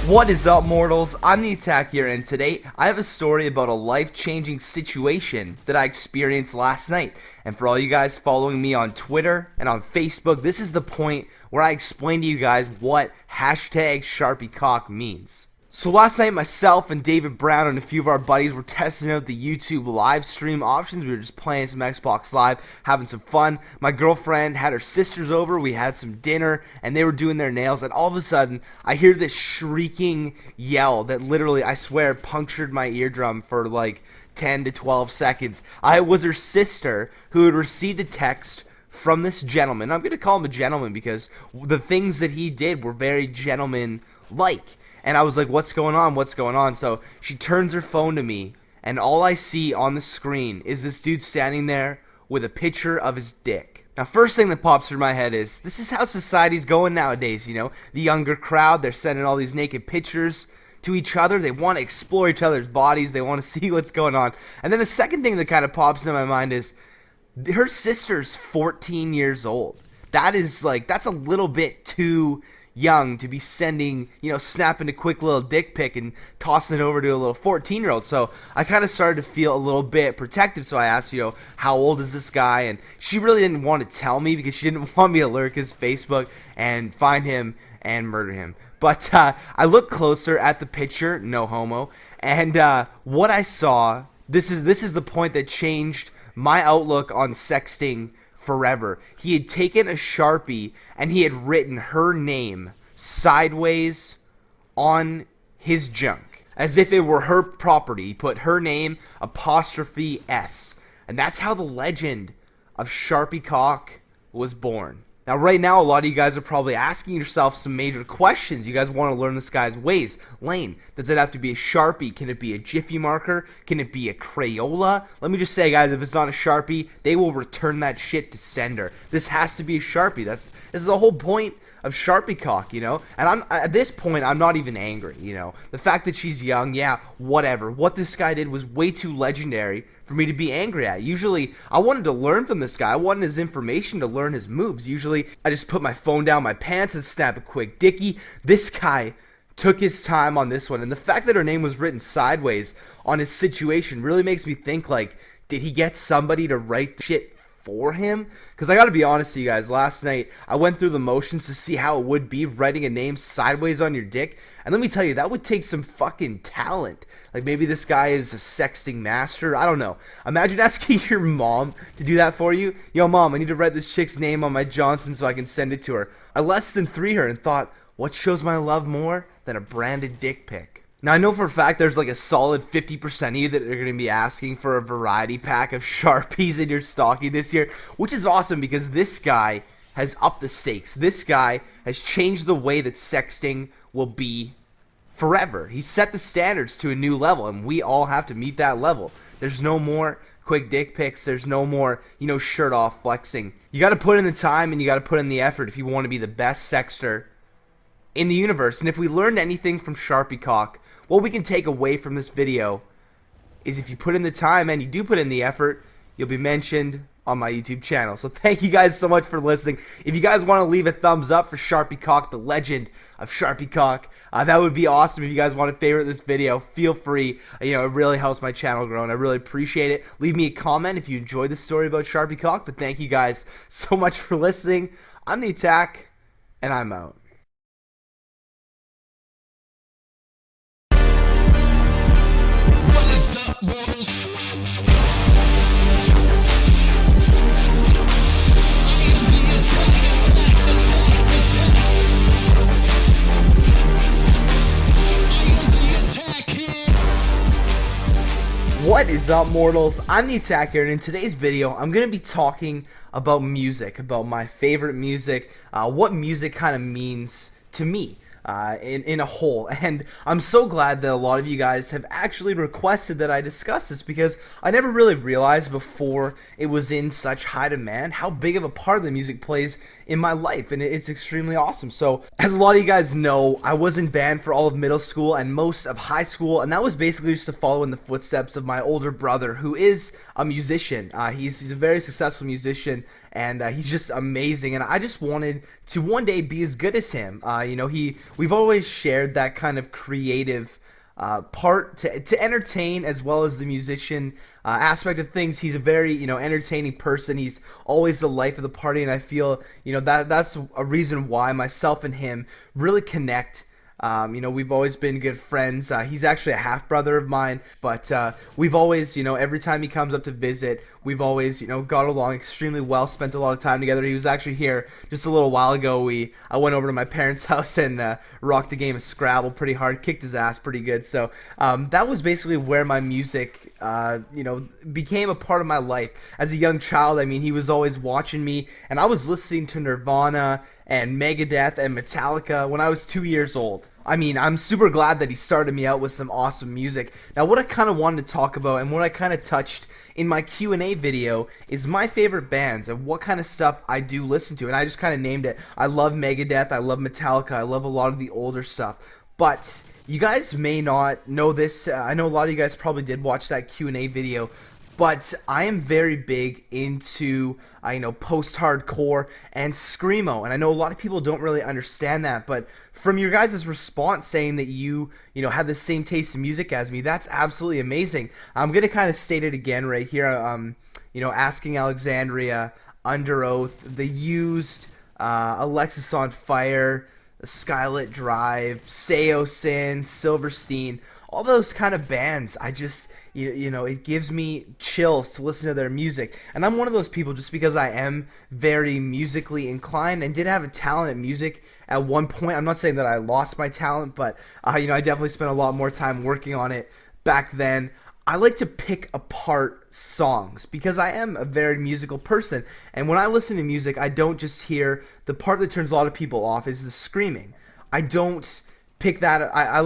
What is up, mortals? I'm the Attack here, and today I have a story about a life-changing situation that I experienced last night. And for all you guys following me on Twitter and on Facebook, this is the point where I explain to you guys what hashtag #SharpieCock means. So last night, myself and David Brown and a few of our buddies were testing out the YouTube live stream options. We were just playing some Xbox Live, having some fun. My girlfriend had her sisters over, we had some dinner, and they were doing their nails, and all of a sudden, I hear this shrieking yell that literally, I swear, punctured my eardrum for like 10 to 12 seconds. It was her sister who had received a text from this gentleman. I'm going to call him a gentleman because the things that he did were very gentleman-like. And I was like, what's going on? What's going on? So she turns her phone to me, and all I see on the screen is this dude standing there with a picture of his dick. Now, first thing that pops through my head is, this is how society's going nowadays, you know? The younger crowd, they're sending all these naked pictures to each other. They want to explore each other's bodies. They want to see what's going on. And then the second thing that kind of pops into my mind is, her sister's 14 years old. That's a little bit too young to be sending, snapping a quick little dick pic and tossing it over to a little 14-year-old. So I kind of started to feel a little bit protective. So I asked, how old is this guy? And she really didn't want to tell me because she didn't want me to lurk his Facebook and find him and murder him. But I looked closer at the picture, no homo, and what I saw, this is the point that changed my outlook on sexting forever. He had taken a Sharpie and he had written her name sideways on his junk as if it were her property. He put her name apostrophe S, and that's how the legend of SharpieCock was born. Now, right now, a lot of you guys are probably asking yourself some major questions. You guys want to learn this guy's ways. Laine, does it have to be a Sharpie? Can it be a Jiffy marker? Can it be a Crayola? Let me just say, guys, if it's not a Sharpie, they will return that shit to sender. This has to be a Sharpie. This is the whole point of SharpieCock, And at this point, I'm not even angry, The fact that she's young, yeah, whatever. What this guy did was way too legendary for me to be angry at. Usually, I wanted to learn from this guy. I wanted his information to learn his moves. Usually, I just put my phone down my pants and snap a quick dickie. This guy took his time on this one. And the fact that her name was written sideways on his situation really makes me think, did he get somebody to write shit for him? Because I gotta be honest with you guys, last night I went through the motions to see how it would be writing a name sideways on your dick, and let me tell you, that would take some fucking talent. Maybe this guy is a sexting master, I don't know. Imagine asking your mom to do that for you. Yo mom, I need to write this chick's name on my Johnson so I can send it to her. I less than 3 her and thought, what shows my love more than a branded dick pic? Now, I know for a fact there's a solid 50% of you that are going to be asking for a variety pack of Sharpies in your stocking this year, which is awesome because this guy has upped the stakes. This guy has changed the way that sexting will be forever. He set the standards to a new level, and we all have to meet that level. There's no more quick dick pics. There's no more, shirt off flexing. You got to put in the time and you got to put in the effort if you want to be the best sexter in the universe. And if we learned anything from SharpieCock, what we can take away from this video is if you put in the time and you do put in the effort, you'll be mentioned on my YouTube channel. So thank you guys so much for listening. If you guys want to leave a thumbs up for SharpieCock, the legend of SharpieCock, that would be awesome. If you guys want to favorite this video, feel free. It really helps my channel grow, and I really appreciate it. Leave me a comment if you enjoyed the story about SharpieCock. But thank you guys so much for listening. I'm the Attack, and I'm out. What is up, mortals? I'm the Attacker, and in today's video, I'm going to be talking about music, about my favorite music, what music kind of means to me. In a whole, and I'm so glad that a lot of you guys have actually requested that I discuss this, because I never really realized before it was in such high demand how big of a part of the music plays in my life, and it's extremely awesome. So as a lot of you guys know, I was in band for all of middle school and most of high school, and that was basically just to follow in the footsteps of my older brother, who is a musician. He's a very successful musician, and he's just amazing. And I just wanted to one day be as good as him. We've always shared that kind of creative part to entertain as well as the musician aspect of things. He's a very entertaining person. He's always the life of the party, and I feel that's a reason why myself and him really connect. We've always been good friends. He's actually a half brother of mine, but we've always, every time he comes up to visit, we've always, got along extremely well, spent a lot of time together. He was actually here just a little while ago. I went over to my parents' house and rocked a game of Scrabble pretty hard, kicked his ass pretty good. So that was basically where my music, became a part of my life. As a young child, I mean, he was always watching me, and I was listening to Nirvana and Megadeth and Metallica when I was 2 years old. I mean, I'm super glad that he started me out with some awesome music. Now, what I kind of wanted to talk about and what I kind of touched in my Q&A video is my favorite bands and what kind of stuff I do listen to. And I just kind of named it. I love Megadeth, I love Metallica, I love a lot of the older stuff. But you guys may not know this. I know a lot of you guys probably did watch that Q&A video. But I am very big into, post-hardcore and screamo, and I know a lot of people don't really understand that, but from your guys' response saying that you had the same taste in music as me, that's absolutely amazing. I'm going to kind of state it again right here, Asking Alexandria, Under Oath, The Used, Alexis on Fire, Skylit Drive, Seosin, Silverstein, all those kind of bands. I just, it gives me chills to listen to their music. And I'm one of those people, just because I am very musically inclined and did have a talent at music at one point. I'm not saying that I lost my talent, but, I definitely spent a lot more time working on it back then. I like to pick apart songs because I am a very musical person. And when I listen to music, I don't just hear the part that turns a lot of people off is the screaming. I don't pick that. I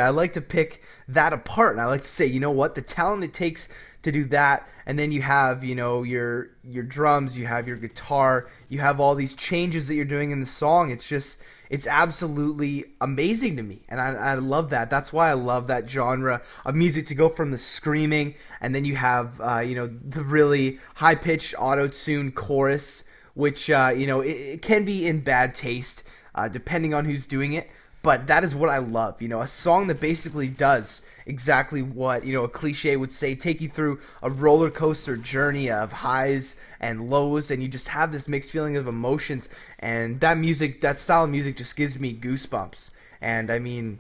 like to pick that apart, and I like to say, the talent it takes to do that, and then you have, your drums, you have your guitar, you have all these changes that you're doing in the song. It's absolutely amazing to me, and I love that. That's why I love that genre of music, to go from the screaming, and then you have, the really high-pitched auto-tune chorus, which, it can be in bad taste, depending on who's doing it. But that is what I love, a song that basically does exactly what, a cliche would say, take you through a roller coaster journey of highs and lows, and you just have this mixed feeling of emotions, and that style of music just gives me goosebumps. And I mean,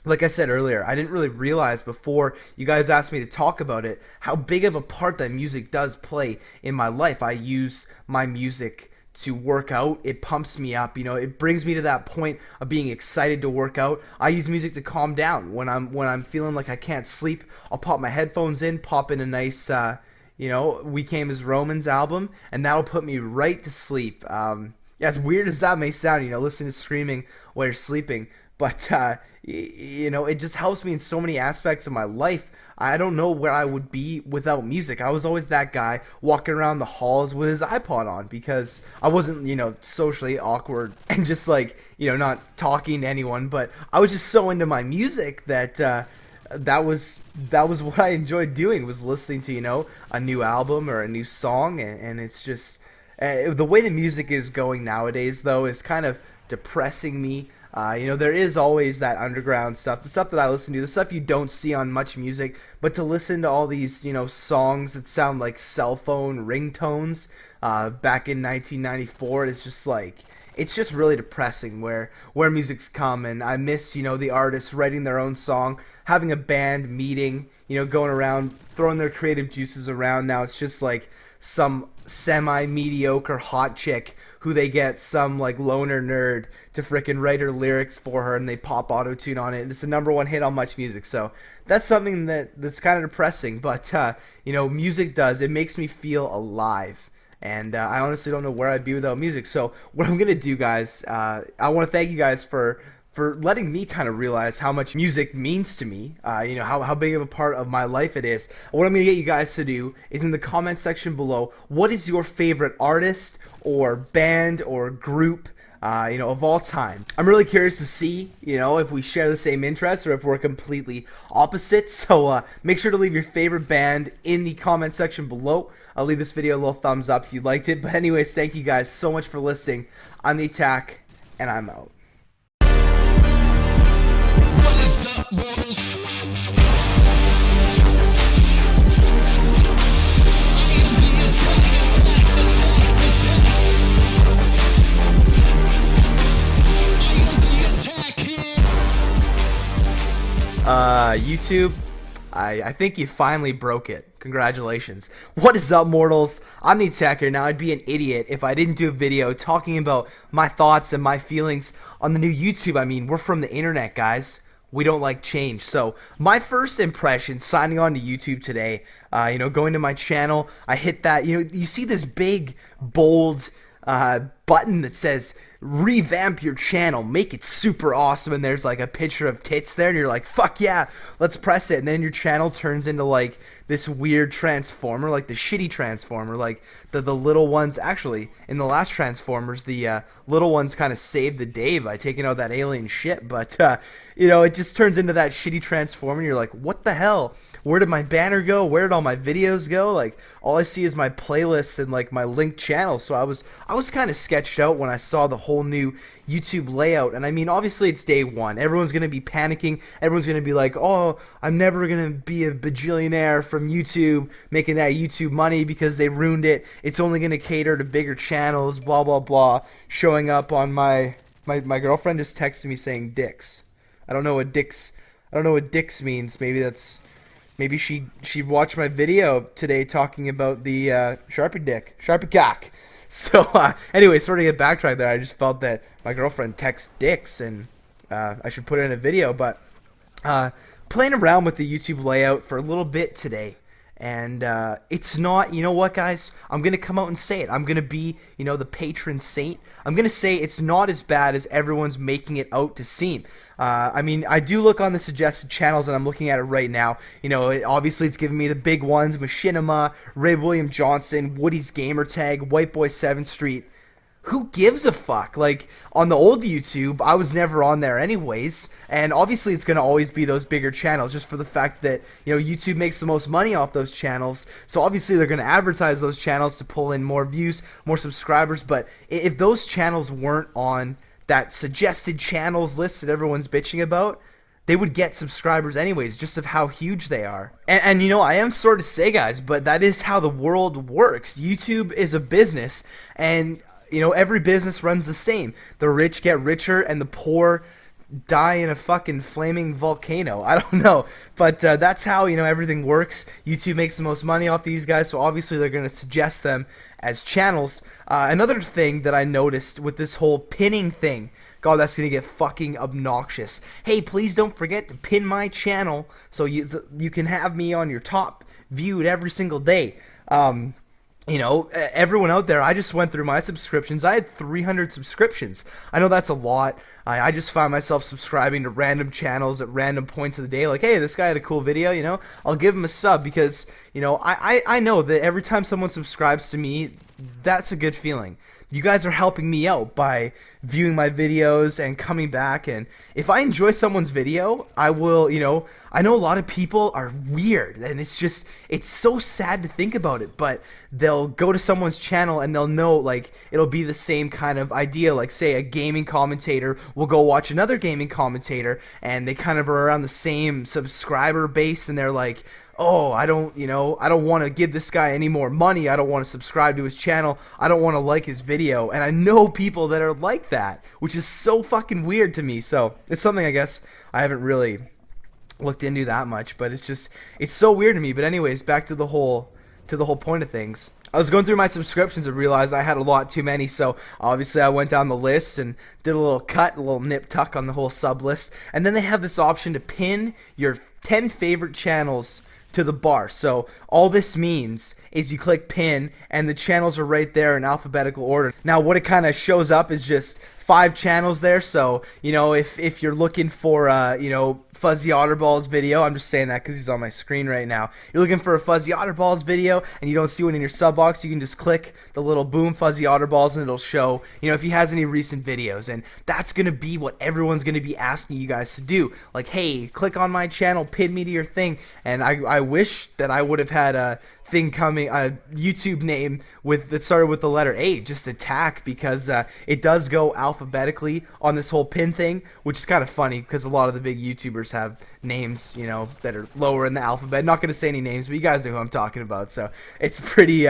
like I said earlier, I didn't really realize before you guys asked me to talk about it, how big of a part that music does play in my life. I use my music to work out. It pumps me up, it brings me to that point of being excited to work out. I use music to calm down when I'm feeling like I can't sleep. I'll pop my headphones in, pop in a nice We Came as Romans album, and that'll put me right to sleep. As weird as that may sound, listening to screaming while you're sleeping, but it just helps me in so many aspects of my life. I don't know where I would be without music. I was always that guy walking around the halls with his iPod on because I wasn't, socially awkward and just not talking to anyone, but I was just so into my music that that was what I enjoyed doing, was listening to, a new album or a new song, and it's just the way the music is going nowadays, though, is kind of depressing me. There is always that underground stuff, the stuff that I listen to, the stuff you don't see on much music, but to listen to all these, songs that sound like cell phone ringtones back in 1994, it's just really depressing where music's come. And I miss, the artists writing their own song, having a band meeting, going around, throwing their creative juices around. Now it's just like some semi-mediocre hot chick who they get some loner nerd to frickin' write her lyrics for her, and they pop auto-tune on it. It's the #1 hit on much music, so that's something that's kind of depressing. But music it makes me feel alive, and I honestly don't know where I'd be without music. So what I'm gonna do, guys, I want to thank you guys for letting me kind of realize how much music means to me, how big of a part of my life it is. What I'm going to get you guys to do is, in the comment section below, what is your favorite artist or band or group? of all time. I'm really curious to see, if we share the same interests or if we're completely opposite. So make sure to leave your favorite band in the comment section below. I'll leave this video a little thumbs up if you liked it. But anyways, thank you guys so much for listening. I'm the Attack, and I'm out. YouTube, I think you finally broke it. Congratulations. What is up, mortals? I'm the Attacker. Now, I'd be an idiot if I didn't do a video talking about my thoughts and my feelings on the new YouTube. I mean, we're from the internet, guys. We don't like change. So my first impression signing on to YouTube today, going to my channel, I hit that, you see this big, bold button that says revamp your channel, make it super awesome, and there's like a picture of tits there, and you're like, fuck yeah, let's press it. And then your channel turns into like this weird transformer, like the shitty transformer, like the little ones. Actually, in the last Transformers, the little ones kind of saved the day by taking out that alien shit, but it just turns into that shitty transformer, and you're like, what the hell, where did my banner go, where did all my videos go? Like, all I see is my playlists and like my linked channels. So I was kind of sketched out when I saw the whole new YouTube layout. And I mean, obviously it's day one, everyone's gonna be panicking, everyone's gonna be like, oh, I'm never gonna be a bajillionaire from YouTube making that YouTube money because they ruined it, it's only gonna cater to bigger channels, blah blah blah. Showing up on my girlfriend just texted me saying dicks. I don't know what dicks means. Maybe she watched my video today talking about the Sharpie cock. So anyway, sort of get backtracked there. I just felt that my girlfriend texts dicks, and I should put it in a video. But playing around with the YouTube layout for a little bit today, and it's not, you know what, guys? I'm gonna come out and say it. I'm gonna be, the patron saint. I'm gonna say it's not as bad as everyone's making it out to seem. I mean, I do look on the suggested channels, and I'm looking at it right now. Obviously it's giving me the big ones: Machinima, Ray William Johnson, Woody's Gamertag, White Boy 7th Street. Who gives a fuck? Like, on the old YouTube, I was never on there anyways, and obviously it's going to always be those bigger channels, just for the fact that, YouTube makes the most money off those channels, so obviously they're going to advertise those channels to pull in more views, more subscribers. But if those channels weren't on that suggested channels list that everyone's bitching about, they would get subscribers anyways, just of how huge they are. And I am sorry to say, guys, but that is how the world works. YouTube is a business, and every business runs the same. The rich get richer and the poor die in a fucking flaming volcano. I don't know, but that's how everything works. YouTube makes the most money off these guys, so obviously they're going to suggest them as channels. Another thing that I noticed with this whole pinning thing, God, that's going to get fucking obnoxious. Hey, please don't forget to pin my channel so you can have me on your top viewed every single day. Everyone out there, I just went through my subscriptions. I had 300 subscriptions. I know that's a lot. I just find myself subscribing to random channels at random points of the day. Like, hey, this guy had a cool video, I'll give him a sub because, I know that every time someone subscribes to me, that's a good feeling. You guys are helping me out by viewing my videos and coming back, and if I enjoy someone's video, I will, I know a lot of people are weird, and it's so sad to think about it, but they'll go to someone's channel and they'll know, like, it'll be the same kind of idea, like, say, a gaming commentator will go watch another gaming commentator, and they kind of are around the same subscriber base, and they're like, oh, I don't want to give this guy any more money, I don't want to subscribe to his channel, I don't want to like his video. And I know people that are like that, which is so fucking weird to me. So it's something I guess I haven't really looked into that much, but it's so weird to me. But anyways, back to the whole point of things. I was going through my subscriptions and realized I had a lot too many, so obviously I went down the list and did a little nip tuck on the whole sub list. And then they have this option to pin your 10 favorite channels to the bar. So all this means is you click pin and the channels are right there in alphabetical order. Now what it kind of shows up is just 5 channels there, so you know, if you're looking for you know, Fuzzy Otterballs video, I'm just saying that because he's on my screen right now. You're looking for a Fuzzy Otterballs video and you don't see one in your sub box, you can just click the little boom Fuzzy Otterballs and it'll show, you know, if he has any recent videos. And that's gonna be what everyone's gonna be asking you guys to do. Like, hey, click on my channel, pin me to your thing. And I wish that I would have had a thing coming, a YouTube name that started with the letter A, just attack, because it does go alphabetically on this whole pin thing, which is kind of funny because a lot of the big YouTubers have names, you know, that are lower in the alphabet. Not going to say any names, but you guys know who I'm talking about, so it's pretty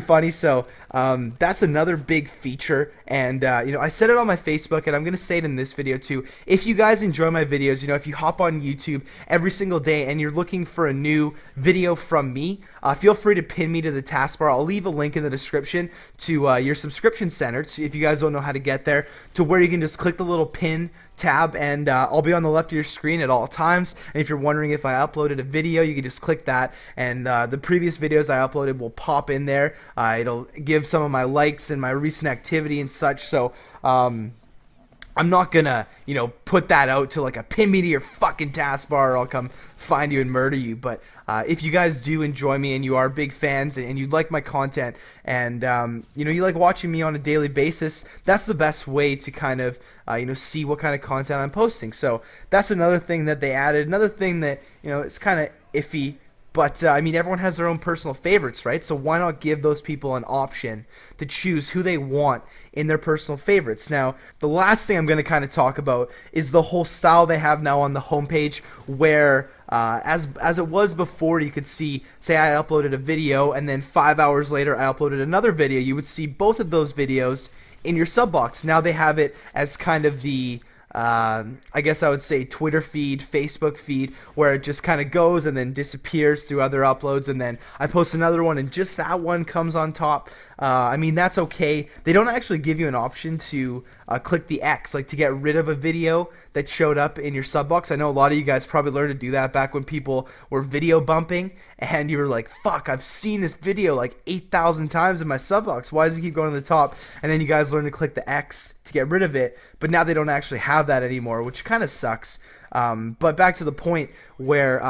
funny. So that's another big feature, and you know, I said it on my Facebook and I'm gonna say it in this video too. If you guys enjoy my videos, you know, if you hop on YouTube every single day and you're looking for a new video from me, feel free to pin me to the taskbar. I'll leave a link in the description to your subscription center, so if you guys don't know how to get there, to where you can just click the little pin tab, and I'll be on the left of your screen at all times. And if you're wondering if I uploaded a video, you can just click that, and the previous videos I uploaded will pop in there. It'll give some of my likes and my recent activity and such. So I'm not gonna, you know, put that out to like a pin me to your fucking taskbar or I'll come find you and murder you. But if you guys do enjoy me and you are big fans and you like my content and you know, you like watching me on a daily basis, that's the best way to kind of you know, see what kind of content I'm posting. So that's another thing that they added. Another thing that, you know, it's kind of iffy. But, I mean, everyone has their own personal favorites, right? So why not give those people an option to choose who they want in their personal favorites? Now, the last thing I'm going to kind of talk about is the whole style they have now on the homepage, where as it was before, you could see, say I uploaded a video and then 5 hours later I uploaded another video. You would see both of those videos in your sub box. Now they have it as kind of the I guess I would say Twitter feed, Facebook feed, where it just kind of goes and then disappears through other uploads, and then I post another one and just that one comes on top. I mean, that's okay. They don't actually give you an option to click the X, like to get rid of a video that showed up in your sub box. I know a lot of you guys probably learned to do that back when people were video bumping and you were like, fuck, I've seen this video like 8,000 times in my sub box. Why does it keep going to the top? And then you guys learn to click the X to get rid of it, but now they don't actually have that anymore, which kind of sucks. But back to the point where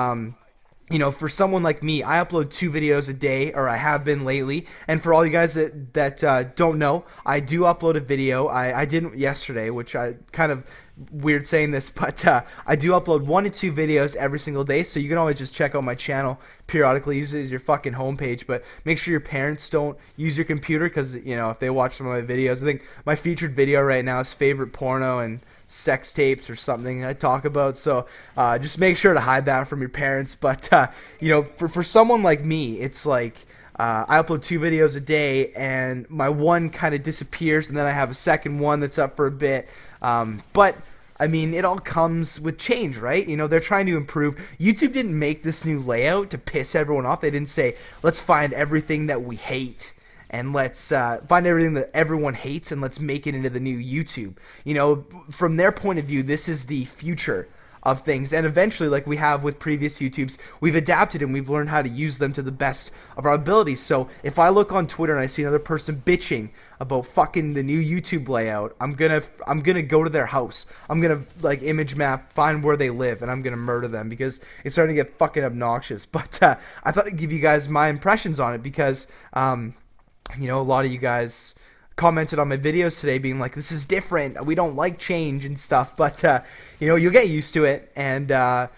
you know, for someone like me, I upload 2 videos a day, or I have been lately. And for all you guys that don't know, I do upload a video. I didn't yesterday, which I kind of weird saying this, but I do upload 1 to 2 videos every single day. So you can always just check out my channel periodically. Use it as your fucking homepage, but make sure your parents don't use your computer, because, you know, if they watch some of my videos, I think my featured video right now is favorite porno and sex tapes or something I talk about, so just make sure to hide that from your parents. But you know, for someone like me, it's like I upload 2 videos a day and my one kind of disappears, and then I have a second one that's up for a bit, but I mean, it all comes with change, right? You know, they're trying to improve. YouTube didn't make this new layout to piss everyone off. They didn't say, let's find everything that we hate and let's find everything that everyone hates and let's make it into the new YouTube. You know, from their point of view, this is the future of things, and eventually, like we have with previous YouTubes, we've adapted and we've learned how to use them to the best of our abilities. So if I look on Twitter and I see another person bitching about fucking the new YouTube layout, I'm gonna go to their house. I'm gonna like image map, find where they live, and I'm gonna murder them, because it's starting to get fucking obnoxious. But I thought I'd give you guys my impressions on it, because you know, a lot of you guys commented on my videos today being like, this is different, we don't like change and stuff, but you know, you'll get used to it. And I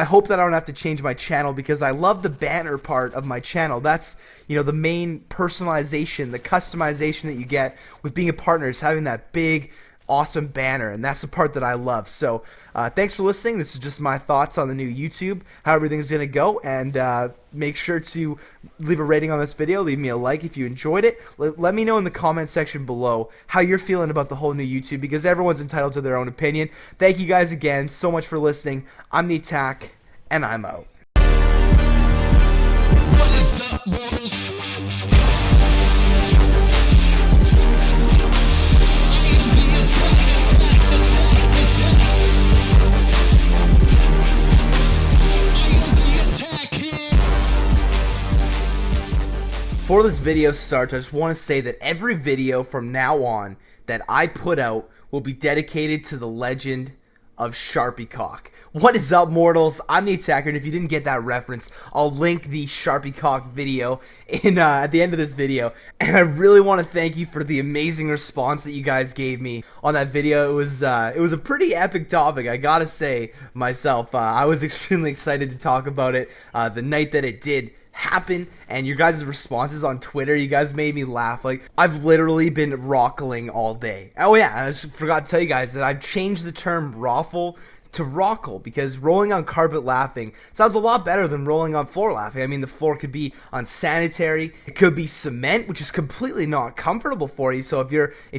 hope that I don't have to change my channel, because I love the banner part of my channel. That's, you know, the main personalization, the customization that you get with being a partner, is having that big awesome banner, and that's the part that I love. So thanks for listening. This is just my thoughts on the new YouTube, how everything's gonna go, and make sure to leave a rating on this video, leave me a like if you enjoyed it. Let me know in the comment section below how you're feeling about the whole new YouTube, because everyone's entitled to their own opinion. Thank you guys again so much for listening. I'm the Attack, and I'm out. What is up, boys? Before this video starts, I just want to say that every video from now on that I put out will be dedicated to the legend of Sharpie Cock. What is up, mortals? I'm the Attacker, and if you didn't get that reference, I'll link the Sharpie Cock video in at the end of this video. And I really want to thank you for the amazing response that you guys gave me on that video. It was a pretty epic topic, I gotta say myself. I was extremely excited to talk about it the night that it did happen, and your guys' responses on Twitter, you guys made me laugh. Like, I've literally been rockling all day. Oh yeah, I just forgot to tell you guys that I've changed the term raffle to rockle, because rolling on carpet laughing sounds a lot better than rolling on floor laughing. I mean, the floor could be unsanitary, it could be cement, which is completely not comfortable for you. So if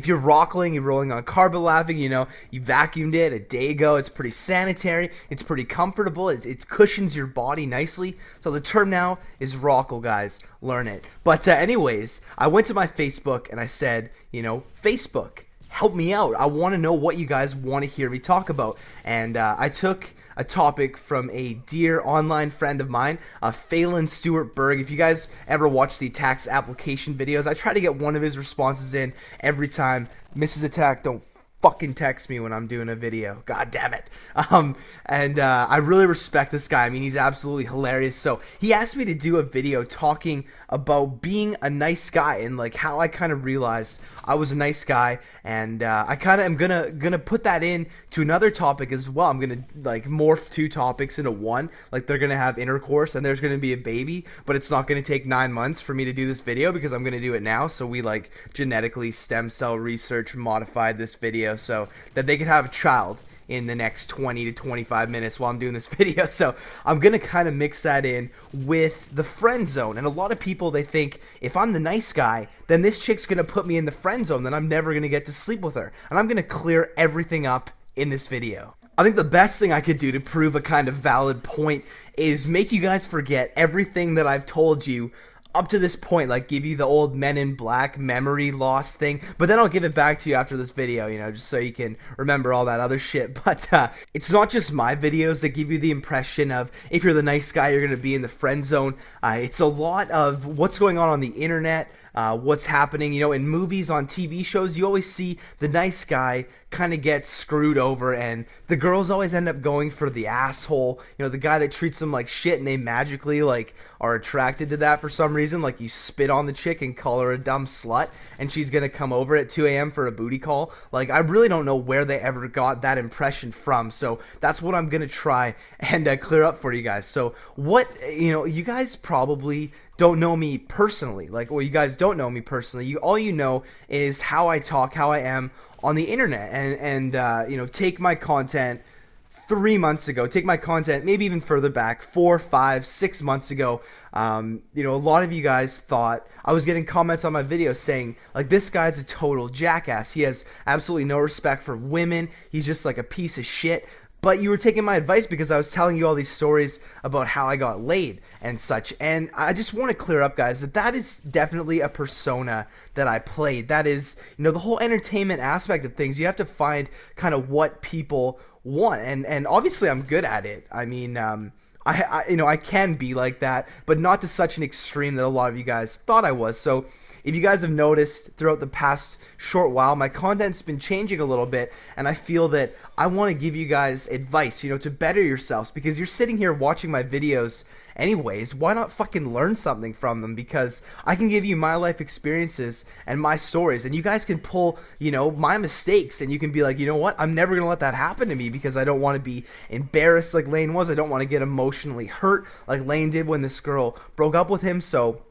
you're rockling, you're rolling on carpet laughing, you know, you vacuumed it a day ago, it's pretty sanitary, it's pretty comfortable, it cushions your body nicely. So the term now is rockle, guys. Learn it. But anyways, I went to my Facebook and I said, you know, Facebook, help me out. I want to know what you guys want to hear me talk about. And I took a topic from a dear online friend of mine, Phelan Stewart Berg. If you guys ever watch the tax application videos, I try to get one of his responses in every time. Mrs. Attack, don't fucking text me when I'm doing a video. God damn it. I really respect this guy. I mean, he's absolutely hilarious. So he asked me to do a video talking about being a nice guy and like how I kind of realized I was a nice guy, and I kind of am gonna put that in to another topic as well. I'm gonna like morph two topics into one. Like, they're gonna have intercourse and there's gonna be a baby, but it's not gonna take 9 months for me to do this video because I'm gonna do it now. So we like genetically stem cell research modified this video so that they could have a child in the next 20 to 25 minutes while I'm doing this video. So I'm gonna kind of mix that in with the friend zone. And a lot of people, they think if I'm the nice guy, then this chick's gonna put me in the friend zone, then I'm never gonna get to sleep with her. And I'm gonna clear everything up in this video. I think the best thing I could do to prove a kind of valid point is make you guys forget everything that I've told you up to this point, like give you the old Men in Black memory loss thing, but then I'll give it back to you after this video, you know, just so you can remember all that other shit. But it's not just my videos that give you the impression of if you're the nice guy, you're gonna be in the friend zone. It's a lot of what's going on the internet, what's happening, you know, in movies, on TV shows. You always see the nice guy kind of get screwed over, and the girls always end up going for the asshole, you know, the guy that treats them like shit, and they magically like are attracted to that for some reason. Like, you spit on the chick and call her a dumb slut, and she's gonna come over at 2 a.m. for a booty call. Like, I really don't know where they ever got that impression from, so that's what I'm gonna try and clear up for you guys. So what, you know, you guys probably don't know me personally. Like, well, you guys don't know me personally. All you know is how I talk, how I am on the internet, and you know, take my content 3 months ago, take my content maybe even further back, 4, 5, 6 months ago. You know, a lot of you guys thought I was getting comments on my videos saying like, this guy's a total jackass, he has absolutely no respect for women, he's just like a piece of shit. But you were taking my advice because I was telling you all these stories about how I got laid and such. And I just want to clear up, guys, that is definitely a persona that I played. That is, you know, the whole entertainment aspect of things. You have to find kind of what people want. And obviously I'm good at it. I mean, you know, I can be like that, but not to such an extreme that a lot of you guys thought I was. So if you guys have noticed throughout the past short while, my content's been changing a little bit, and I feel that I want to give you guys advice, you know, to better yourselves, because you're sitting here watching my videos anyways. Why not fucking learn something from them? Because I can give you my life experiences and my stories, and you guys can pull, you know, my mistakes, and you can be like, you know what, I'm never gonna let that happen to me, because I don't want to be embarrassed like Laine was. I don't want to get emotionally hurt like Laine did when this girl broke up with him. So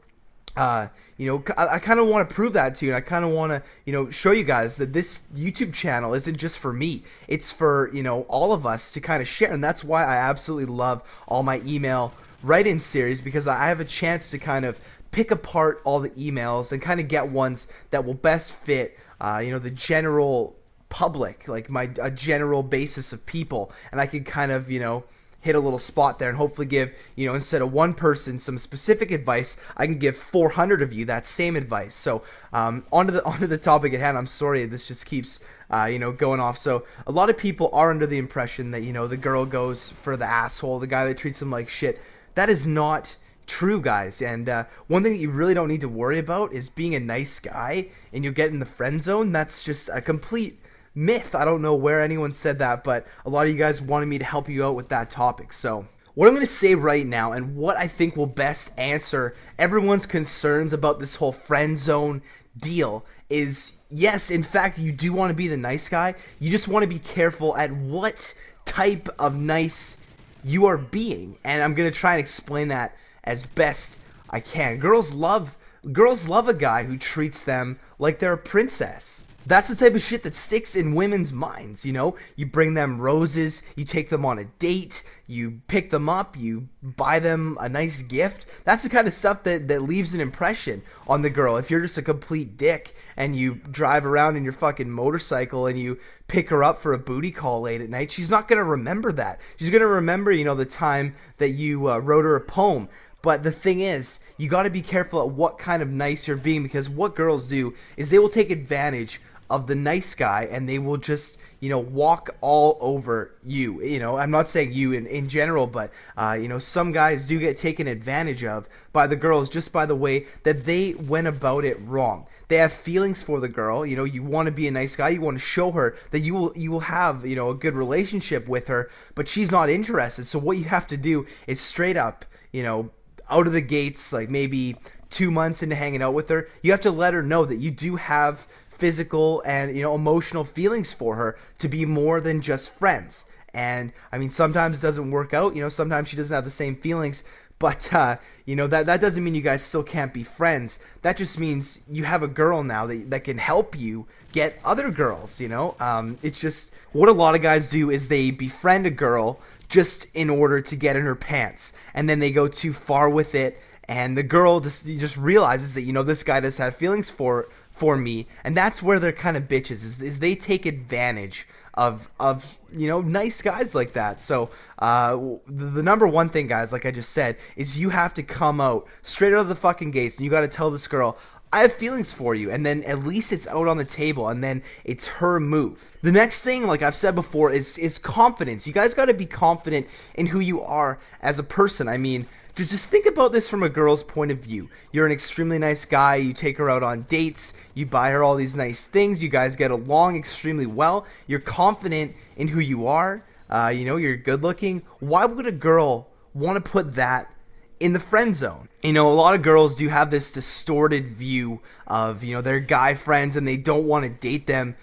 you know, I kind of want to prove that to you, and I kind of want to, you know, show you guys that this YouTube channel isn't just for me. It's for, you know, all of us to kind of share, and that's why I absolutely love all my email write-in series, because I have a chance to kind of pick apart all the emails and kind of get ones that will best fit, you know, the general public, like a general basis of people, and I can kind of, you know, hit a little spot there and hopefully give, you know, instead of one person some specific advice, I can give 400 of you that same advice. So onto the topic at hand. I'm sorry, this just keeps you know, going off. So a lot of people are under the impression that, you know, the girl goes for the asshole, the guy that treats them like shit. That is not true, guys. And one thing that you really don't need to worry about is being a nice guy and you get in the friend zone. That's just a complete myth. I don't know where anyone said that, but a lot of you guys wanted me to help you out with that topic. So what I'm going to say right now, and what I think will best answer everyone's concerns about this whole friend zone deal, is yes, in fact, you do want to be the nice guy. You just want to be careful at what type of nice you are being, and I'm going to try and explain that as best I can. Girls love a guy who treats them like they're a princess. That's the type of shit that sticks in women's minds, you know? You bring them roses, you take them on a date, you pick them up, you buy them a nice gift. That's the kind of stuff that leaves an impression on the girl. If you're just a complete dick and you drive around in your fucking motorcycle and you pick her up for a booty call late at night, she's not going to remember that. She's going to remember, you know, the time that you wrote her a poem. But the thing is, you got to be careful at what kind of nice you're being, because what girls do is they will take advantage of the nice guy and they will just, you know, walk all over you. You know, I'm not saying you in general, but, you know, some guys do get taken advantage of by the girls just by the way that they went about it wrong. They have feelings for the girl. You know, you want to be a nice guy. You want to show her that you will have, you know, a good relationship with her, but she's not interested. So what you have to do is straight up, you know, out of the gates, like maybe 2 months into hanging out with her, you have to let her know that you do have physical and, you know, emotional feelings for her, to be more than just friends. And I mean, sometimes it doesn't work out, you know, sometimes she doesn't have the same feelings, but you know, that doesn't mean you guys still can't be friends. That just means you have a girl now that can help you get other girls, you know. It's just what a lot of guys do is they befriend a girl just in order to get in her pants, and then they go too far with it, and the girl just realizes that, you know, this guy does have feelings for me, and that's where they're kind of bitches, is they take advantage of you know, nice guys like that. So the number one thing, guys, like I just said, is you have to come out straight out of the fucking gates, and you got to tell this girl, I have feelings for you, and then at least it's out on the table, and then it's her move. The next thing, like I've said before, is confidence. You guys got to be confident in who you are as a person. I mean, just think about this from a girl's point of view. You're an extremely nice guy, you take her out on dates, you buy her all these nice things, you guys get along extremely well, you're confident in who you are, you know, you're good looking. Why would a girl want to put that in the friend zone? You know, a lot of girls do have this distorted view of, you know, their guy friends, and they don't want to date them.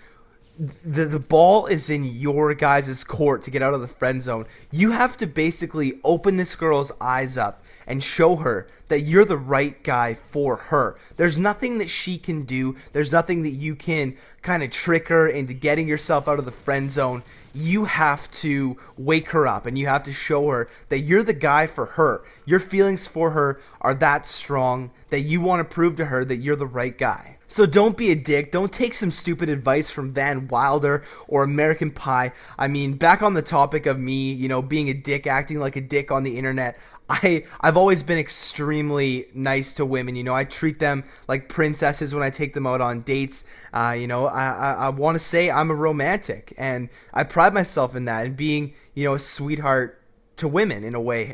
The ball is in your guys' court to get out of the friend zone. You have to basically open this girl's eyes up and show her that you're the right guy for her. There's nothing that she can do. There's nothing that you can kind of trick her into getting yourself out of the friend zone. You have to wake her up, and you have to show her that you're the guy for her. Your feelings for her are that strong that you want to prove to her that you're the right guy. So don't be a dick. Don't take some stupid advice from Van Wilder or American Pie. I mean, back on the topic of me, you know, being a dick, acting like a dick on the internet, I've always been extremely nice to women. You know, I treat them like princesses when I take them out on dates. You know, I want to say I'm a romantic, and I pride myself in that, and being, you know, a sweetheart to women in a way.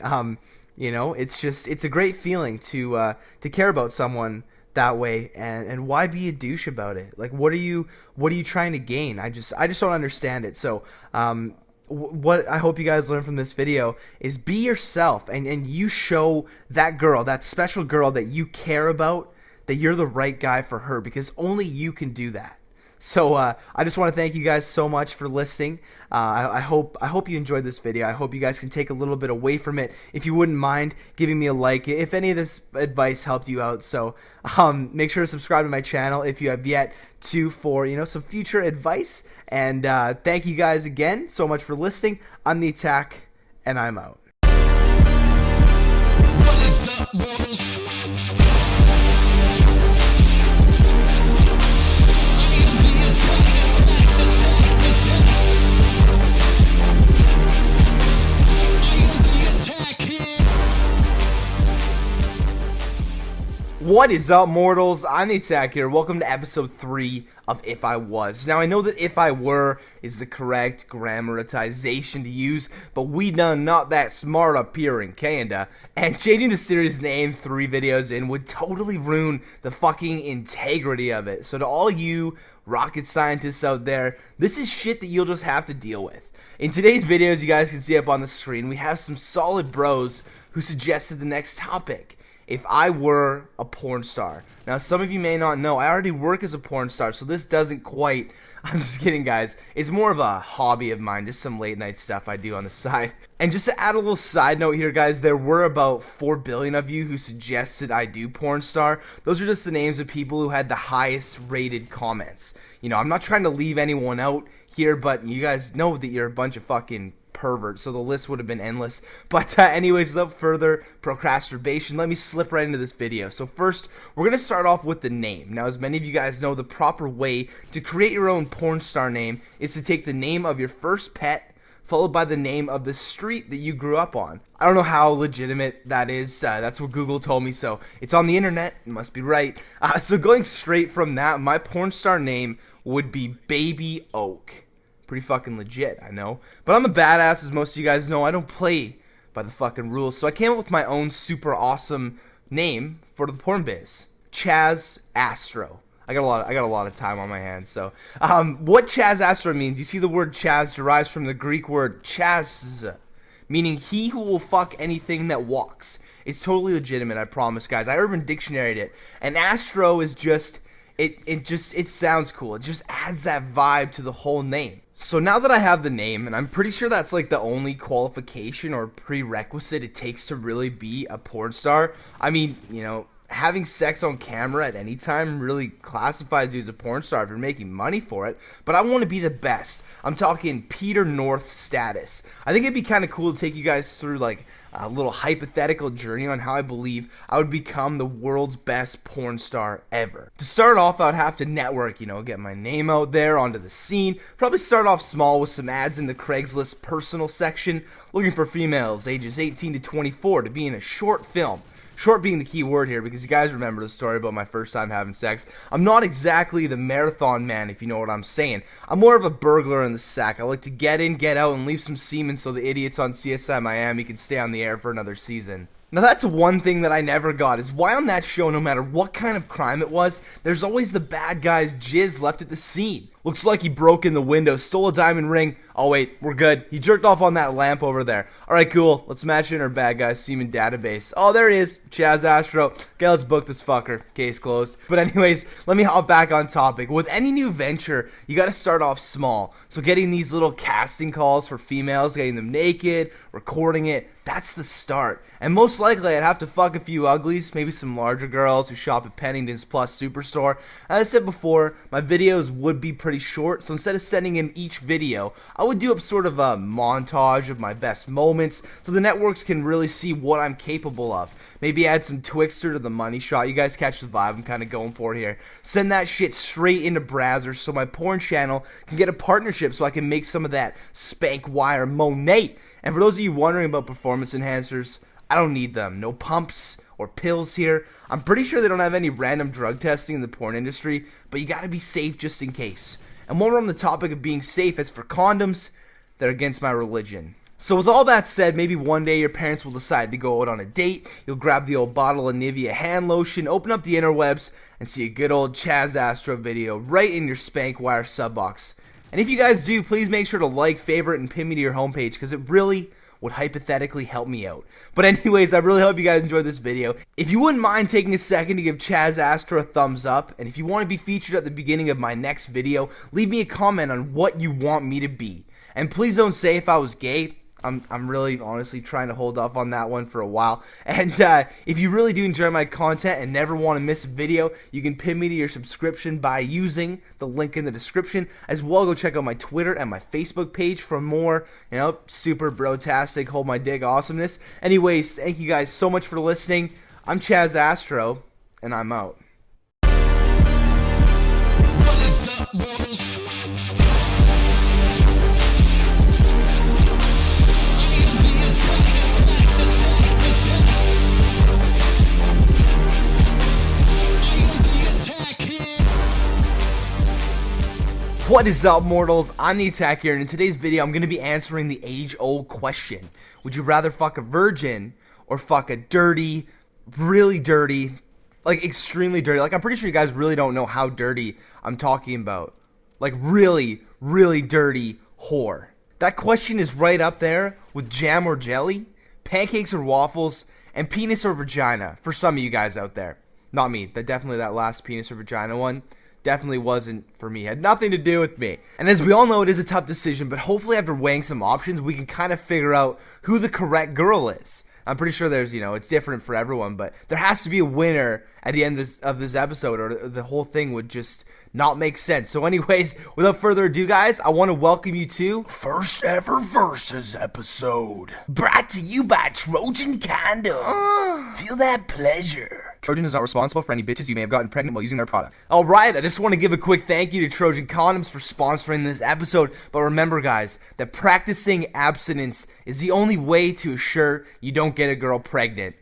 You know, it's a great feeling to care about someone that way, and why be a douche about it? Like, what are you trying to gain? I just don't understand it. So what I hope you guys learn from this video is be yourself, and you show that girl, that special girl that you care about, that you're the right guy for her, because only you can do that. So I just want to thank you guys so much for listening. I hope you enjoyed this video. I hope you guys can take a little bit away from it. If you wouldn't mind giving me a like, if any of this advice helped you out. So make sure to subscribe to my channel if you have yet to, for, you know, some future advice. And thank you guys again so much for listening. I'm the Attack, and I'm out. What is up, boys? What is up, mortals? I'm the Attack here. Welcome to episode 3 of If I Was. Now, I know that if I were is the correct grammarization to use, but we done not that smart up here in Canada, and changing the series name 3 videos in would totally ruin the fucking integrity of it. So to all you rocket scientists out there, this is shit that you'll just have to deal with. In today's videos, you guys can see up on the screen, we have some solid bros who suggested the next topic. If I were a porn star. Now, some of you may not know, I already work as a porn star, so this doesn't quite, I'm just kidding, guys. It's more of a hobby of mine, just some late night stuff I do on the side. And just to add a little side note here, guys, there were about 4 billion of you who suggested I do porn star. Those are just the names of people who had the highest rated comments. You know, I'm not trying to leave anyone out here, but you guys know that you're a bunch of fucking pervert, so the list would have been endless. But anyways, without further procrastination, let me slip right into this video. So first, we're going to start off with the name. Now, as many of you guys know, the proper way to create your own porn star name is to take the name of your first pet followed by the name of the street that you grew up on. I don't know how legitimate that is. That's what Google told me, so it's on the internet. It must be right. So going straight from that, my porn star name would be Baby Oak. Pretty fucking legit, I know. But I'm a badass, as most of you guys know. I don't play by the fucking rules. So I came up with my own super awesome name for the porn biz. Chaz Astro. I got a lot of time on my hands. So what Chaz Astro means, you see the word Chaz derives from the Greek word chaz, meaning he who will fuck anything that walks. It's totally legitimate, I promise, guys. I Urban Dictionary'd it. And Astro is just, it sounds cool. It just adds that vibe to the whole name. So now that I have the name, and I'm pretty sure that's like the only qualification or prerequisite it takes to really be a porn star. I mean, you know, having sex on camera at any time really classifies you as a porn star if you're making money for it. But I want to be the best. I'm talking Peter North status. I think it'd be kind of cool to take you guys through like a little hypothetical journey on how I believe I would become the world's best porn star ever. To start off, I would have to network, you know, get my name out there onto the scene. Probably start off small with some ads in the Craigslist personal section, looking for females ages 18 to 24 to be in a short film. Short being the key word here, because you guys remember the story about my first time having sex. I'm not exactly the marathon man, if you know what I'm saying. I'm more of a burglar in the sack. I like to get in, get out, and leave some semen so the idiots on CSI Miami can stay on the air for another season. Now that's one thing that I never got, is why on that show, no matter what kind of crime it was, there's always the bad guy's jizz left at the scene. Looks like he broke in the window, stole a diamond ring. Oh wait, we're good. He jerked off on that lamp over there. Alright, cool. Let's match it in our bad guy's semen database. Oh, there he is. Chaz Astro. Okay, let's book this fucker. Case closed. But anyways, let me hop back on topic. With any new venture, you gotta start off small. So getting these little casting calls for females, getting them naked, recording it, that's the start. And most likely I'd have to fuck a few uglies, maybe some larger girls who shop at Pennington's Plus Superstore. As I said before, my videos would be pretty short, so instead of sending in each video, I would do up sort of a montage of my best moments so the networks can really see what I'm capable of. Maybe add some Twixter to the money shot. You guys catch the vibe I'm kind of going for here. Send that shit straight into browsers so my porn channel can get a partnership so I can make some of that spank wire money. And for those of you wondering about performance enhancers, I don't need them. No pumps or pills here. I'm pretty sure they don't have any random drug testing in the porn industry, but you gotta be safe just in case. And while we're on the topic of being safe, as for condoms, they're against my religion. So with all that said, maybe one day your parents will decide to go out on a date, you'll grab the old bottle of Nivea hand lotion, open up the interwebs, and see a good old Chaz Astro video right in your spank wire sub box. And if you guys do, please make sure to like, favorite, and pin me to your homepage, because it really would hypothetically help me out. But anyways, I really hope you guys enjoyed this video. If you wouldn't mind taking a second to give Chaz Astro a thumbs up, and if you want to be featured at the beginning of my next video, leave me a comment on what you want me to be. And please don't say if I was gay. I'm really honestly trying to hold off on that one for a while. And if you really do enjoy my content and never want to miss a video, you can pin me to your subscription by using the link in the description. As well, go check out my Twitter and my Facebook page for more, you know, super bro-tastic, hold my dick awesomeness. Anyways, thank you guys so much for listening. I'm Chaz Astro, and I'm out. What is up, mortals? What is up, mortals? I'm the Attack here, and in today's video, I'm going to be answering the age-old question. Would you rather fuck a virgin or fuck a dirty, really dirty, like extremely dirty? Like, I'm pretty sure you guys really don't know how dirty I'm talking about. Like, really, really dirty whore. That question is right up there with jam or jelly, pancakes or waffles, and penis or vagina for some of you guys out there. Not me. That last penis or vagina one definitely wasn't for me. Had nothing to do with me. And as we all know, it is a tough decision, but hopefully after weighing some options, we can kind of figure out who the correct girl is. I'm pretty sure there's, it's different for everyone, but there has to be a winner at the end of this episode, or the whole thing would just not make sense. So anyways, without further ado, guys, I want to welcome you to First Ever Versus episode. Brought to you by Trojan Condoms. Feel that pleasure. Trojan is not responsible for any bitches you may have gotten pregnant while using their product. Alright, I just want to give a quick thank you to Trojan Condoms for sponsoring this episode. But remember, guys, that practicing abstinence is the only way to assure you don't get a girl pregnant.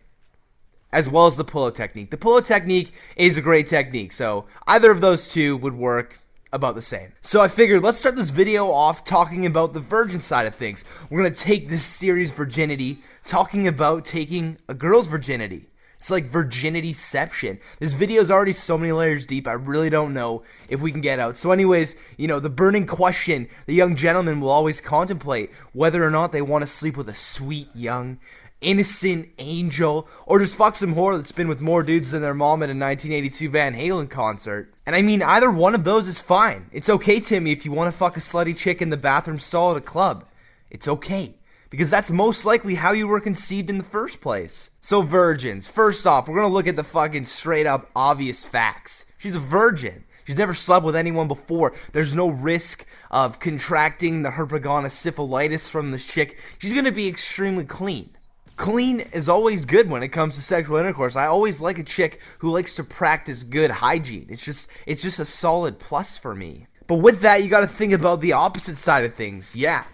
As well as the pillow technique. The pillow technique is a great technique, so either of those two would work about the same. So I figured let's start this video off talking about the virgin side of things. We're going to take this series virginity, talking about taking a girl's virginity. It's like virginityception. This video is already so many layers deep, I really don't know if we can get out. So anyways, the burning question the young gentleman will always contemplate, whether or not they want to sleep with a sweet, young, innocent angel, or just fuck some whore that's been with more dudes than their mom at a 1982 Van Halen concert. And I mean, either one of those is fine. It's okay, Timmy, if you want to fuck a slutty chick in the bathroom stall at a club. It's okay. Because that's most likely how you were conceived in the first place. So virgins, first off, we're going to look at the fucking straight up obvious facts. She's a virgin. She's never slept with anyone before. There's no risk of contracting the herpetogonosyphilitis from this chick. She's going to be extremely clean. Clean is always good when it comes to sexual intercourse. I always like a chick who likes to practice good hygiene. It's just a solid plus for me. But with that, you got to think about the opposite side of things. Yeah.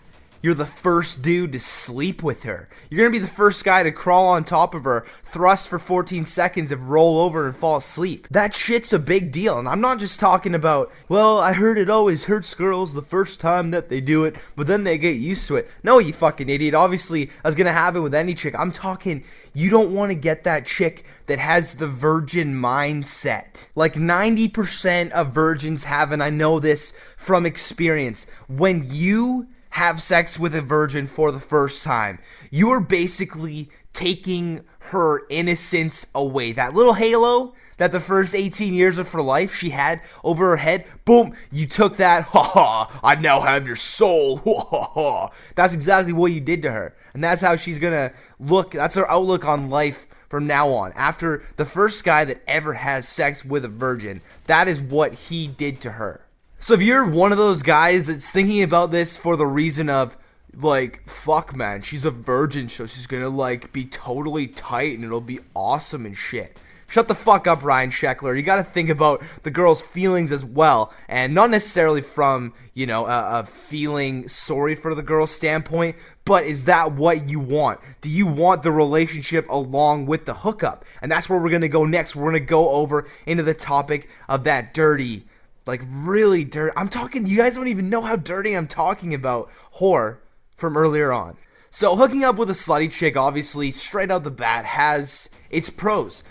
You're the first dude to sleep with her. You're going to be the first guy to crawl on top of her, thrust for 14 seconds, and roll over and fall asleep. That shit's a big deal. And I'm not just talking about, well, I heard it always hurts girls the first time that they do it, but then they get used to it. No, you fucking idiot. Obviously, that's going to happen with any chick. I'm talking, you don't want to get that chick that has the virgin mindset. Like 90% of virgins have, and I know this from experience, when you have sex with a virgin for the first time, you are basically taking her innocence away. That little halo that the first 18 years of her life she had over her head, boom, you took that, ha ha, I now have your soul, ha ha ha. That's exactly what you did to her. And that's how she's gonna look, that's her outlook on life from now on. After the first guy that ever has sex with a virgin, that is what he did to her. So if you're one of those guys that's thinking about this for the reason of, like, fuck man, she's a virgin, so she's gonna, like, be totally tight and it'll be awesome and shit. Shut the fuck up, Ryan Sheckler. You gotta think about the girl's feelings as well, and not necessarily from, a feeling sorry for the girl's standpoint, but is that what you want? Do you want the relationship along with the hookup? And that's where we're gonna go next. We're gonna go over into the topic of that dirty, like really dirty. I'm talking, you guys don't even know how dirty I'm talking about whore from earlier on. So hooking up with a slutty chick, obviously, straight out the bat, has its pros.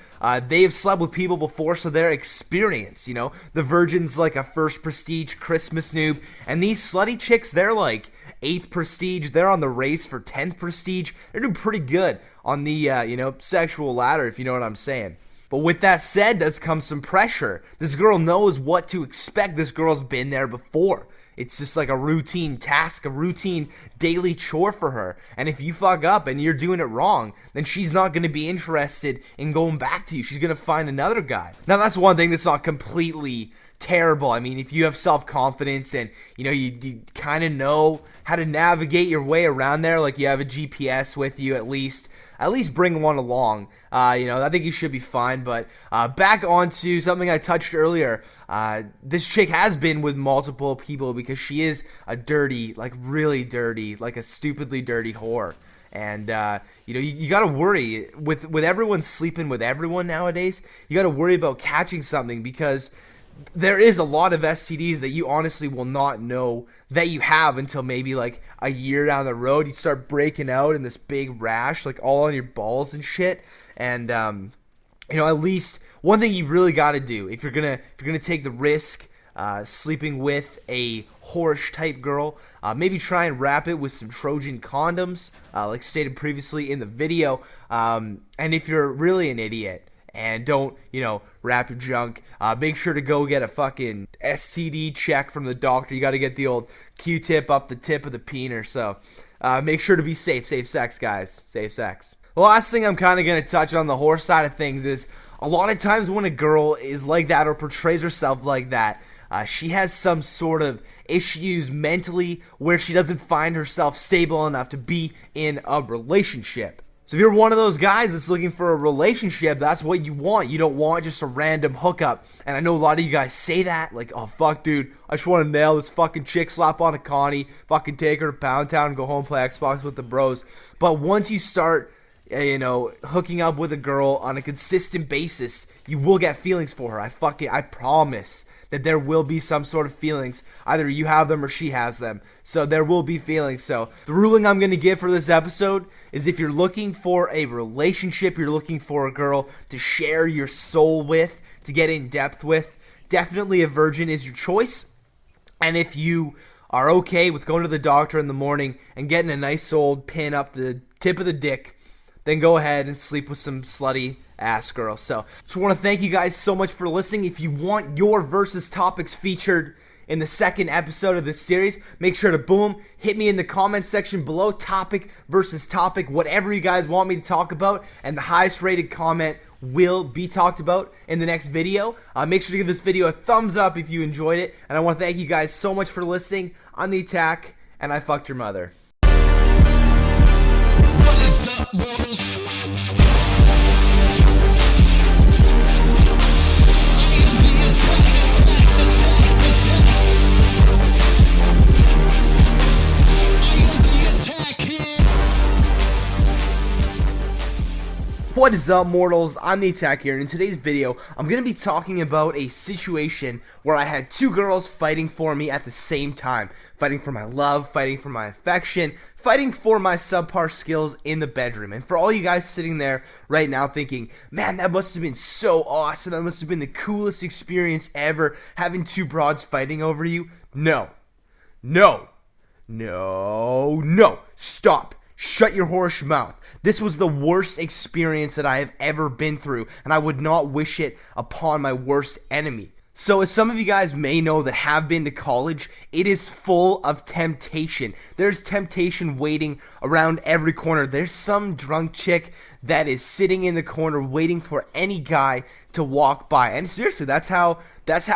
They have slept with people before, so they're experienced, The virgin's like a first prestige Christmas noob, and these slutty chicks, they're like 8th prestige. They're on the race for 10th prestige. They're doing pretty good on the, sexual ladder, if you know what I'm saying. But with that said, does come some pressure. This girl knows what to expect. This girl's been there before. It's just like a routine task, a routine daily chore for her. And if you fuck up and you're doing it wrong, then she's not going to be interested in going back to you. She's going to find another guy. Now, that's one thing that's not completely terrible. I mean, if you have self-confidence and, you kind of know how to navigate your way around there, like you have a GPS with you at least bring one along. I think you should be fine. But back onto something I touched earlier. This chick has been with multiple people because she is a dirty, like really dirty, like a stupidly dirty whore. And, you got to worry with everyone sleeping with everyone nowadays. You got to worry about catching something because there is a lot of STDs that you honestly will not know that you have until maybe like a year down the road. You start breaking out in this big rash, like all on your balls and shit. And at least one thing you really got to do if you're gonna take the risk sleeping with a whorish type girl, maybe try and wrap it with some Trojan condoms, like stated previously in the video. And if you're really an idiot and don't, wrap your junk, make sure to go get a fucking STD check from the doctor. You got to get the old Q-tip up the tip of the peener. So make sure to be safe. Safe sex, guys. Safe sex. The last thing I'm kind of going to touch on the horse side of things is a lot of times when a girl is like that or portrays herself like that, she has some sort of issues mentally where she doesn't find herself stable enough to be in a relationship. So if you're one of those guys that's looking for a relationship, that's what you want. You don't want just a random hookup. And I know a lot of you guys say that, like, oh, fuck, dude, I just want to nail this fucking chick, slap on a Connie, fucking take her to Pound Town and go home, play Xbox with the bros. But once you start, hooking up with a girl on a consistent basis, you will get feelings for her. I promise that there will be some sort of feelings. Either you have them or she has them. So there will be feelings. So the ruling I'm going to give for this episode is if you're looking for a relationship, you're looking for a girl to share your soul with, to get in depth with, definitely a virgin is your choice. And if you are okay with going to the doctor in the morning and getting a nice old pin up the tip of the dick, then go ahead and sleep with some slutty ass girl. So just want to thank you guys so much for listening. If you want your versus topics featured in the second episode of this series, make sure to hit me in the comment section below, topic versus topic, whatever you guys want me to talk about, and the highest rated comment will be talked about in the next video. Make sure to give this video a thumbs up if you enjoyed it, and I want to thank you guys so much for listening. I'm the Attack, and I fucked your mother. What is up, bros? What is up, mortals? I'm the Attack here, and in today's video, I'm going to be talking about a situation where I had two girls fighting for me at the same time. Fighting for my love, fighting for my affection, fighting for my subpar skills in the bedroom. And for all you guys sitting there right now thinking, man, that must have been so awesome, that must have been the coolest experience ever, having two broads fighting over you. No. Stop. Shut your whorish mouth. This was the worst experience that I have ever been through, and I would not wish it upon my worst enemy. So as some of you guys may know that have been to college, it is full of temptation. There's temptation waiting around every corner. There's some drunk chick that is sitting in the corner waiting for any guy to walk by. And seriously, that's how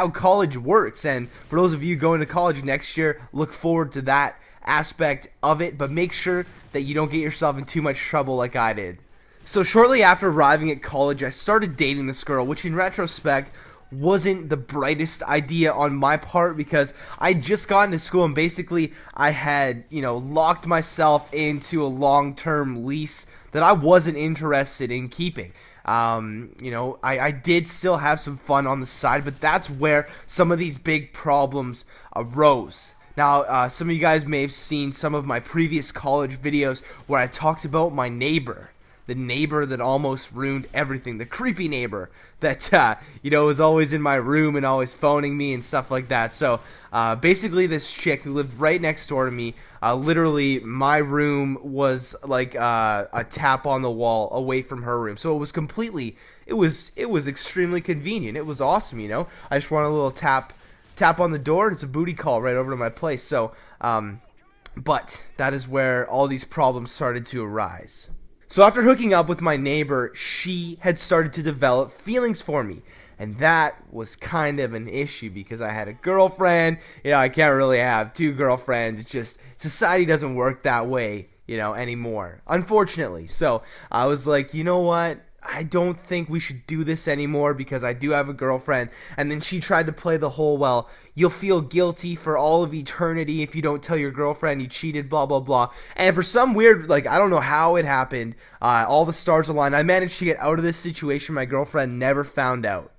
college works. And for those of you going to college next year, look forward to that aspect of it, but make sure that you don't get yourself in too much trouble like I did. So shortly after arriving at college, I started dating this girl, which in retrospect wasn't the brightest idea on my part because I'd just gotten to school and basically I had, locked myself into a long-term lease that I wasn't interested in keeping. I did still have some fun on the side, but that's where some of these big problems arose. Now, some of you guys may have seen some of my previous college videos where I talked about my neighbor. The neighbor that almost ruined everything. The creepy neighbor that, was always in my room and always phoning me and stuff like that. So, basically this chick who lived right next door to me, literally my room was like a tap on the wall away from her room. So it was extremely convenient. It was awesome, I just want a little tap on the door and it's a booty call right over to my place. So, but that is where all these problems started to arise. So after hooking up with my neighbor, she had started to develop feelings for me. And that was kind of an issue because I had a girlfriend. I can't really have two girlfriends. It's just, society doesn't work that way, anymore, unfortunately. So I was like, you know what? I don't think we should do this anymore because I do have a girlfriend. And then she tried to play the whole, well, you'll feel guilty for all of eternity if you don't tell your girlfriend you cheated, blah, blah, blah. And for some weird, I don't know how it happened, all the stars aligned. I managed to get out of this situation. My girlfriend never found out.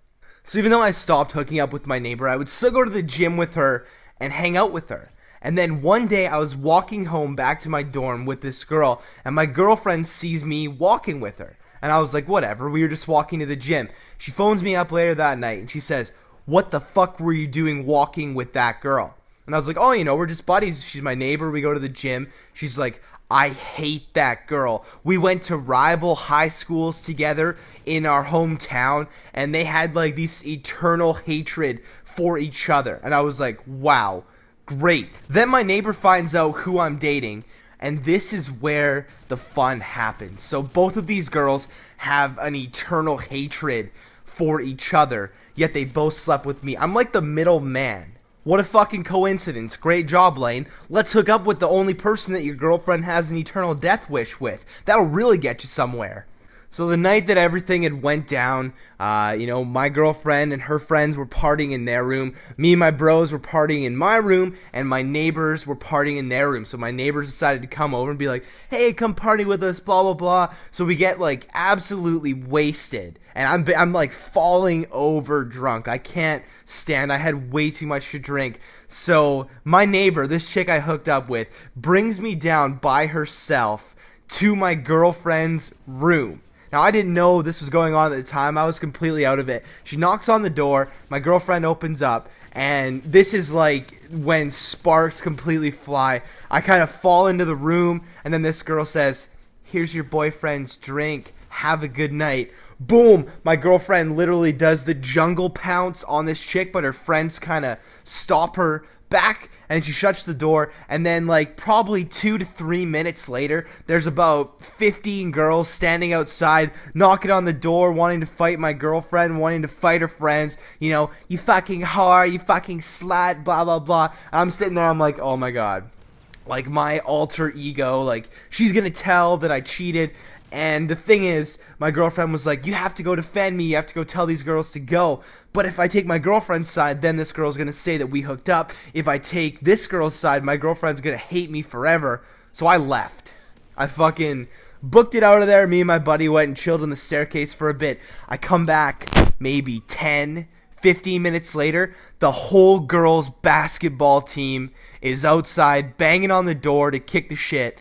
So even though I stopped hooking up with my neighbor, I would still go to the gym with her and hang out with her. And then one day I was walking home back to my dorm with this girl, and my girlfriend sees me walking with her. And I was like, whatever, we were just walking to the gym. She phones me up later that night and she says, what the fuck were you doing walking with that girl? And I was like, oh, we're just buddies. She's my neighbor. We go to the gym. She's like, I hate that girl. We went to rival high schools together in our hometown, and they had like this eternal hatred for each other. And I was like, wow, great. Then my neighbor finds out who I'm dating, and this is where the fun happens. So both of these girls have an eternal hatred for each other, yet they both slept with me. I'm like the middle man. What a fucking coincidence. Great job, Laine. Let's hook up with the only person that your girlfriend has an eternal death wish with. That'll really get you somewhere. So the night that everything had went down, my girlfriend and her friends were partying in their room. Me and my bros were partying in my room, and my neighbors were partying in their room. So my neighbors decided to come over and be like, hey, come party with us, blah, blah, blah. So we get like absolutely wasted. And I'm like falling over drunk. I can't stand. I had way too much to drink. So my neighbor, this chick I hooked up with, brings me down by herself to my girlfriend's room. Now, I didn't know this was going on at the time. I was completely out of it. She knocks on the door. My girlfriend opens up. And this is like when sparks completely fly. I kind of fall into the room. And then this girl says, here's your boyfriend's drink. Have a good night. Boom. My girlfriend literally does the jungle pounce on this chick. But her friends kind of stop her back, and she shuts the door. And then like probably 2 to 3 minutes later, there's about 15 girls standing outside knocking on the door, wanting to fight my girlfriend, wanting to fight her friends. You fucking whore, you fucking slut, blah blah blah. And I'm sitting there, I'm like, oh my god, like my alter ego, like she's gonna tell that I cheated. And the thing is, my girlfriend was like, you have to go defend me, you have to go tell these girls to go. But if I take my girlfriend's side, then this girl's gonna say that we hooked up. If I take this girl's side, my girlfriend's gonna hate me forever. So I left. I fucking booked it out of there. Me and my buddy went and chilled on the staircase for a bit. I come back maybe 10, 15 minutes later, the whole girls basketball team is outside banging on the door to kick the shit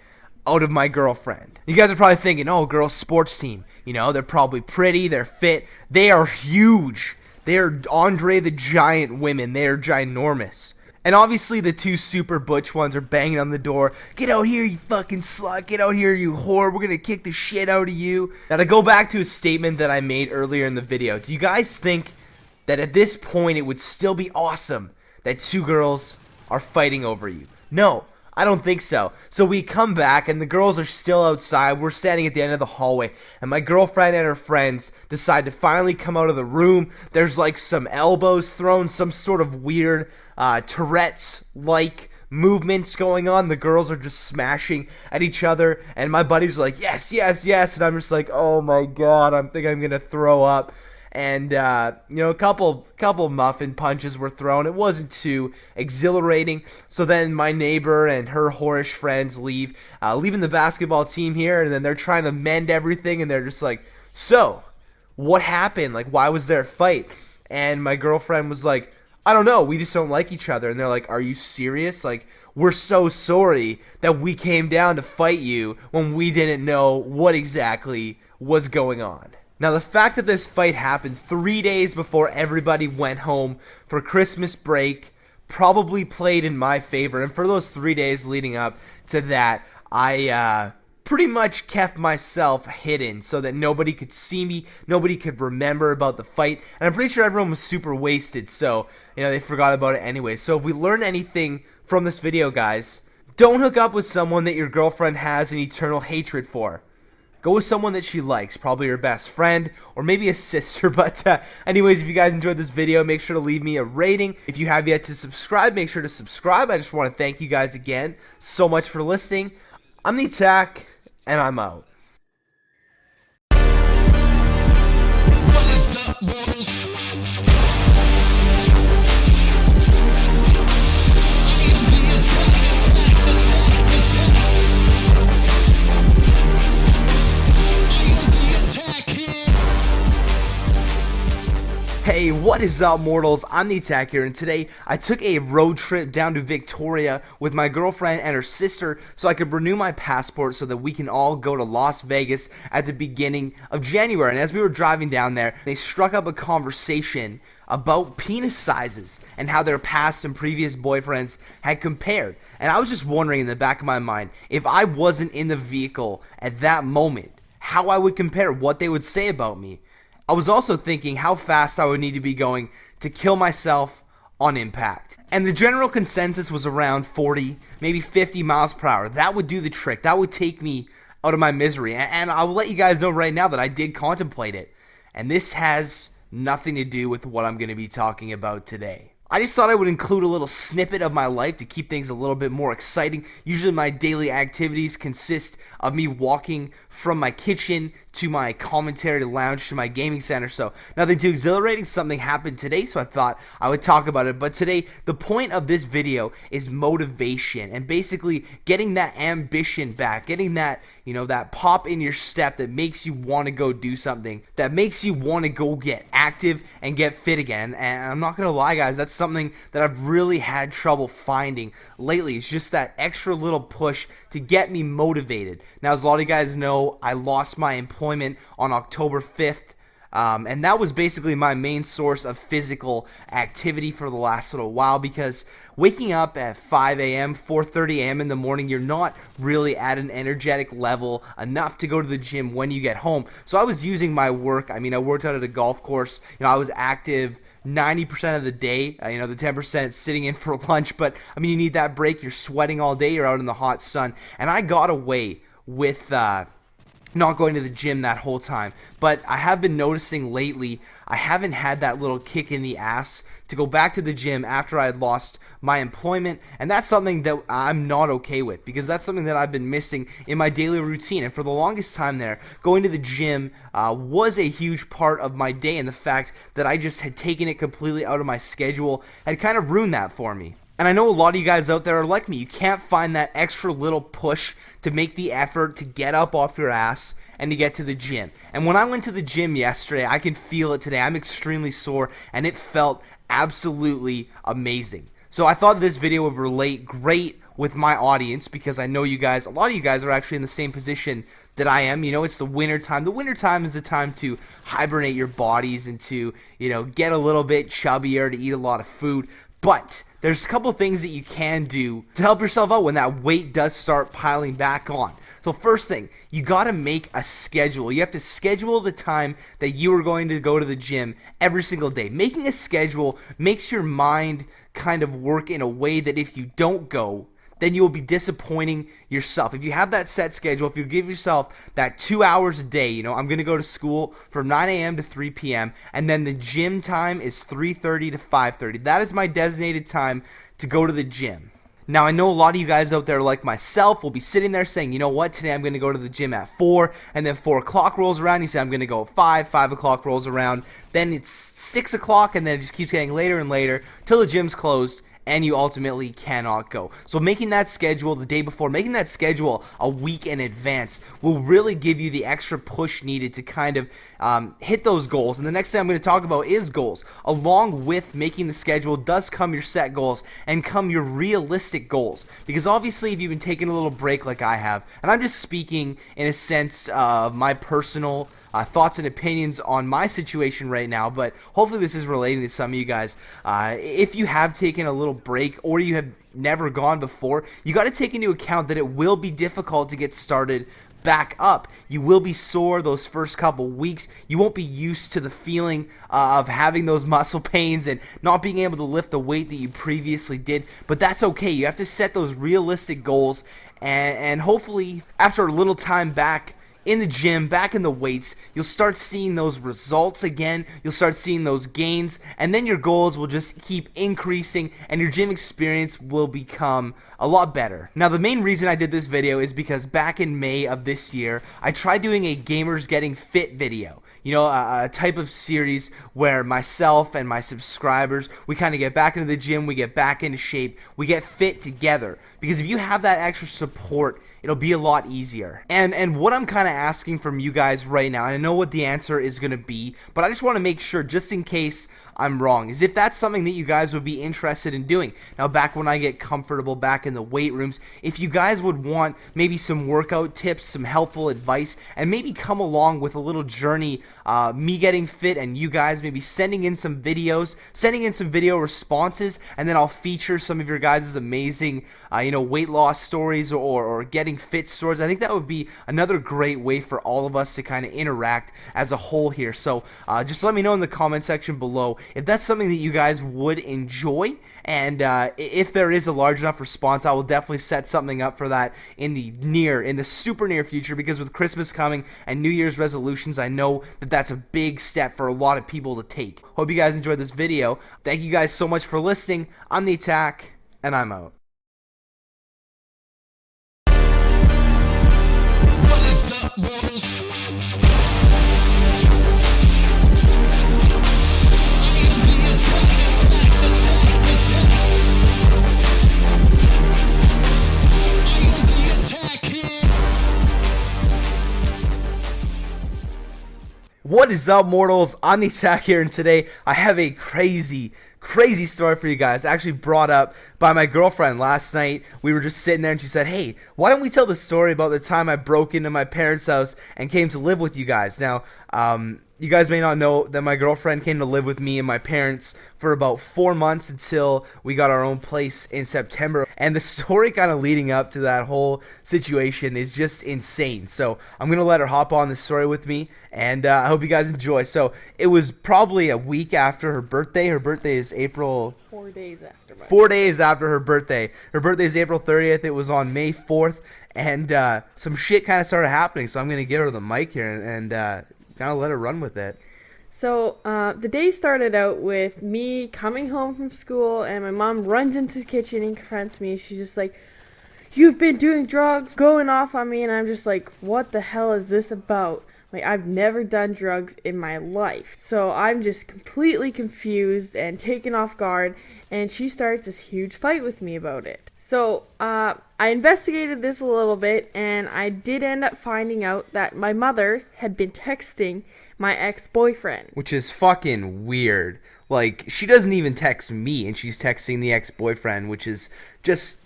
out of my girlfriend. You guys are probably thinking, oh, girls sports team. They're probably pretty, they're fit. They are huge. They are Andre the Giant women. They are ginormous. And obviously the two super butch ones are banging on the door. Get out here, you fucking slut. Get out here, you whore. We're gonna kick the shit out of you. Now to go back to a statement that I made earlier in the video. Do you guys think that at this point it would still be awesome that two girls are fighting over you? No. I don't think so. So we come back and the girls are still outside. We're standing at the end of the hallway and my girlfriend and her friends decide to finally come out of the room. There's like some elbows thrown, some sort of weird Tourette's-like movements going on. The girls are just smashing at each other and my buddy's like, yes, yes, yes. And I'm just like, oh my god, I think I'm going to throw up. And, a couple muffin punches were thrown. It wasn't too exhilarating. So then my neighbor and her whorish friends leave, leaving the basketball team here. And then they're trying to mend everything. And they're just like, so, what happened? Like, why was there a fight? And my girlfriend was like, I don't know. We just don't like each other. And they're like, are you serious? Like, we're so sorry that we came down to fight you when we didn't know what exactly was going on. Now, the fact that this fight happened 3 days before everybody went home for Christmas break probably played in my favor. And for those 3 days leading up to that, I pretty much kept myself hidden so that nobody could see me, nobody could remember about the fight. And I'm pretty sure everyone was super wasted, so, they forgot about it anyway. So if we learn anything from this video, guys, don't hook up with someone that your girlfriend has an eternal hatred for. Go with someone that she likes, probably her best friend, or maybe a sister. But anyways, if you guys enjoyed this video, make sure to leave me a rating. If you have yet to subscribe, make sure to subscribe. I just want to thank you guys again so much for listening. I'm the Attack, and I'm out. What is up, boys? Hey, What is up, mortals? I'm the Attack here, and today I took a road trip down to Victoria with my girlfriend and her sister so I could renew my passport so that we can all go to Las Vegas at the beginning of January. And as we were driving down there, they struck up a conversation about penis sizes and how their past and previous boyfriends had compared. And I was just wondering in the back of my mind, if I wasn't in the vehicle at that moment, how I would compare, what they would say about me. I was also thinking how fast I would need to be going to kill myself on impact. And the general consensus was around 40, maybe 50 miles per hour. That would do the trick. That would take me out of my misery. And I'll let you guys know right now that I did contemplate it. And this has nothing to do with what I'm going to be talking about today. I just thought I would include a little snippet of my life to keep things a little bit more exciting. Usually my daily activities consist of me walking from my kitchen to my commentary lounge to my gaming center. So nothing too exhilarating. Something happened today, so I thought I would talk about it. But today, the point of this video is motivation and basically getting that ambition back, getting that, that pop in your step that makes you want to go do something, that makes you want to go get active and get fit again. And I'm not going to lie, guys, that's something that I've really had trouble finding lately. It's just that extra little push to get me motivated. Now, as a lot of you guys know, I lost my employment on October 5th. And that was basically my main source of physical activity for the last little while, because waking up at 5 a.m., 4:30 a.m. in the morning, you're not really at an energetic level enough to go to the gym when you get home. So I was using my work. I worked out at a golf course. I was active 90% of the day, the 10% sitting in for lunch, but you need that break. You're sweating all day, you're out in the hot sun, and I got away with not going to the gym that whole time. But I have been noticing lately I haven't had that little kick in the ass to go back to the gym after I had lost my employment, and that's something that I'm not okay with, because that's something that I've been missing in my daily routine. And for the longest time there, going to the gym was a huge part of my day, and the fact that I just had taken it completely out of my schedule had kind of ruined that for me. And I know a lot of you guys out there are like me. You can't find that extra little push to make the effort to get up off your ass and to get to the gym. And when I went to the gym yesterday, I can feel it today. I'm extremely sore, and it felt absolutely amazing. So I thought this video would relate great with my audience, because I know you guys, a lot of you guys are actually in the same position that I am. It's the winter time. The winter time is the time to hibernate your bodies and to, get a little bit chubbier, to eat a lot of food. But there's a couple things that you can do to help yourself out when that weight does start piling back on. So first thing, you got to make a schedule. You have to schedule the time that you are going to go to the gym every single day. Making a schedule makes your mind kind of work in a way that if you don't go, then you will be disappointing yourself. If you have that set schedule, if you give yourself that 2 hours a day, I'm going to go to school from 9 a.m. to 3 p.m., and then the gym time is 3:30 to 5:30. That is my designated time to go to the gym. Now, I know a lot of you guys out there like myself will be sitting there saying, you know what, today I'm going to go to the gym at 4, and then 4 o'clock rolls around, you say I'm going to go at 5 o'clock rolls around, then it's 6 o'clock, and then it just keeps getting later and later till the gym's closed, and you ultimately cannot go. So making that schedule the day before, making that schedule a week in advance will really give you the extra push needed to kind of hit those goals. And the next thing I'm going to talk about is goals. Along with making the schedule does come your set goals and come your realistic goals. Because obviously if you've been taking a little break like I have, and I'm just speaking in a sense of my personal thoughts and opinions on my situation right now, but hopefully this is relating to some of you guys. If you have taken a little break or you have never gone before, you got to take into account that it will be difficult to get started back up. You will be sore those first couple weeks. You won't be used to the feeling of having those muscle pains and not being able to lift the weight that you previously did, but that's okay. You have to set those realistic goals, and hopefully after a little time back in the gym, back in the weights, you'll start seeing those results again, you'll start seeing those gains, and then your goals will just keep increasing and your gym experience will become a lot better. Now, the main reason I did this video is because back in May of this year, I tried doing a Gamers Getting Fit video. A type of series where myself and my subscribers, we kind of get back into the gym, we get back into shape, we get fit together. because if you have that extra support, it'll be a lot easier. And what I'm kind of asking from you guys right now, and I know what the answer is going to be, but I just want to make sure, just in case I'm wrong, is if that's something that you guys would be interested in doing. Now, back when I get comfortable back in the weight rooms, if you guys would want maybe some workout tips, some helpful advice, and maybe come along with a little journey, me getting fit and you guys maybe sending in some videos, sending in some video responses, and then I'll feature some of your guys' amazing, weight loss stories or getting fit stories. I think that would be another great way for all of us to kind of interact as a whole here. So just let me know in the comment section below if that's something that you guys would enjoy, and if there is a large enough response, I will definitely set something up for that in the super near future, because with Christmas coming and New Year's resolutions, I know that that's a big step for a lot of people to take. Hope you guys enjoyed this video. Thank you guys so much for listening. I'm the Attack, and I'm out. What is up, mortals? What is up, mortals? I'm the Attack here, and today I have a crazy story for you guys, actually brought up by my girlfriend last night. We were just sitting there and she said, hey, why don't we tell the story about the time I broke into my parents' house and came to live with you guys. Now, you guys may not know that my girlfriend came to live with me and my parents for about 4 months until we got our own place in September. And the story kind of leading up to that whole situation is just insane. So I'm going to let her hop on the story with me, and I hope you guys enjoy. So it was probably a week after her birthday. Her birthday is April... 4 days after. 4 days after her birthday. Her birthday is April 30th. It was on May 4th. And some shit kind of started happening. So I'm going to give her the mic here and kind of let her run with it. So the day started out with me coming home from school, and my mom runs into the kitchen and confronts me. She's just like, you've been doing drugs, going off on me. And I'm just like, what the hell is this about? Like, I've never done drugs in my life. So I'm just completely confused and taken off guard, and she starts this huge fight with me about it. So I investigated this a little bit, and I did end up finding out that my mother had been texting my ex-boyfriend. Which is fucking weird. Like, she doesn't even text me, and she's texting the ex-boyfriend, which is just...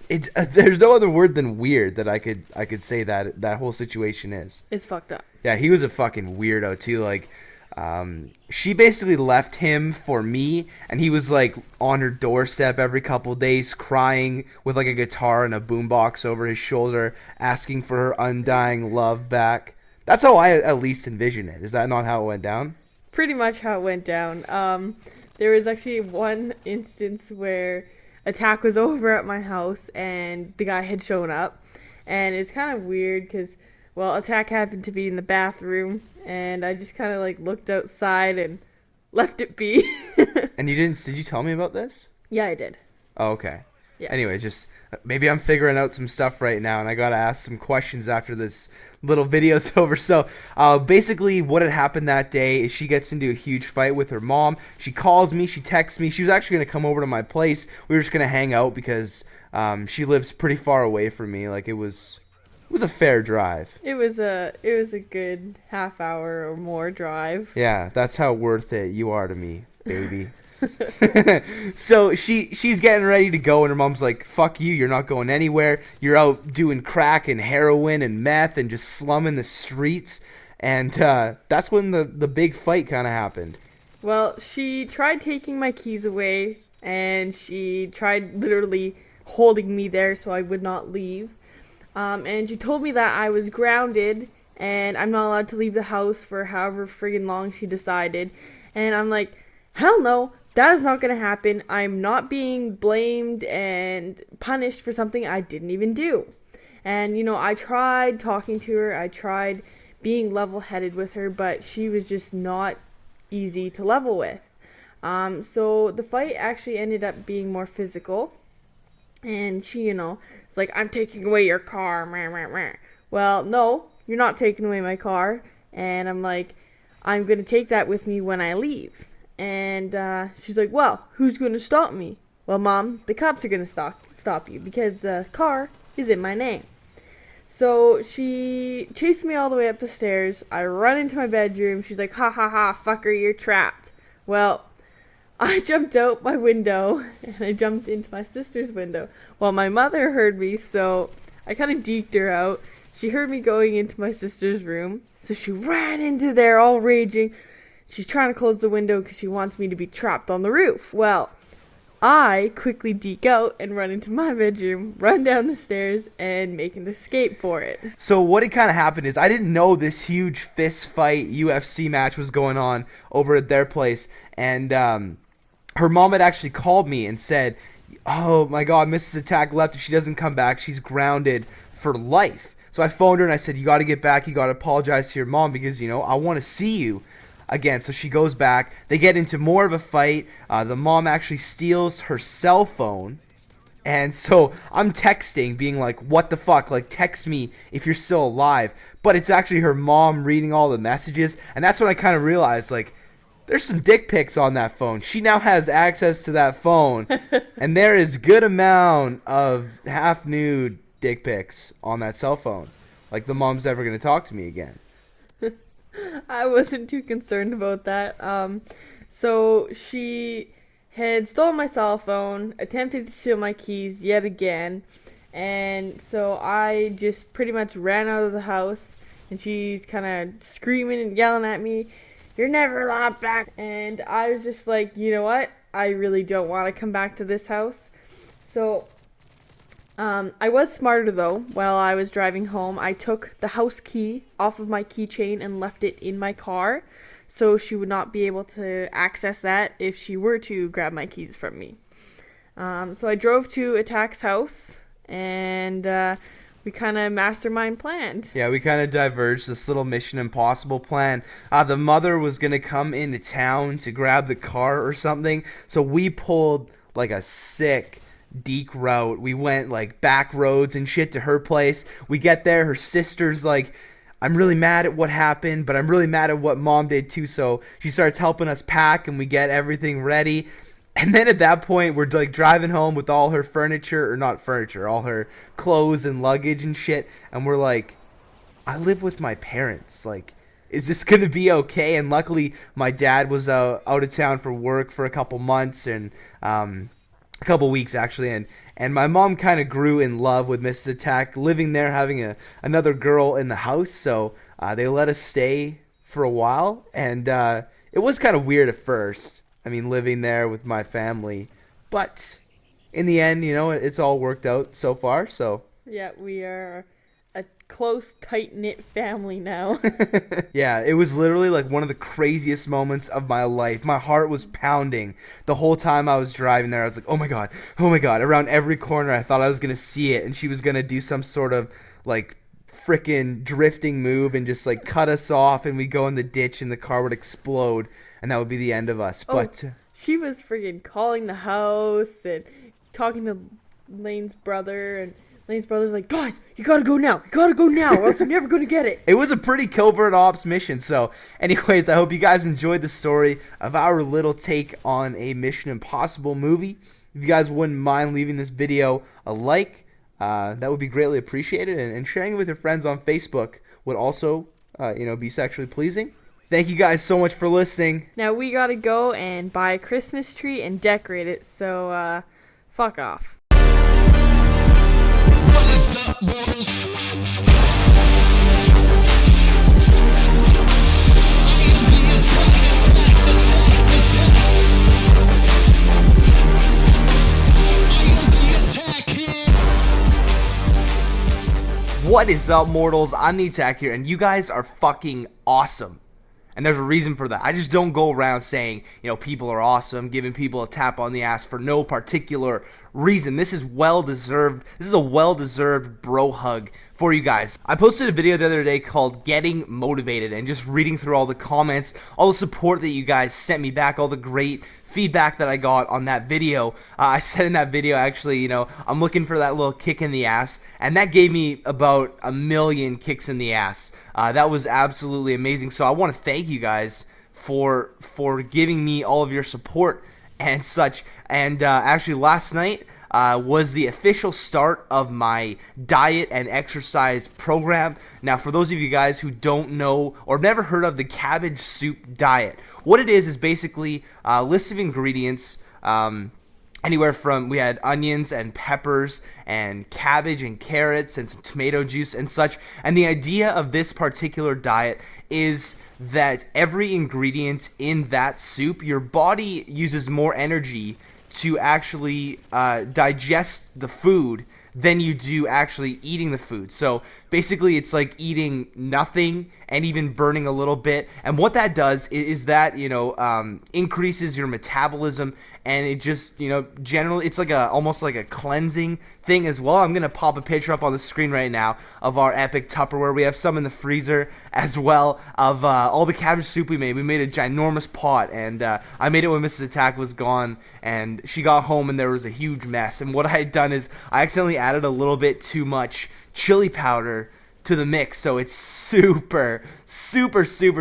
there's no other word than weird that I could say that whole situation is. It's fucked up. Yeah, he was a fucking weirdo too. Like, she basically left him for me, and he was like on her doorstep every couple days, crying with like a guitar and a boombox over his shoulder, asking for her undying love back. That's how I at least envision it. Is that not how it went down? Pretty much how it went down. There was actually one instance where Attack was over at my house and the guy had shown up, and it's kind of weird because, well, Attack happened to be in the bathroom, and I just kind of like looked outside and left it be. And did you tell me about this? Yeah, I did. Oh, okay. Yeah. Anyways, just maybe I'm figuring out some stuff right now, and I gotta ask some questions after this little video's over. So basically what had happened that day is she gets into a huge fight with her mom. She calls me, she texts me. She was actually gonna come over to my place. We were just gonna hang out because she lives pretty far away from me. Like, it was a fair drive. It was a good half hour or more drive. Yeah, that's how worth it you are to me, baby. So she's getting ready to go, and her mom's like, fuck you, you're not going anywhere. You're out doing crack and heroin and meth and just slumming the streets. And that's when the big fight kind of happened. Well, she tried taking my keys away, and she tried literally holding me there so I would not leave. And she told me that I was grounded and I'm not allowed to leave the house for however friggin' long she decided. And I'm like, hell no, that is not going to happen. I'm not being blamed and punished for something I didn't even do. And, I tried talking to her. I tried being level-headed with her, but she was just not easy to level with. So the fight actually ended up being more physical. And she, it's like, I'm taking away your car. Well, no, you're not taking away my car. And I'm like, I'm going to take that with me when I leave. And she's like, well, who's going to stop me? Well, Mom, the cops are going to stop you because the car is in my name. So she chased me all the way up the stairs. I run into my bedroom. She's like, ha ha ha, fucker, you're trapped. Well, I jumped out my window and I jumped into my sister's window. Well, my mother heard me, so I kind of deked her out. She heard me going into my sister's room, so she ran into there all raging. She's trying to close the window because she wants me to be trapped on the roof. Well, I quickly deke out and run into my bedroom, run down the stairs, and make an escape for it. So what had kind of happened is I didn't know this huge fist fight UFC match was going on over at their place, and her mom had actually called me and said, oh my god, Mrs. Attack left. If she doesn't come back, she's grounded for life. So I phoned her and I said, you got to get back. You got to apologize to your mom because, I want to see you again. So she goes back. They get into more of a fight. The mom actually steals her cell phone. And so I'm texting, being like, what the fuck? Like, text me if you're still alive. But it's actually her mom reading all the messages. And that's when I kind of realized, like, there's some dick pics on that phone. She now has access to that phone. And there is good amount of half-nude dick pics on that cell phone. Like, the mom's never going to talk to me again. I wasn't too concerned about that. So she had stolen my cell phone, attempted to steal my keys yet again, and so I just pretty much ran out of the house, and she's kind of screaming and yelling at me, "You're never allowed back!" And I was just like, you know what? I really don't want to come back to this house. So I was smarter though. While I was driving home, I took the house key off of my keychain and left it in my car, so she would not be able to access that if she were to grab my keys from me. So I drove to Attack's house, and we kind of mastermind planned. Yeah, we kind of diverged this little Mission Impossible plan. The mother was going to come into town to grab the car or something, so we pulled like a sick deke route. We went like back roads and shit to her place. We get there, her sister's like, I'm really mad at what happened, but I'm really mad at what mom did too. So she starts helping us pack and we get everything ready. And then at that point, we're like driving home with all her furniture, or not furniture, all her clothes and luggage and shit. And we're like, I live with my parents. Like, is this going to be okay? And luckily, my dad was out of town for work for a couple months and a couple weeks actually. And my mom kind of grew in love with Mrs. Attack, living there, having another girl in the house. So they let us stay for a while. And it was kind of weird at first. I mean, living there with my family. But in the end, it's all worked out so far. So Yeah, we are a close, tight-knit family now. yeah, it was literally like one of the craziest moments of my life. My heart was pounding the whole time I was driving there. I was like, oh my god. Around every corner, I thought I was going to see it, and she was going to do some sort of like freaking drifting move and just like cut us off, and we'd go in the ditch and the car would explode, and that would be the end of us. But she was freaking calling the house and talking to Laine's brother, and Laine's brother's like, guys, you gotta go now, or else you're never gonna get it. It was a pretty covert ops mission. So anyways, I hope you guys enjoyed the story of our little take on a Mission Impossible movie. If you guys wouldn't mind leaving this video a like, that would be greatly appreciated, and sharing it with your friends on Facebook would also be sexually pleasing. Thank you guys so much for listening. Now we gotta go and buy a Christmas tree and decorate it, so fuck off. What is up, boys? What is up, mortals? I'm the Attack here, and you guys are fucking awesome. And there's a reason for that. I just don't go around saying, people are awesome, giving people a tap on the ass for no particular reason. This is well-deserved. This is a well-deserved bro hug for you guys. I posted a video the other day called Getting Motivated, and just reading through all the comments, all the support that you guys sent me back, all the great feedback that I got on that video. I said in that video, actually, I'm looking for that little kick in the ass, and that gave me about 1 million kicks in the ass. That was absolutely amazing. So I want to thank you guys for giving me all of your support and such. And actually last night was the official start of my diet and exercise program. Now, for those of you guys who don't know or never heard of the cabbage soup diet, what it is basically a list of ingredients. Anywhere from, we had onions and peppers and cabbage and carrots and some tomato juice and such. And the idea of this particular diet is that every ingredient in that soup, your body uses more energy to actually digest the food than you do actually eating the food. So basically it's like eating nothing and even burning a little bit. And what that does is that, increases your metabolism, and it just, generally it's like almost like a cleansing thing as well. I'm going to pop a picture up on the screen right now of our epic Tupperware. We have some in the freezer as well of all the cabbage soup we made. We made a ginormous pot, and I made it when Mrs. Attack was gone, and she got home and there was a huge mess. And what I had done is I accidentally added a little bit too much chili powder to the mix, so it's super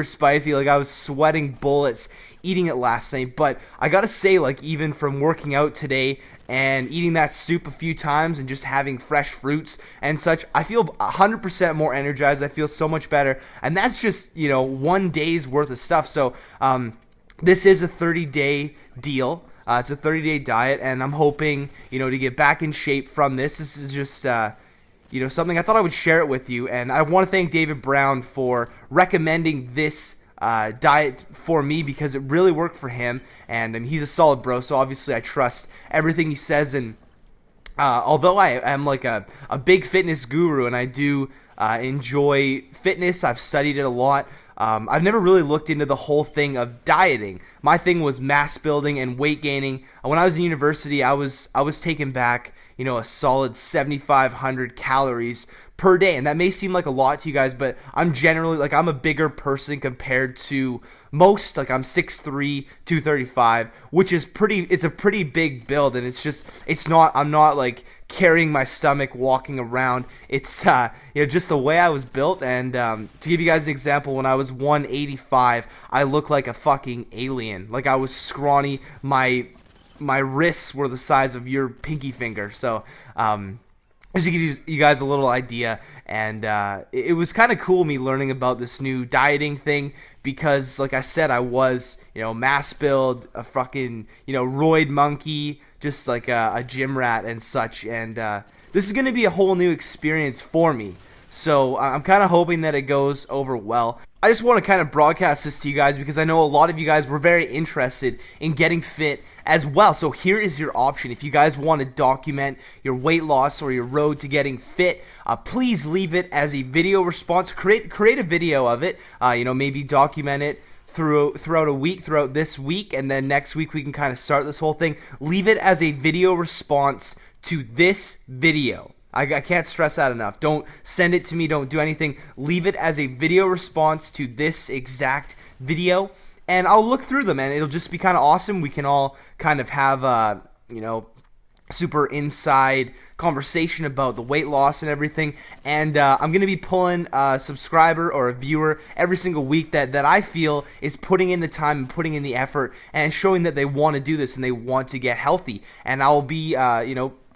spicy. Like, I was sweating bullets eating it last night. But I gotta say, like, even from working out today and eating that soup a few times and just having fresh fruits and such, I feel 100% more energized. I feel so much better, and that's just, one day's worth of stuff. So this is a 30-day deal. It's a 30-day diet, and I'm hoping, to get back in shape from this. This is just something I thought I would share it with you. And I want to thank David Brown for recommending this diet for me, because it really worked for him, and he's a solid bro, so obviously I trust everything he says. And although I am like a big fitness guru, and I do enjoy fitness, I've studied it a lot, I've never really looked into the whole thing of dieting. My thing was mass building and weight gaining. When I was in university, I was taking back, a solid 7,500 calories per day, and that may seem like a lot to you guys, but I'm generally, like, I'm a bigger person compared to most. Like, I'm 6'3", 235, which is it's a pretty big build, and I'm not like carrying my stomach walking around. It's just the way I was built. And to give you guys an example, when I was 185, I looked like a fucking alien. Like, I was scrawny. My wrists were the size of your pinky finger. So just to give you guys a little idea. And it was kind of cool me learning about this new dieting thing, because like I said, I was mass build, a fucking roid monkey, just like a gym rat and such. And this is going to be a whole new experience for me, so I'm kind of hoping that it goes over well. I just want to kind of broadcast this to you guys because I know a lot of you guys were very interested in getting fit as well. So here is your option. If you guys want to document your weight loss or your road to getting fit, please leave it as a video response. Create a video of it. Maybe document it throughout this week, and then next week we can kind of start this whole thing. Leave it as a video response to this video. I can't stress that enough. Don't send it to me. Don't do anything. Leave it as a video response to this exact video, and I'll look through them, and it'll just be kind of awesome. We can all kind of have super inside conversation about the weight loss and everything. And I'm going to be pulling a subscriber or a viewer every single week that I feel is putting in the time and putting in the effort and showing that they want to do this and they want to get healthy. And I'll be,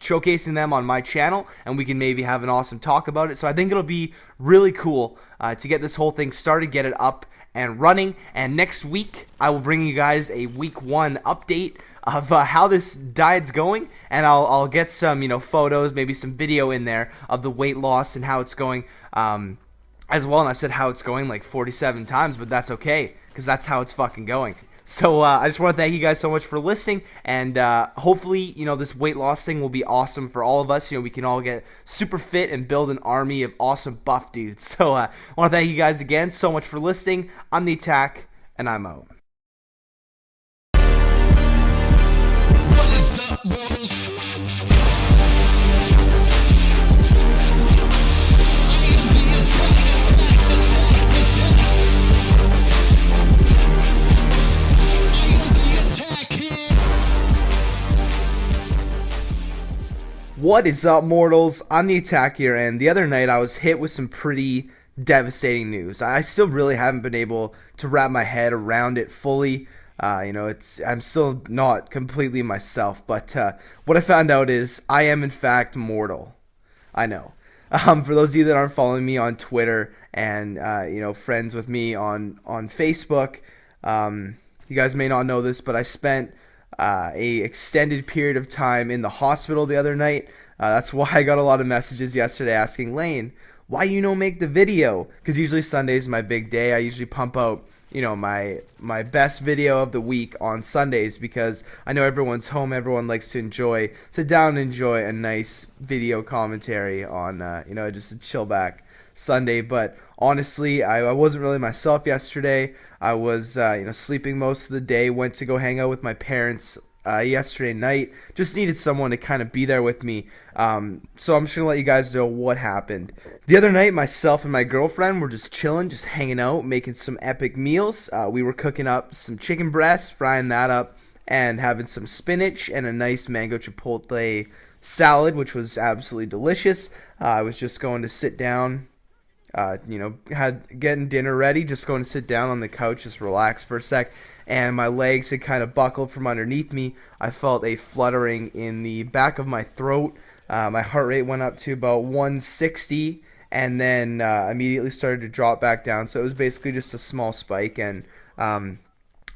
showcasing them on my channel, and we can maybe have an awesome talk about it. So I think it'll be really cool to get this whole thing started, get it up and running. And next week I will bring you guys a week 1 update of how this diet's going, and I'll get some photos, maybe some video in there of the weight loss and how it's going as well. And I've said how it's going like 47 times, but that's okay, because that's how it's fucking going. So I just want to thank you guys so much for listening, and hopefully this weight loss thing will be awesome for all of us. We can all get super fit and build an army of awesome buff dudes. So I want to thank you guys again so much for listening. I'm the Attack, and I'm out. What is up, bros? What is up, mortals? I'm the Attack here, and the other night I was hit with some pretty devastating news. I still really haven't been able to wrap my head around it fully. I'm still not completely myself, but what I found out is I am in fact mortal. I know. For those of you that aren't following me on Twitter and friends with me on Facebook, you guys may not know this, but I spent a extended period of time in the hospital the other night. That's why I got a lot of messages yesterday asking, Laine, why you no make the video? Because usually Sunday's my big day. I usually pump out my best video of the week on Sundays because I know everyone's home. Everyone likes to sit down and enjoy a nice video commentary on just a chill back Sunday. But honestly, I wasn't really myself yesterday. I was sleeping most of the day. Went to go hang out with my parents yesterday night. Just needed someone to kind of be there with me. So I'm just gonna let you guys know what happened. The other night, myself and my girlfriend were just chilling, just hanging out, making some epic meals. We were cooking up some chicken breast, frying that up, and having some spinach and a nice mango chipotle salad, which was absolutely delicious. I was just going to sit down. Getting dinner ready, just going to sit down on the couch, just relax for a sec, and my legs had kind of buckled from underneath me. I felt a fluttering in the back of my throat. My heart rate went up to about 160, and then immediately started to drop back down. So it was basically just a small spike, and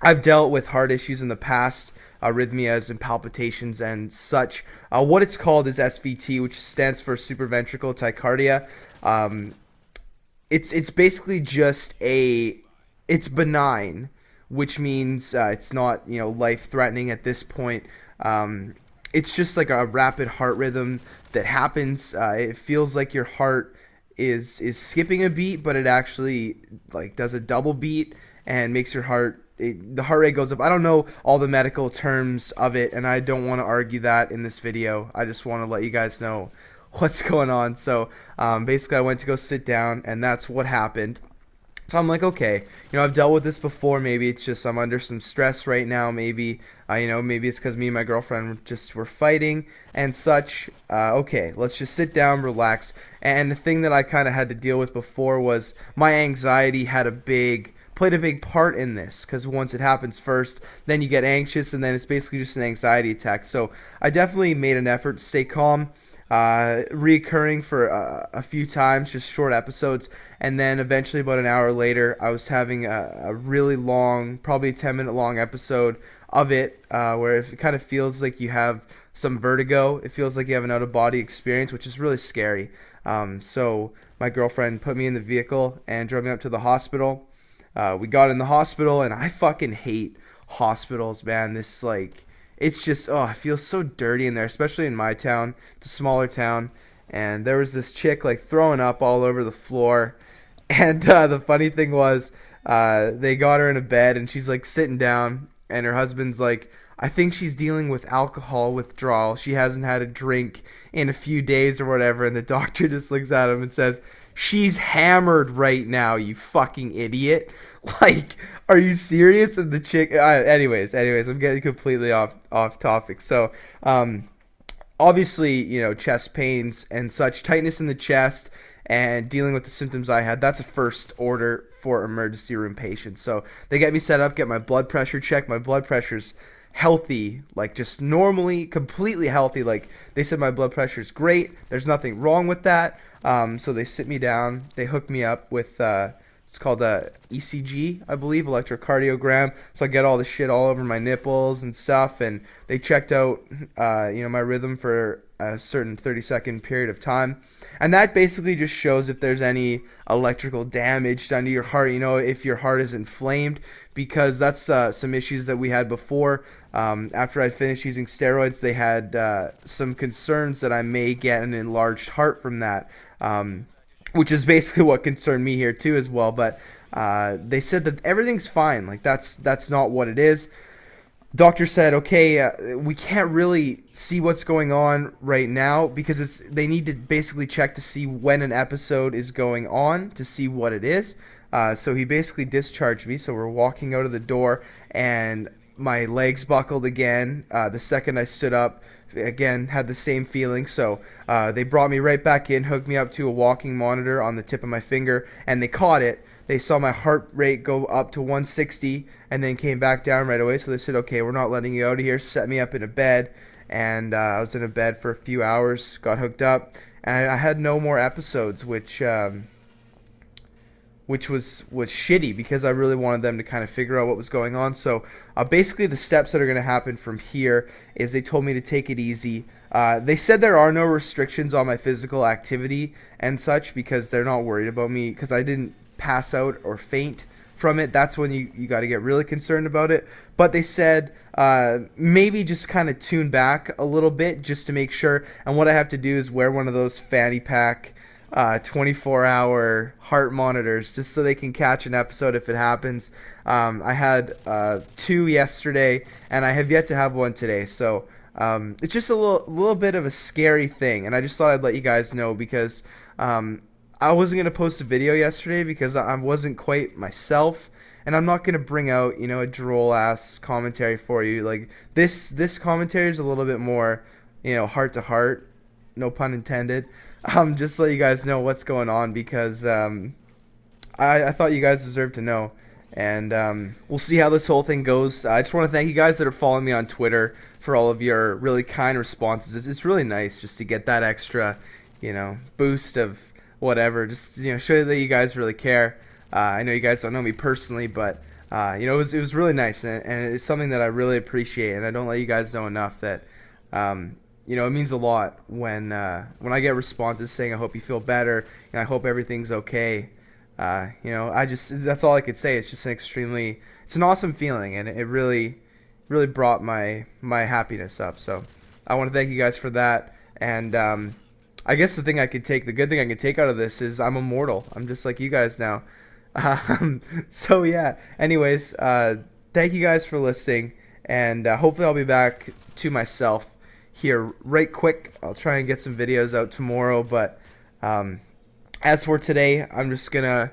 I've dealt with heart issues in the past, arrhythmias and palpitations and such. What it's called is SVT, which stands for supraventricular tachycardia. It's basically just it's benign, which means it's not life-threatening at this point. It's just like a rapid heart rhythm that happens. It feels like your heart is skipping a beat, but it actually does a double beat and makes your the heart rate goes up. I don't know all the medical terms of it, and I don't want to argue that in this video. I just want to let you guys know what's going on. So basically I went to go sit down, and that's what happened. So I'm like, okay, I've dealt with this before. Maybe it's just I'm under some stress right now. Maybe maybe it's because me and my girlfriend just were fighting and such. Okay, let's just sit down, relax. And the thing that I kind of had to deal with before was my anxiety played a big part in this, because once it happens first, then you get anxious, and then it's basically just an anxiety attack. So I definitely made an effort to stay calm. Reoccurring for a few times, just short episodes, and then eventually about an hour later I was having a really long, probably a 10-minute long episode of it, where it kind of feels like you have some vertigo. It feels like you have an out-of-body experience, which is really scary. So my girlfriend put me in the vehicle and drove me up to the hospital. We got in the hospital, and I fucking hate hospitals, man. It's just, it feels so dirty in there, especially in my town. It's a smaller town, and there was this chick throwing up all over the floor. And the funny thing was, they got her in a bed, and she's sitting down, and her husband's I think she's dealing with alcohol withdrawal. She hasn't had a drink in a few days or whatever. And the doctor just looks at him and says, "She's hammered right now, you fucking idiot." Are you serious? And the chick, anyways, I'm getting completely off topic. So, obviously, chest pains and such, tightness in the chest, and dealing with the symptoms I had, that's a first order for emergency room patients. So they get me set up, get my blood pressure checked. My blood pressure's healthy, just normally, completely healthy. They said my blood pressure's great. There's nothing wrong with that. So they sit me down. They hook me up with it's called a ECG, I believe, electrocardiogram. So I get all the shit all over my nipples and stuff. And they checked out, my rhythm for a certain 30-second period of time. And that basically just shows if there's any electrical damage done to your heart, if your heart is inflamed, because that's some issues that we had before. After I finished using steroids, they had some concerns that I may get an enlarged heart from that, which is basically what concerned me here too as well. But they said that everything's fine. That's not what it is. Doctor said, okay, we can't really see what's going on right now, because they need to basically check to see when an episode is going on to see what it is. So he basically discharged me. So we're walking out of the door, and my legs buckled again. The second I stood up, again, had the same feeling. So they brought me right back in, hooked me up to a walking monitor on the tip of my finger, and they caught it. They saw my heart rate go up to 160 and then came back down right away. So they said, okay, we're not letting you out of here. Set me up in a bed. And I was in a bed for a few hours, got hooked up. And I had no more episodes, which was shitty because I really wanted them to kind of figure out what was going on. So basically the steps that are going to happen from here is they told me to take it easy. They said there are no restrictions on my physical activity and such because they're not worried about me because I didn't pass out or faint from it. That's when you got to get really concerned about it. But they said maybe just kind of tune back a little bit just to make sure. And what I have to do is wear one of those fanny pack 24-hour heart monitors just so they can catch an episode if it happens. I had 2 yesterday and I have yet to have one today. So it's just a little bit of a scary thing, and I just thought I'd let you guys know because I wasn't going to post a video yesterday because I wasn't quite myself, and I'm not going to bring out, a droll-ass commentary for you. Like, this commentary is a little bit more, heart-to-heart, no pun intended. Just to let you guys know what's going on because I thought you guys deserved to know. And we'll see how this whole thing goes. I just want to thank you guys that are following me on Twitter for all of your really kind responses. It's really nice just to get that extra, boost of whatever, just show that you guys really care. I know you guys don't know me personally, but it was really nice, and it's something that I really appreciate, and I don't let you guys know enough that it means a lot when I get responses saying I hope you feel better and I hope everything's okay. That's all I could say. It's just it's an awesome feeling, and it really brought my happiness up. So I want to thank you guys for that, and I guess the good thing I could take out of this is I'm immortal. I'm just like you guys now. So yeah, anyways, thank you guys for listening, and hopefully I'll be back to myself here right quick. I'll try and get some videos out tomorrow, but as for today, I'm just gonna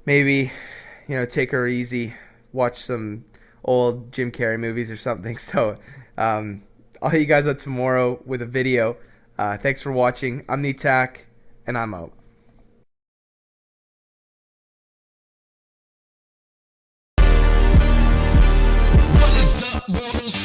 maybe, take her easy, watch some old Jim Carrey movies or something. So I'll hit you guys up tomorrow with a video. Thanks for watching. I'm the Attack, and I'm out. What is up, bros?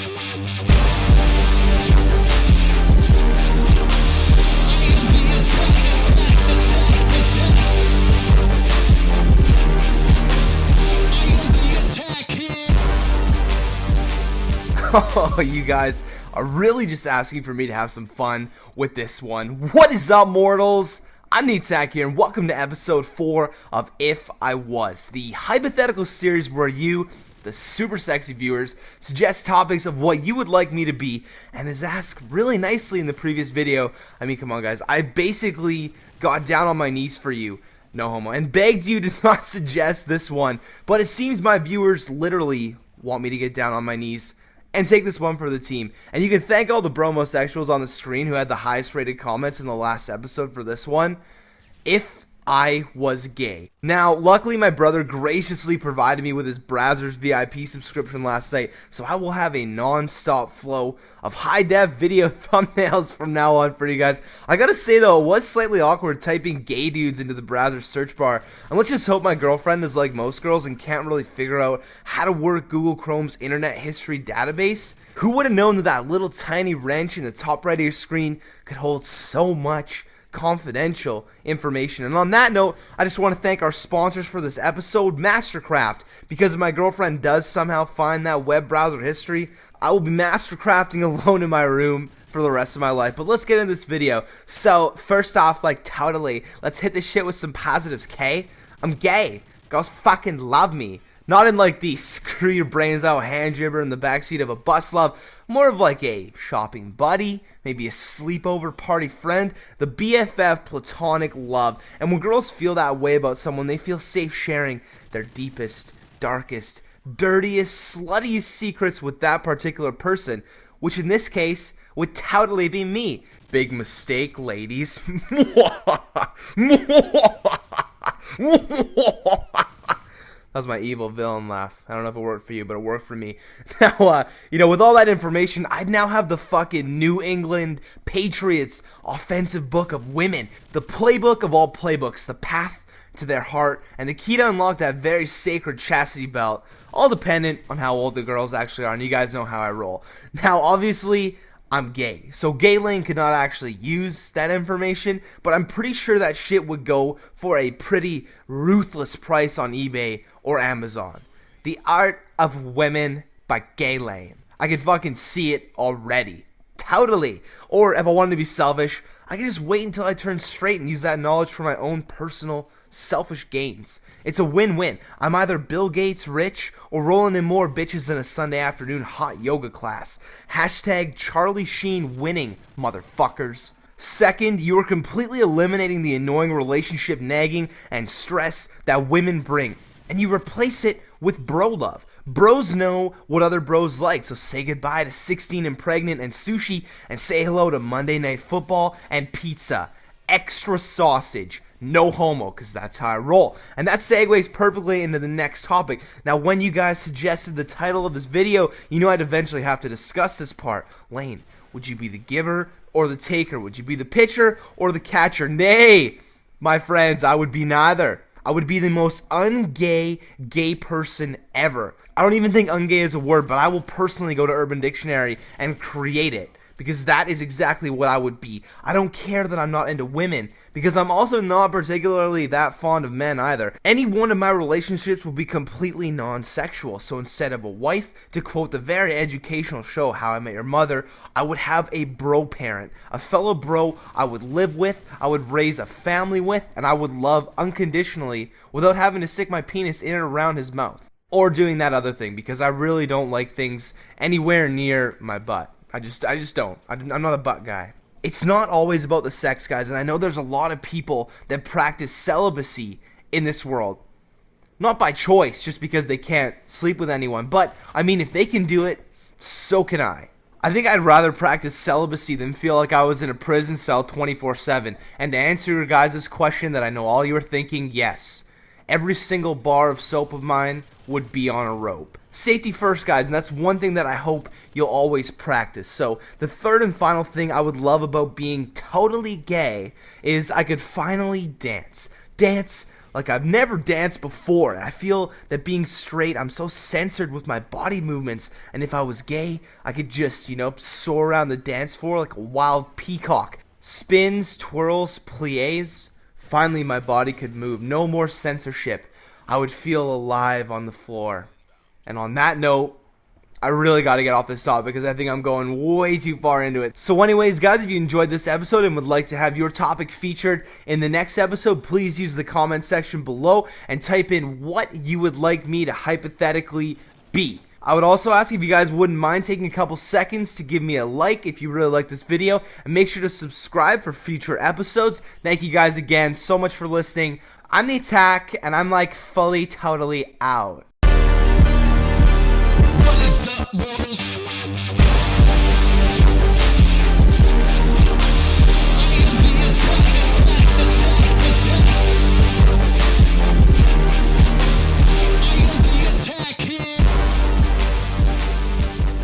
Oh, you guys are really just asking for me to have some fun with this one. What is up, mortals? I'm the Attack here, and welcome to episode 4 of If I Was, the hypothetical series where you, the super sexy viewers, suggest topics of what you would like me to be, and as asked really nicely in the previous video, I mean, come on guys, I basically got down on my knees for you, no homo, and begged you to not suggest this one, but it seems my viewers literally want me to get down on my knees and take this one for the team. And you can thank all the bromosexuals on the screen who had the highest rated comments in the last episode for this one. If I was gay. Now, luckily my brother graciously provided me with his Brazzers VIP subscription last night, so I will have a non-stop flow of high-def video thumbnails from now on for you guys. I gotta say though, it was slightly awkward typing gay dudes into the Brazzers search bar, and let's just hope my girlfriend is like most girls and can't really figure out how to work Google Chrome's internet history database. Who would have known that that little tiny wrench in the top right of your screen could hold so much confidential information? And on that note, I just want to thank our sponsors for this episode, Mastercraft, because if my girlfriend does somehow find that web browser history, I will be mastercrafting alone in my room for the rest of my life. But let's get into this video. So first off, like totally, let's hit this shit with some positives, okay? I'm gay. Girls fucking love me. Not in like the screw your brains out hand jibber in the backseat of a bus love, more of like a shopping buddy, maybe a sleepover party friend, the BFF platonic love. And when girls feel that way about someone, they feel safe sharing their deepest, darkest, dirtiest, sluttiest secrets with that particular person, which in this case would totally be me. Big mistake, ladies. That was my evil villain laugh. I don't know if it worked for you, but it worked for me. Now, with all that information, I now have the fucking New England Patriots offensive book of women. The playbook of all playbooks. The path to their heart. And the key to unlock that very sacred chastity belt. All dependent on how old the girls actually are. And you guys know how I roll. Now, obviously, I'm gay. So gay Laine could not actually use that information, but I'm pretty sure that shit would go for a pretty ruthless price on eBay or Amazon. The Art of Women by Gay Laine. I can fucking see it already. Totally. Or if I wanted to be selfish, I can just wait until I turn straight and use that knowledge for my own personal selfish gains. It's a win-win. I'm either Bill Gates rich or rolling in more bitches than a Sunday afternoon hot yoga class. Hashtag Charlie Sheen winning, motherfuckers. Second, you are completely eliminating the annoying relationship nagging and stress that women bring, and you replace it with bro love. Bros know what other bros like, so say goodbye to 16 and pregnant and sushi, and say hello to Monday Night Football and pizza. Extra sausage. No homo, because that's how I roll. And that segues perfectly into the next topic. Now, when you guys suggested the title of this video, you know I'd eventually have to discuss this part. Laine, would you be the giver or the taker? Would you be the pitcher or the catcher? Nay, my friends, I would be neither. I would be the most ungay gay person ever. I don't even think ungay is a word, but I will personally go to Urban Dictionary and create it. Because that is exactly what I would be. I don't care that I'm not into women, because I'm also not particularly that fond of men either. Any one of my relationships will be completely non-sexual, so instead of a wife, to quote the very educational show How I Met Your Mother, I would have a bro parent, a fellow bro I would live with, I would raise a family with, and I would love unconditionally without having to stick my penis in and around his mouth. Or doing that other thing, because I really don't like things anywhere near my butt. I just don't. I'm not a butt guy. It's not always about the sex, guys, and I know there's a lot of people that practice celibacy in this world. Not by choice, just because they can't sleep with anyone, but, I mean, if they can do it, so can I. I think I'd rather practice celibacy than feel like I was in a prison cell 24/7, and to answer your guys' question that I know all you are thinking, yes. Every single bar of soap of mine would be on a rope. Safety first, guys, and that's one thing that I hope you'll always practice. So the third and final thing I would love about being totally gay is I could finally dance. Dance like I've never danced before. And I feel that being straight, I'm so censored with my body movements, and if I was gay, I could just, soar around the dance floor like a wild peacock. Spins, twirls, plies. Finally, my body could move. No more censorship. I would feel alive on the floor. And on that note, I really got to get off this topic because I think I'm going way too far into it. So anyways, guys, if you enjoyed this episode and would like to have your topic featured in the next episode, please use the comment section below and type in what you would like me to hypothetically be. I would also ask if you guys wouldn't mind taking a couple seconds to give me a like if you really like this video, and make sure to subscribe for future episodes. Thank you guys again so much for listening. I'm the Attack, and I'm like fully, totally out. What is up, mortals?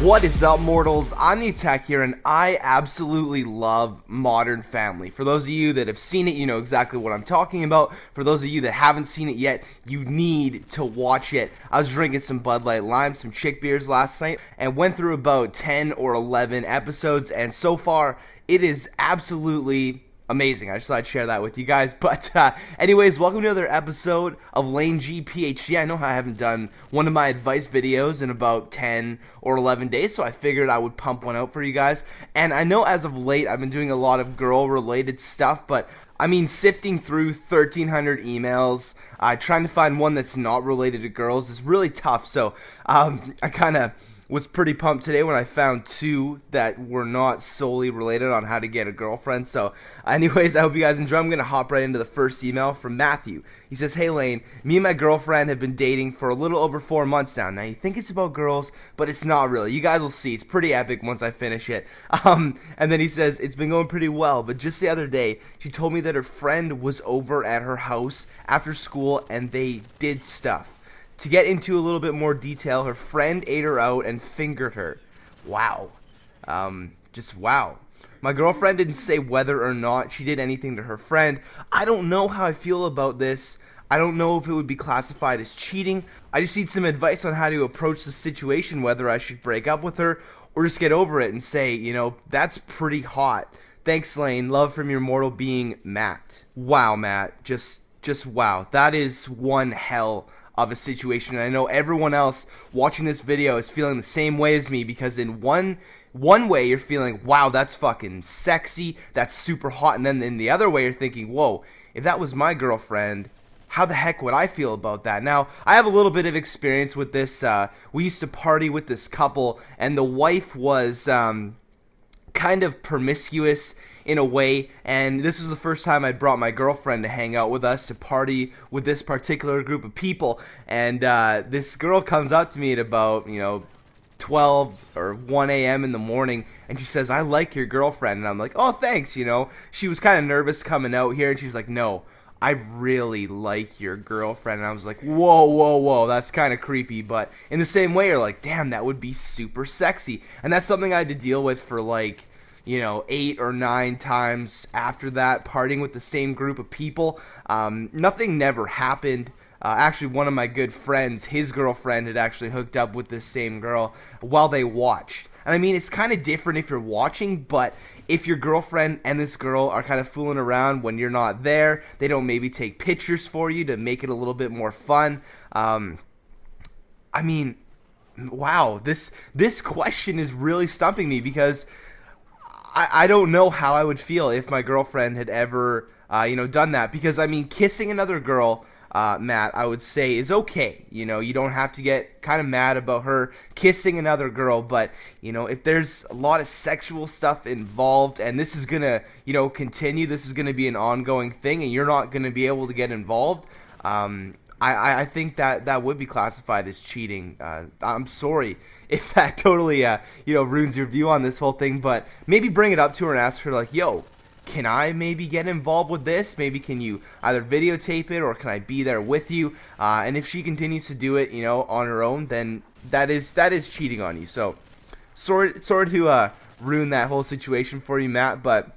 What is up, mortals? I'm the Attack here, and I absolutely love Modern Family. For those of you that have seen it, you know exactly what I'm talking about. For those of you that haven't seen it yet, you need to watch it. I was drinking some Bud Light Lime, some chick beers last night, and went through about 10 or 11 episodes, and so far, it is absolutely amazing. I just thought I'd share that with you guys. But anyways, welcome to another episode of Laine G PhD. I know I haven't done one of my advice videos in about 10 or 11 days, so I figured I would pump one out for you guys. And I know as of late I've been doing a lot of girl-related stuff, but I mean, sifting through 1,300 emails, trying to find one that's not related to girls is really tough. So I kind of was pretty pumped today when I found two that were not solely related on how to get a girlfriend. So anyways, I hope you guys enjoy. I'm going to hop right into the first email from Matthew. He says, "Hey Laine, me and my girlfriend have been dating for a little over 4 months now. Now you think it's about girls, but it's not really. You guys will see. It's pretty epic once I finish it." And then he says, "It's been going pretty well, but just the other day, she told me that her friend was over at her house after school and they did stuff. To get into a little bit more detail, her friend ate her out and fingered her. Wow. Just wow. My girlfriend didn't say whether or not she did anything to her friend. I don't know how I feel about this. I don't know if it would be classified as cheating. I just need some advice on how to approach the situation, whether I should break up with her or just get over it and say, you know, that's pretty hot. Thanks, Laine. Love from your mortal being, Matt. Wow, Matt. Just wow. That is one hell of a situation. And I know everyone else watching this video is feeling the same way as me, because in one way you're feeling, wow, that's fucking sexy, that's super hot, and then in the other way you're thinking, whoa, if that was my girlfriend, how the heck would I feel about that? Now, I have a little bit of experience with this. We used to party with this couple, and the wife was kind of promiscuous in a way, and this was the first time I brought my girlfriend to hang out with us to party with this particular group of people. And this girl comes up to me at about, 12 or 1 a.m. in the morning, and she says, I like your girlfriend. And I'm like, oh, thanks. She was kind of nervous coming out here, and she's like, no, I really like your girlfriend. And I was like, whoa, that's kind of creepy. But in the same way, you're like, damn, that would be super sexy. And that's something I had to deal with for 8 or 9 times after that, partying with the same group of people. Nothing never happened. Actually, one of my good friends, his girlfriend had actually hooked up with this same girl while they watched. And I mean, it's kind of different if you're watching, but if your girlfriend and this girl are kind of fooling around when you're not there, they don't maybe take pictures for you to make it a little bit more fun. I mean, wow, this question is really stumping me, because I don't know how I would feel if my girlfriend had ever, done that. Because, I mean, kissing another girl, Matt, I would say is okay. You don't have to get kind of mad about her kissing another girl. But, if there's a lot of sexual stuff involved and this is going to, continue, this is going to be an ongoing thing and you're not going to be able to get involved, I think that would be classified as cheating. I'm sorry if that totally, ruins your view on this whole thing, but maybe bring it up to her and ask her, like, yo, can I maybe get involved with this? Maybe can you either videotape it or can I be there with you? And if she continues to do it, on her own, then that is cheating on you. So sorry to ruin that whole situation for you, Matt, but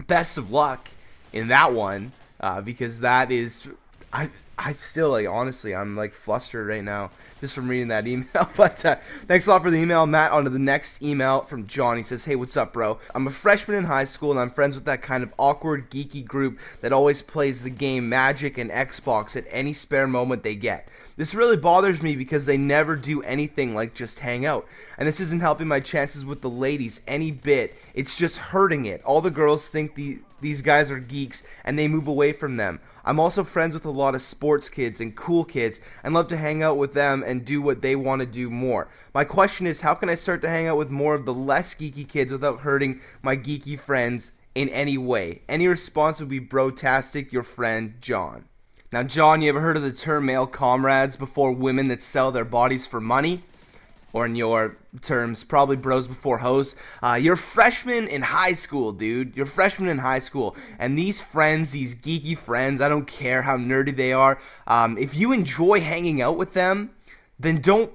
best of luck in that one, because that is... I still, honestly, I'm, flustered right now just from reading that email. But thanks a lot for the email, Matt. On to the next email from John. He says, hey, what's up, bro? I'm a freshman in high school, and I'm friends with that kind of awkward, geeky group that always plays the game Magic and Xbox at any spare moment they get. This really bothers me because they never do anything like just hang out. And this isn't helping my chances with the ladies any bit. It's just hurting it. All the girls think these guys are geeks and they move away from them. I'm also friends with a lot of sports kids and cool kids and love to hang out with them and do what they want to do more. My question is, how can I start to hang out with more of the less geeky kids without hurting my geeky friends in any way? Any response would be bro-tastic. Your friend, John. Now, John, you ever heard of the term male comrades before women that sell their bodies for money? Or in your terms, probably bros before hoes. You're a freshman in high school, dude. You're a freshman in high school. And these friends, these geeky friends, I don't care how nerdy they are. If you enjoy hanging out with them, then don't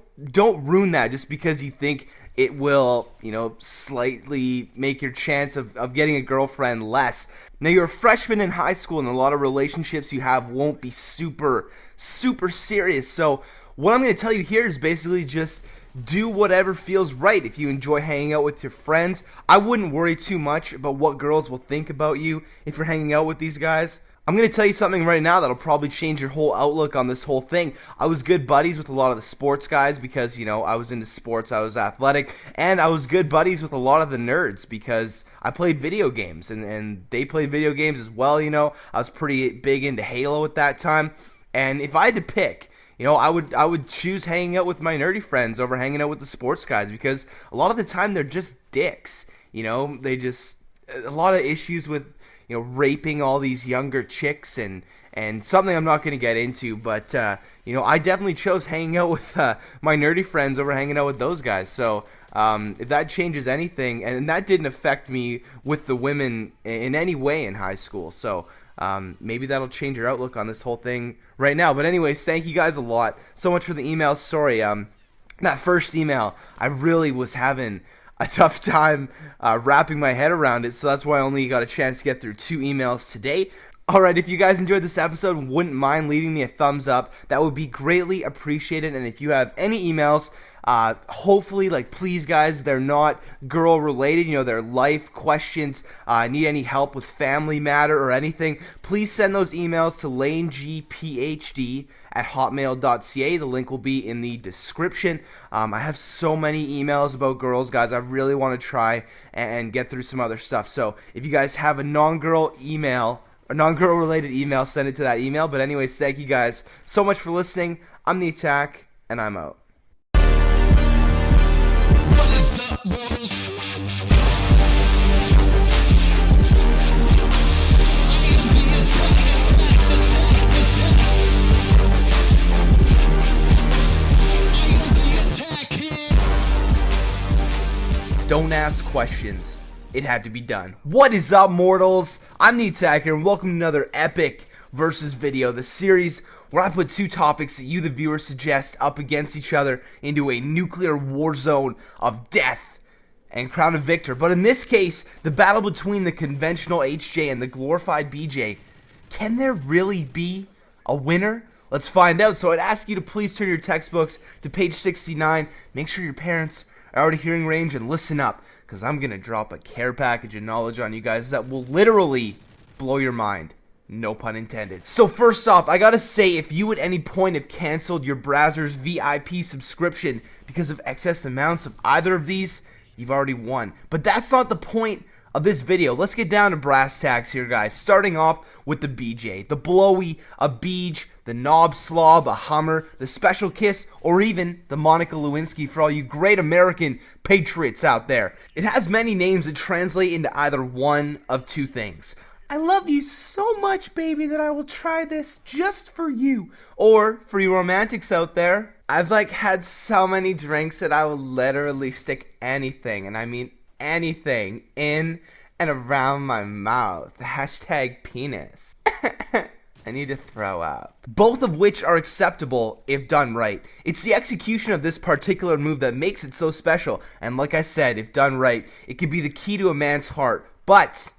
ruin that just because you think it will, slightly make your chance of getting a girlfriend less. Now, you're a freshman in high school, and a lot of relationships you have won't be super, super serious. So what I'm going to tell you here is basically just do whatever feels right. If you enjoy hanging out with your friends, I wouldn't worry too much about what girls will think about you if you're hanging out with these guys. I'm going to tell you something right now that'll probably change your whole outlook on this whole thing. I was good buddies with a lot of the sports guys because, I was into sports, I was athletic, and I was good buddies with a lot of the nerds because I played video games and they played video games as well. I was pretty big into Halo at that time, and if I had to pick, I would choose hanging out with my nerdy friends over hanging out with the sports guys because a lot of the time they're just dicks. They just, a lot of issues with, raping all these younger chicks and something I'm not going to get into, but, I definitely chose hanging out with my nerdy friends over hanging out with those guys. So if that changes anything, and that didn't affect me with the women in any way in high school. So maybe that'll change your outlook on this whole thing right now. But anyways, thank you guys a lot so much for the emails. Sorry, that first email, I really was having a tough time wrapping my head around it, so that's why I only got a chance to get through 2 emails today. Alright, if you guys enjoyed this episode, wouldn't mind leaving me a thumbs up, that would be greatly appreciated. And if you have any emails, hopefully, like, please guys, they're not girl related, you know, they're life questions, need any help with family matter or anything, please send those emails to lainegphd@hotmail.ca. The link will be in the description. I have so many emails about girls, guys. I really want to try and get through some other stuff. So if you guys have a non-girl related email, send it to that email. But anyways, thank you guys so much for listening. I'm The Attack, and I'm out. What is up, boys? Don't ask questions. It had to be done. What is up, mortals? I'm The Attacker, and welcome to another epic versus video, the series where I put 2 topics that you, the viewer, suggest up against each other into a nuclear war zone of death and crown a victor. But in this case, the battle between the conventional HJ and the glorified BJ. Can there really be a winner? Let's find out. So I'd ask you to please turn your textbooks to page 69. Make sure your parents are out of hearing range and listen up, because I'm going to drop a care package of knowledge on you guys that will literally blow your mind. No pun intended. So first off, I gotta say, if you at any point have canceled your Brazzers VIP subscription because of excess amounts of either of these, you've already won. But that's not the point of this video. Let's get down to brass tacks here, guys. Starting off with the BJ, the blowy, a beej, the knob slob, a hummer, the special kiss, or even the Monica Lewinsky for all you great American patriots out there. It has many names that translate into either one of 2 things. I love you so much, baby, that I will try this just for you. Or, for you romantics out there, I've had so many drinks that I will literally stick anything, and I mean anything, in and around my mouth. Hashtag penis. I need to throw up. Both of which are acceptable if done right. It's the execution of this particular move that makes it so special. And like I said, if done right, it can be the key to a man's heart. But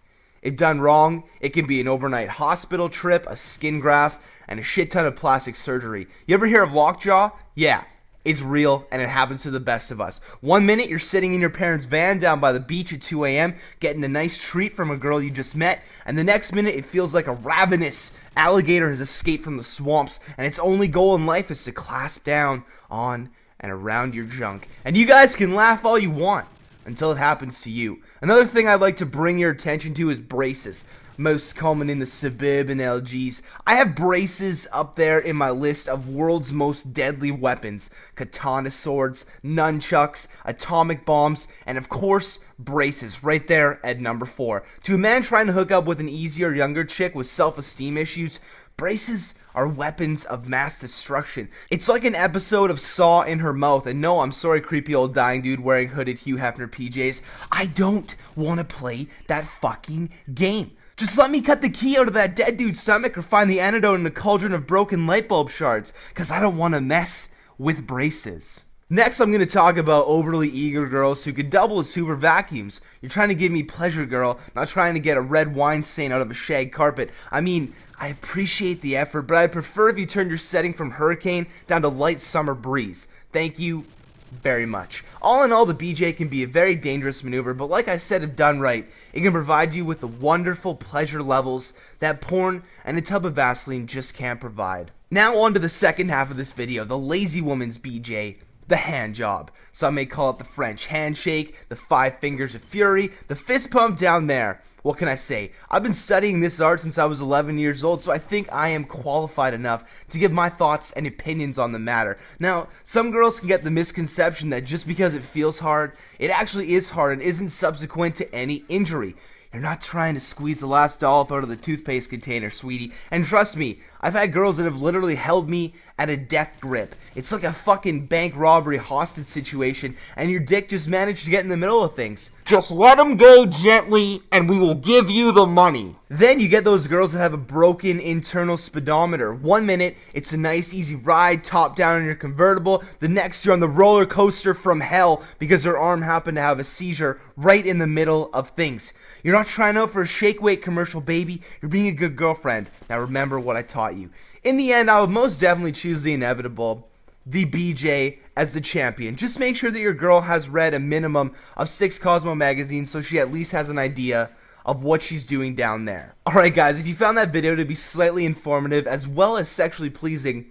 if done wrong, it can be an overnight hospital trip, a skin graft, and a shit ton of plastic surgery. You ever hear of lockjaw? Yeah, it's real, and it happens to the best of us. 1 minute, you're sitting in your parents' van down by the beach at 2 a.m., getting a nice treat from a girl you just met, and the next minute, it feels like a ravenous alligator has escaped from the swamps, and its only goal in life is to clasp down on and around your junk. And you guys can laugh all you want until it happens to you. Another thing I'd like to bring your attention to is braces. Most common in the suburban LGs. I have braces up there in my list of world's most deadly weapons. Katana swords, nunchucks, atomic bombs, and of course, braces right there at number 4. To a man trying to hook up with an easier younger chick with self-esteem issues, braces are weapons of mass destruction. It's like an episode of Saw in her mouth. And no, I'm sorry, creepy old dying dude wearing hooded Hugh Hefner PJs. I don't want to play that fucking game. Just let me cut the key out of that dead dude's stomach or find the antidote in a cauldron of broken light bulb shards, because I don't want to mess with braces. Next, I'm going to talk about overly eager girls who could double as Hoover vacuums. You're trying to give me pleasure, girl, not trying to get a red wine stain out of a shag carpet. I mean, I appreciate the effort, but I'd prefer if you turned your setting from hurricane down to light summer breeze. Thank you very much. All in all, the BJ can be a very dangerous maneuver, but like I said, if done right, it can provide you with the wonderful pleasure levels that porn and a tub of Vaseline just can't provide. Now on to the second half of this video, the lazy woman's BJ, the hand job. Some may call it the French handshake, the 5 fingers of fury, the fist pump down there. What can I say? I've been studying this art since I was 11 years old, so I think I am qualified enough to give my thoughts and opinions on the matter. Now, some girls can get the misconception that just because it feels hard, it actually is hard and isn't subsequent to any injury. You're not trying to squeeze the last dollop out of the toothpaste container, sweetie. And trust me, I've had girls that have literally held me at a death grip. It's like a fucking bank robbery hostage situation, and your dick just managed to get in the middle of things. Just let him go gently and we will give you the money. Then you get those girls that have a broken internal speedometer. 1 minute, it's a nice easy ride, top down in your convertible. The next, you're on the roller coaster from hell because their arm happened to have a seizure right in the middle of things. You're not trying out for a shake weight commercial, baby. You're being a good girlfriend. Now remember what I taught you. In the end, I would most definitely choose the inevitable, the BJ as the champion. Just make sure that your girl has read a minimum of 6 Cosmo magazines so she at least has an idea of what she's doing down there. Alright guys, if you found that video to be slightly informative as well as sexually pleasing,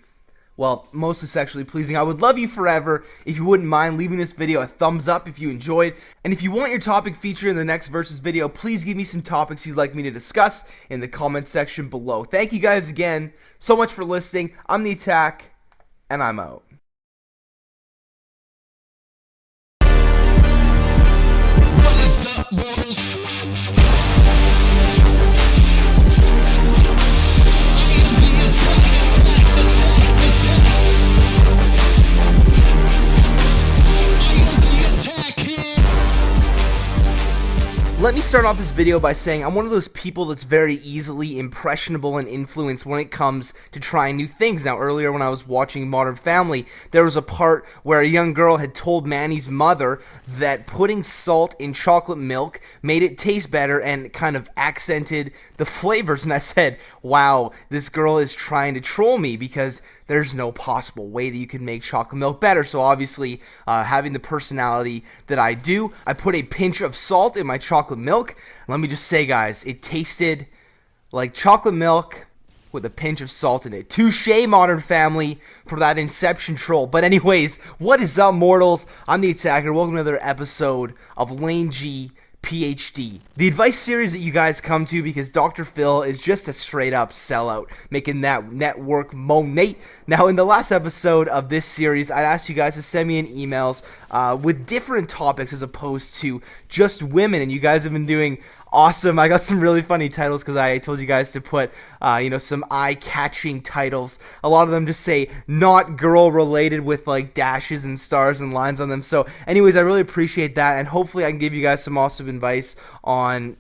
well, mostly sexually pleasing, I would love you forever if you wouldn't mind leaving this video a thumbs up if you enjoyed. And if you want your topic featured in the next Versus video, please give me some topics you'd like me to discuss in the comment section below. Thank you guys again so much for listening. I'm the Attack, and I'm out. What is up, boys? Let me start off this video by saying I'm one of those people that's very easily impressionable and influenced when it comes to trying new things. Now, earlier when I was watching Modern Family, there was a part where a young girl had told Manny's mother that putting salt in chocolate milk made it taste better and kind of accented the flavors. And I said, wow, this girl is trying to troll me because there's no possible way that you can make chocolate milk better. So obviously, having the personality that I do, I put a pinch of salt in my chocolate milk. Let me just say, guys, it tasted like chocolate milk with a pinch of salt in it. Touche, Modern Family, for that Inception troll. But anyways, what is up, mortals? I'm the Attacker. Welcome to another episode of Laine G PhD, the advice series that you guys come to because Dr. Phil is just a straight up sellout, making that network money. Now, in the last episode of this series, I asked you guys to send me in emails with different topics as opposed to just women, and you guys have been doing awesome. I got some really funny titles because I told you guys to put, some eye-catching titles. A lot of them just say not girl related with like dashes and stars and lines on them. So anyways, I really appreciate that, and hopefully I can give you guys some awesome advice on,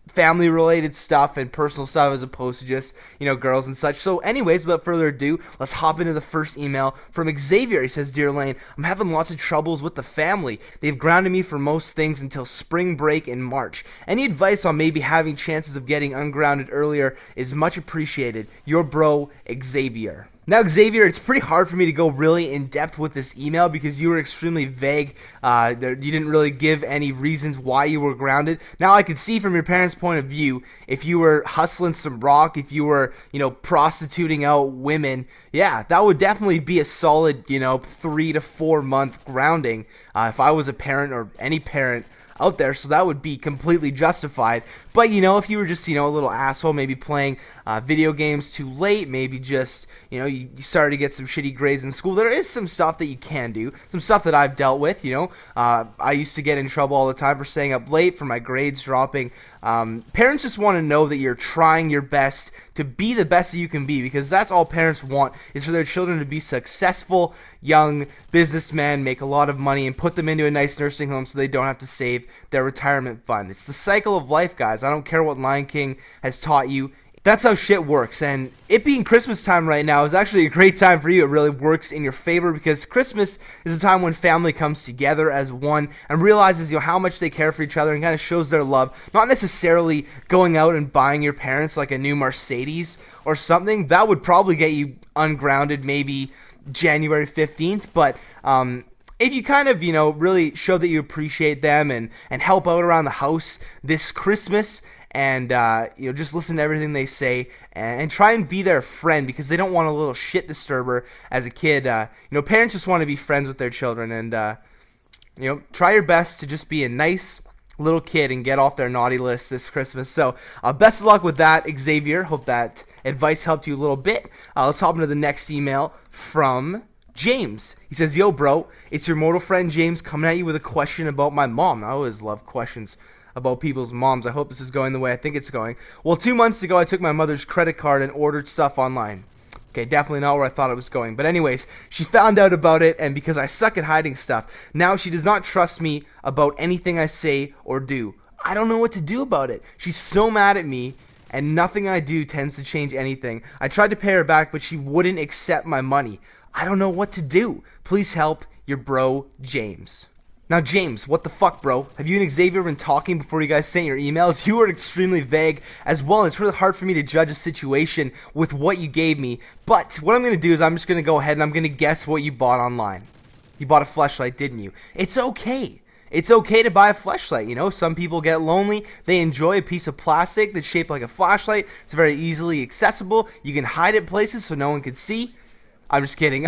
family related stuff and personal stuff as opposed to just, girls and such. So anyways, without further ado, let's hop into the first email from Xavier. He says, "Dear Laine, I'm having lots of troubles with the family. They've grounded me for most things until spring break in March. Any advice on maybe having chances of getting ungrounded earlier is much appreciated. Your bro, Xavier." Now, Xavier, it's pretty hard for me to go really in depth with this email because you were extremely vague. You didn't really give any reasons why you were grounded. Now, I could see from your parents' point of view, if you were hustling some rock, if you were, prostituting out women, yeah, that would definitely be a solid, 3 to 4 month grounding if I was a parent or any parent out there, so that would be completely justified. But if you were just a little asshole, maybe playing video games too late, maybe just you started to get some shitty grades in school, there is some stuff that you can do, some stuff that I've dealt with. I used to get in trouble all the time for staying up late, for my grades dropping. Parents just want to know that you're trying your best to be the best that you can be, because that's all parents want, is for their children to be successful young businessmen, make a lot of money, and put them into a nice nursing home so they don't have to save their retirement fund. It's the cycle of life, guys. I don't care what Lion King has taught you. That's how shit works, and it being Christmas time right now is actually a great time for you. It really works in your favor because Christmas is a time when family comes together as one and realizes how much they care for each other and kind of shows their love. Not necessarily going out and buying your parents like a new Mercedes or something. That would probably get you ungrounded maybe January 15th, but if you kind of, really show that you appreciate them and help out around the house this Christmas and, just listen to everything they say and try and be their friend because they don't want a little shit disturber as a kid. Parents just want to be friends with their children and, try your best to just be a nice little kid and get off their naughty list this Christmas. So best of luck with that, Xavier. Hope that advice helped you a little bit. Let's hop into the next email from James. He says, "Yo, bro, it's your mortal friend James coming at you with a question about my mom." I always love questions about people's moms. I hope this is going the way I think it's going. "Well, 2 months ago, I took my mother's credit card and ordered stuff online. Okay, definitely not where I thought it was going. But anyways, she found out about it, and because I suck at hiding stuff, now she does not trust me about anything I say or do. I don't know what to do about it. She's so mad at me, and nothing I do tends to change anything. I tried to pay her back, but she wouldn't accept my money. I don't know what to do. Please help, your bro, James. Now, James, what the fuck, bro? Have you and Xavier been talking before you guys sent your emails? You were extremely vague, as well, and it's really hard for me to judge a situation with what you gave me. But what I'm going to do is I'm just going to go ahead and I'm going to guess what you bought online. You bought a fleshlight, didn't you? It's okay. It's okay to buy a fleshlight, you know? Some people get lonely. They enjoy a piece of plastic that's shaped like a flashlight. It's very easily accessible. You can hide it places so no one can see. I'm just kidding.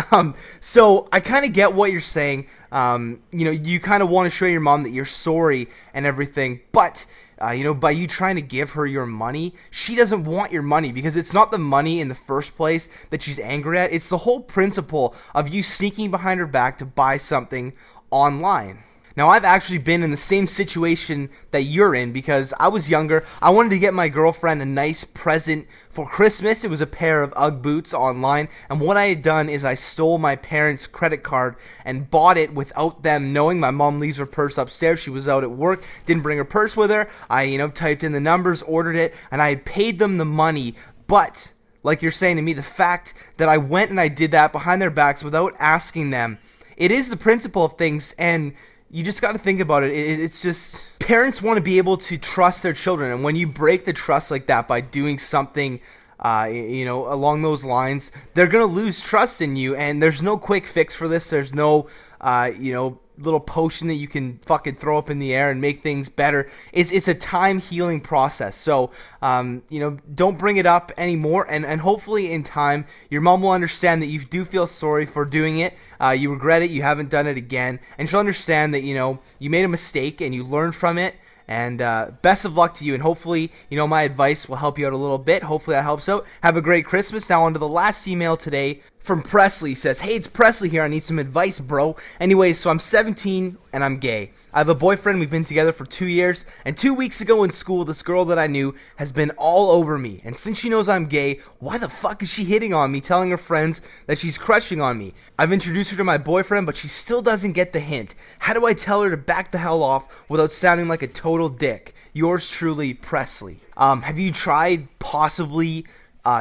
So I kind of get what you're saying. You know, you kind of want to show your mom that you're sorry and everything, but you know, by you trying to give her your money, she doesn't want your money because it's not the money in the first place that she's angry at. It's the whole principle of you sneaking behind her back to buy something online. Now, I've actually been in the same situation that you're in because I was younger. I wanted to get my girlfriend a nice present for Christmas. It was a pair of UGG boots online, and what I had done is I stole my parents' credit card and bought it without them knowing. My mom leaves her purse upstairs. She was out at work, didn't bring her purse with her. I, you know, typed in the numbers, ordered it, and I paid them the money. But like you're saying to me, the fact that I went and I did that behind their backs without asking them, it is the principle of things, and you just got to think about it. It's just, parents want to be able to trust their children, and when you break the trust like that by doing something, you know, along those lines, they're gonna lose trust in you. And there's no quick fix for this. There's no, you know, little potion that you can fucking throw up in the air and make things better. It's a time healing process. So, you know, don't bring it up anymore. And hopefully in time, your mom will understand that you do feel sorry for doing it. You regret it. You haven't done it again. And she'll understand that, you know, you made a mistake and you learned from it. And best of luck to you. And hopefully, you know, my advice will help you out a little bit. Hopefully that helps out. Have a great Christmas. Now on to the last email today from Presley. He says, hey, it's Presley here. I need some advice, bro. Anyways, so I'm 17 and I'm gay. I have a boyfriend. We've been together for 2 years. And 2 weeks ago in school, this girl that I knew has been all over me. And since she knows I'm gay, why the fuck is she hitting on me, telling her friends that she's crushing on me? I've introduced her to my boyfriend, but she still doesn't get the hint. How do I tell her to back the hell off without sounding like a total dick? Yours truly, Presley. Have you tried possibly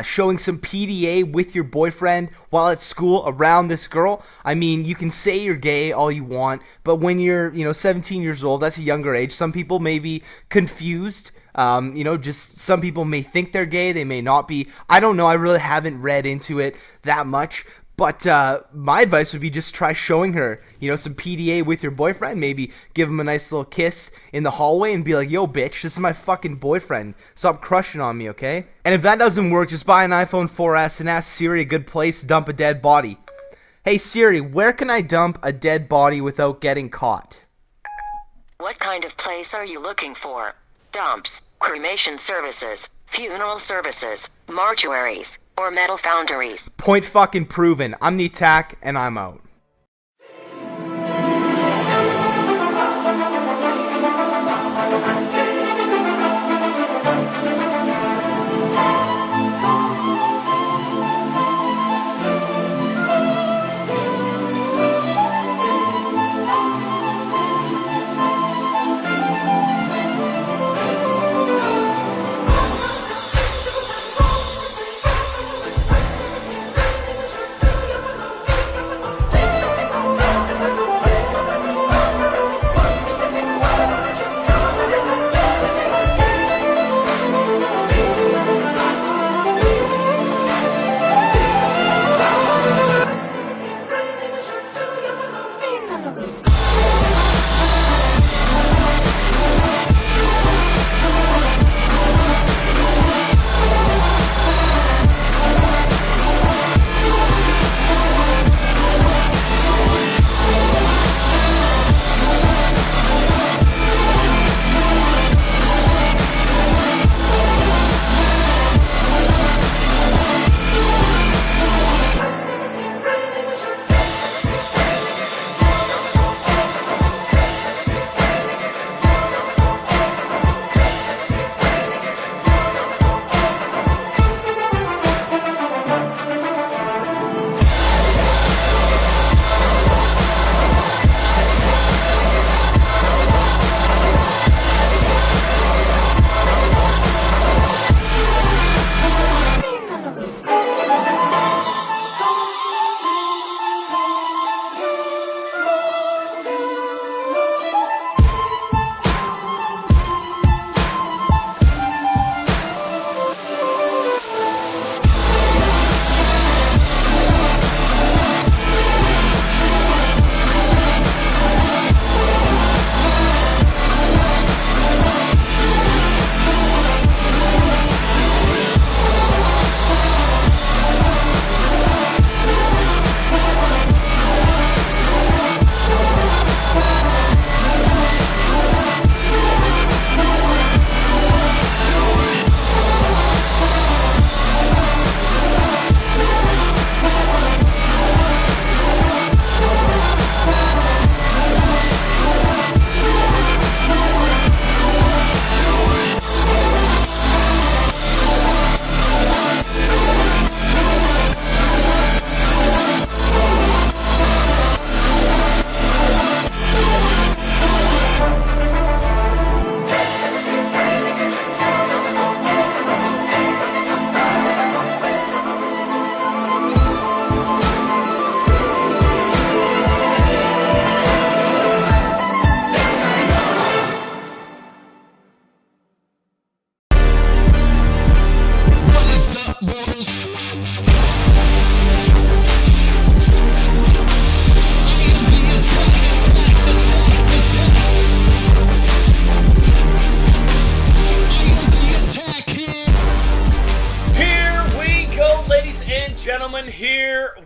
showing some PDA with your boyfriend while at school around this girl? I mean, you can say you're gay all you want, but when you're, you know, 17 years old, that's a younger age. Some people may be confused. You know, just some people may think they're gay. They may not be. I don't know. I really haven't read into it that much. But my advice would be just try showing her, you know, some PDA with your boyfriend. Maybe give him a nice little kiss in the hallway and be like, yo, bitch, this is my fucking boyfriend. Stop crushing on me, okay? And if that doesn't work, just buy an iPhone 4S and ask Siri a good place to dump a dead body. Hey, Siri, where can I dump a dead body without getting caught? What kind of place are you looking for? Dumps, cremation services, funeral services, mortuaries, or metal foundries? Point fucking proven. I'm the attack, and I'm out.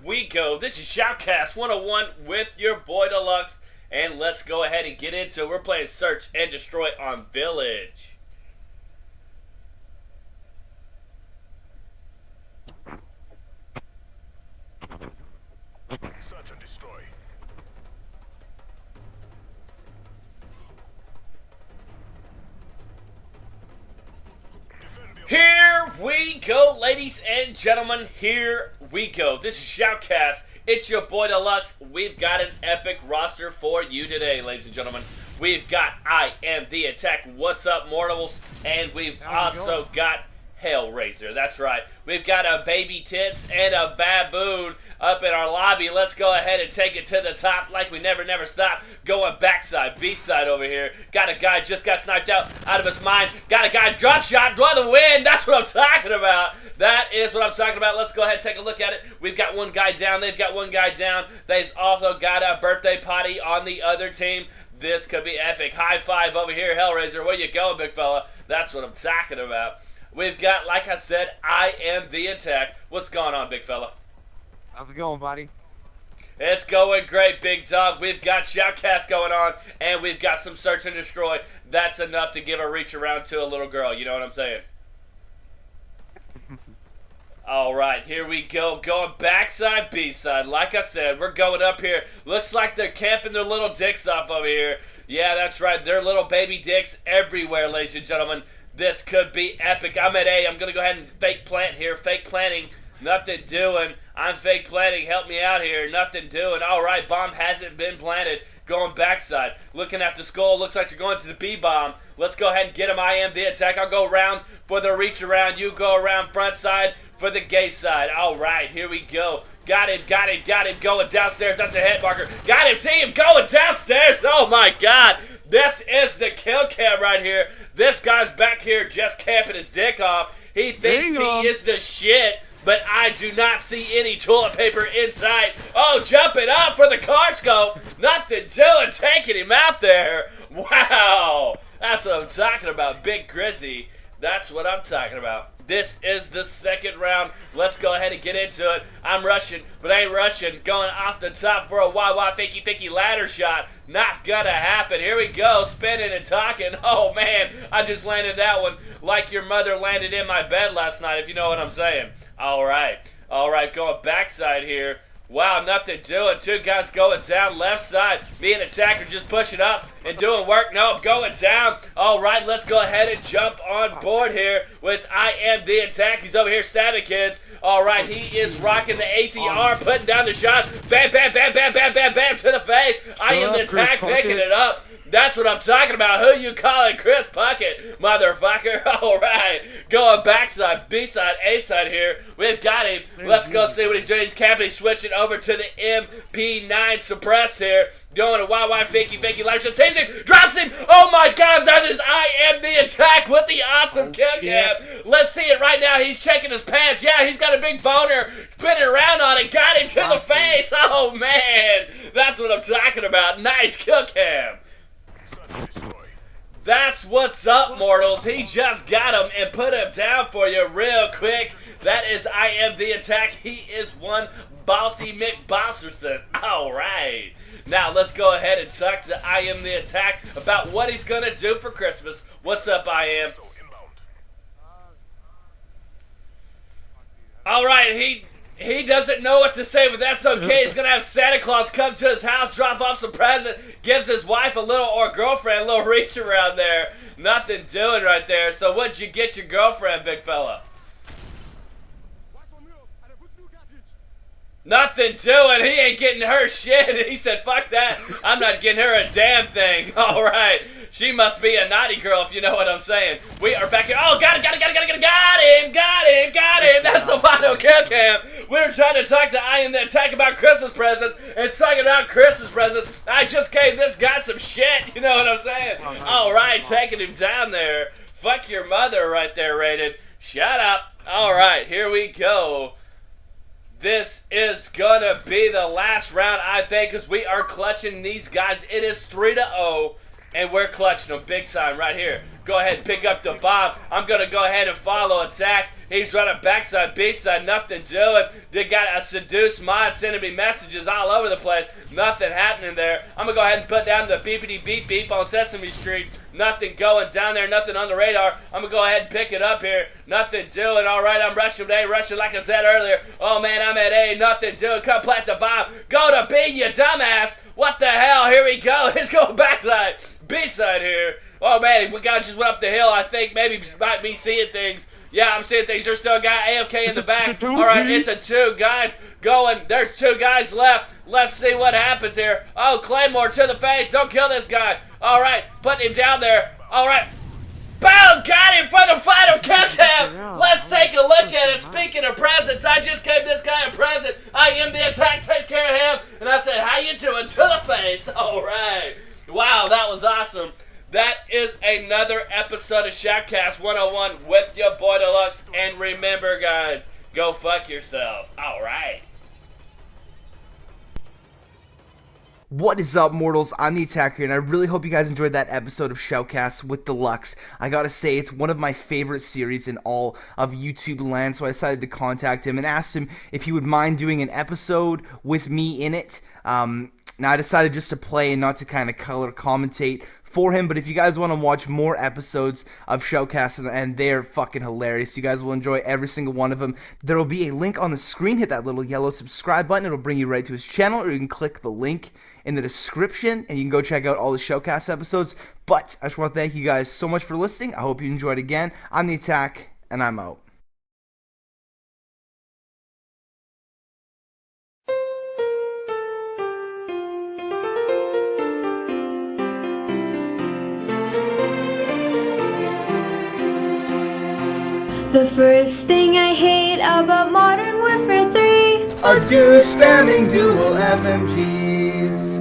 we go. This is Shoutcast 101 with your boy Deluxe. And let's go ahead and get into it. We're playing Search and Destroy on Village. Search and destroy. Here we go, ladies and gentlemen. Here we go. This is Shoutcast. It's your boy Deluxe. We've got an epic roster for you today, ladies and gentlemen. We've got IAmTheAttack. What's up, mortals? And we've also got Hellraiser. That's right. We've got a baby tits and a baboon up in our lobby. Let's go ahead and take it to the top like we never stop. Going backside, B-side over here. Got a guy just got sniped out of his mind. Got a guy drop shot, draw the win. That's what I'm talking about. That is what I'm talking about. Let's go ahead and take a look at it. We've got one guy down. They've got one guy down. They've also got a birthday party on the other team. This could be epic. High five over here, Hellraiser. Where you going, big fella? That's what I'm talking about. We've got, like I said, IAmTheAttack. What's going on, big fella? How's it going, buddy? It's going great, big dog. We've got Shoutcast going on, and we've got some Search and Destroy. That's enough to give a reach around to a little girl. You know what I'm saying? All right, here we go. Going backside, B-side. Like I said, we're going up here. Looks like they're camping their little dicks off over here. Yeah, that's right. Their little baby dicks everywhere, ladies and gentlemen. This could be epic. I'm at A. I'm going to go ahead and fake plant here. Fake planting. Nothing doing. I'm fake planting. Help me out here. Nothing doing. All right, bomb hasn't been planted. Going backside. Looking at the skull. Looks like they're going to the B-bomb. Let's go ahead and get him. IAmTheAttack. I'll go around for the reach around. You go around front side for the gay side. All right, here we go. Got him. Going downstairs. That's the hit marker. Got him. See him going downstairs. Oh, my God. This is the kill cam right here. This guy's back here just camping his dick off. He thinks he is the shit, but I do not see any toilet paper inside. Oh, jumping up for the car scope. Nothing doing, taking him out there. Wow. That's what I'm talking about, Big Grizzy. That's what I'm talking about. This is the second round. Let's go ahead and get into it. I'm rushing, but I ain't rushing. Going off the top for a wah-wah fakey ladder shot. Not gonna happen. Here we go, spinning and talking. Oh, man, I just landed that one like your mother landed in my bed last night, if you know what I'm saying. All right, going backside here. Wow, nothing doing. Two guys going down left side. Me and Attacker just pushing up and doing work. Nope, going down. All right, let's go ahead and jump on board here with IAmTheAttack. He's over here stabbing kids. All right, he is rocking the ACR, putting down the shot. Bam, bam, bam, bam, bam, bam, bam to the face. IAmTheAttack picking it up. That's what I'm talking about. Who you calling Chris Puckett, motherfucker? All right. Going backside, B-side, A-side here. We've got him. Let's go see what he's doing. He's camping. He's switching over to the MP9 suppressed here. Doing a YY fakey life shot. Sees him. Drops him. Oh, my God. That is IAmTheAttack with the awesome kill cam. Let's see it right now. He's checking his pants. Yeah, he's got a big boner. Spinning around on it. Got him to the face. Oh, man. That's what I'm talking about. Nice kill cam. That's what's up, mortals. He just got him and put him down for you real quick. That is IAmTheAttack. He is one bossy McBosserson. All right. Now, let's go ahead and talk to IAmTheAttack about what he's going to do for Christmas. What's up, IAM? All right, he doesn't know what to say, but that's okay. He's going to have Santa Claus come to his house, drop off some present, gives his wife a little, or girlfriend, a little reach around there. Nothing doing right there. So what'd you get your girlfriend, big fella? Nothing doing. He ain't getting her shit. He said, fuck that. I'm not getting her a damn thing. All right. She must be a naughty girl, if you know what I'm saying. We are back here. Oh, got him. That's the final kill cam. We were trying to talk to IAmTheAttack about Christmas presents. It's talking about Christmas presents. I just gave this guy some shit. You know what I'm saying? All right, taking him down there. Fuck your mother right there, Rated. Shut up. All right, here we go. This is gonna be the last round, I think, because we are clutching these guys. It is 3-0, and we're clutching them big time right here. Go ahead and pick up the bomb. I'm gonna go ahead and follow Attack. He's running backside, B-side, nothing doing. They got a seduced mod sending me messages all over the place. Nothing happening there. I'm going to go ahead and put down the beepity beep beep on Sesame Street. Nothing going down there, nothing on the radar. I'm going to go ahead and pick it up here. Nothing doing. All right, I'm rushing A, rushing like I said earlier. Oh, man, I'm at A. Nothing doing. Come plant the bomb. Go to B, you dumbass. What the hell? Here we go. Let's go backside. B-side here. Oh, man, we got just went up the hill. I think maybe might be seeing things. Yeah, I'm seeing things. There's still a guy AFK in the back. All right, it's a 2 guys going. There's 2 guys left. Let's see what happens here. Oh, Claymore to the face. Don't kill this guy. All right, put him down there. All right. Boom! Got him for the final countdown. Let's take a look at it. Speaking of presents, I just gave this guy a present. IAmTheAttack takes care of him. And I said, how you doing? To the face. All right. Wow, that was awesome. That is another episode of Shoutcast 101 with your boy Deluxe. And remember, guys, go fuck yourself. All right. What is up, mortals? I'm the Attacker, and I really hope you guys enjoyed that episode of Shoutcast with Deluxe. I gotta say, it's one of my favorite series in all of YouTube land, so I decided to contact him and asked him if he would mind doing an episode with me in it. Now, I decided just to play and not to kind of color commentate for him, but if you guys want to watch more episodes of Shoutcast, and they're fucking hilarious, you guys will enjoy every single one of them. There will be a link on the screen. Hit that little yellow subscribe button. It'll bring you right to his channel, or you can click the link in the description, and you can go check out all the Shoutcast episodes. But I just want to thank you guys so much for listening. I hope you enjoyed again. I'm the Attack, and I'm out. The first thing I hate about Modern Warfare 3, A dude spamming dual FMGs.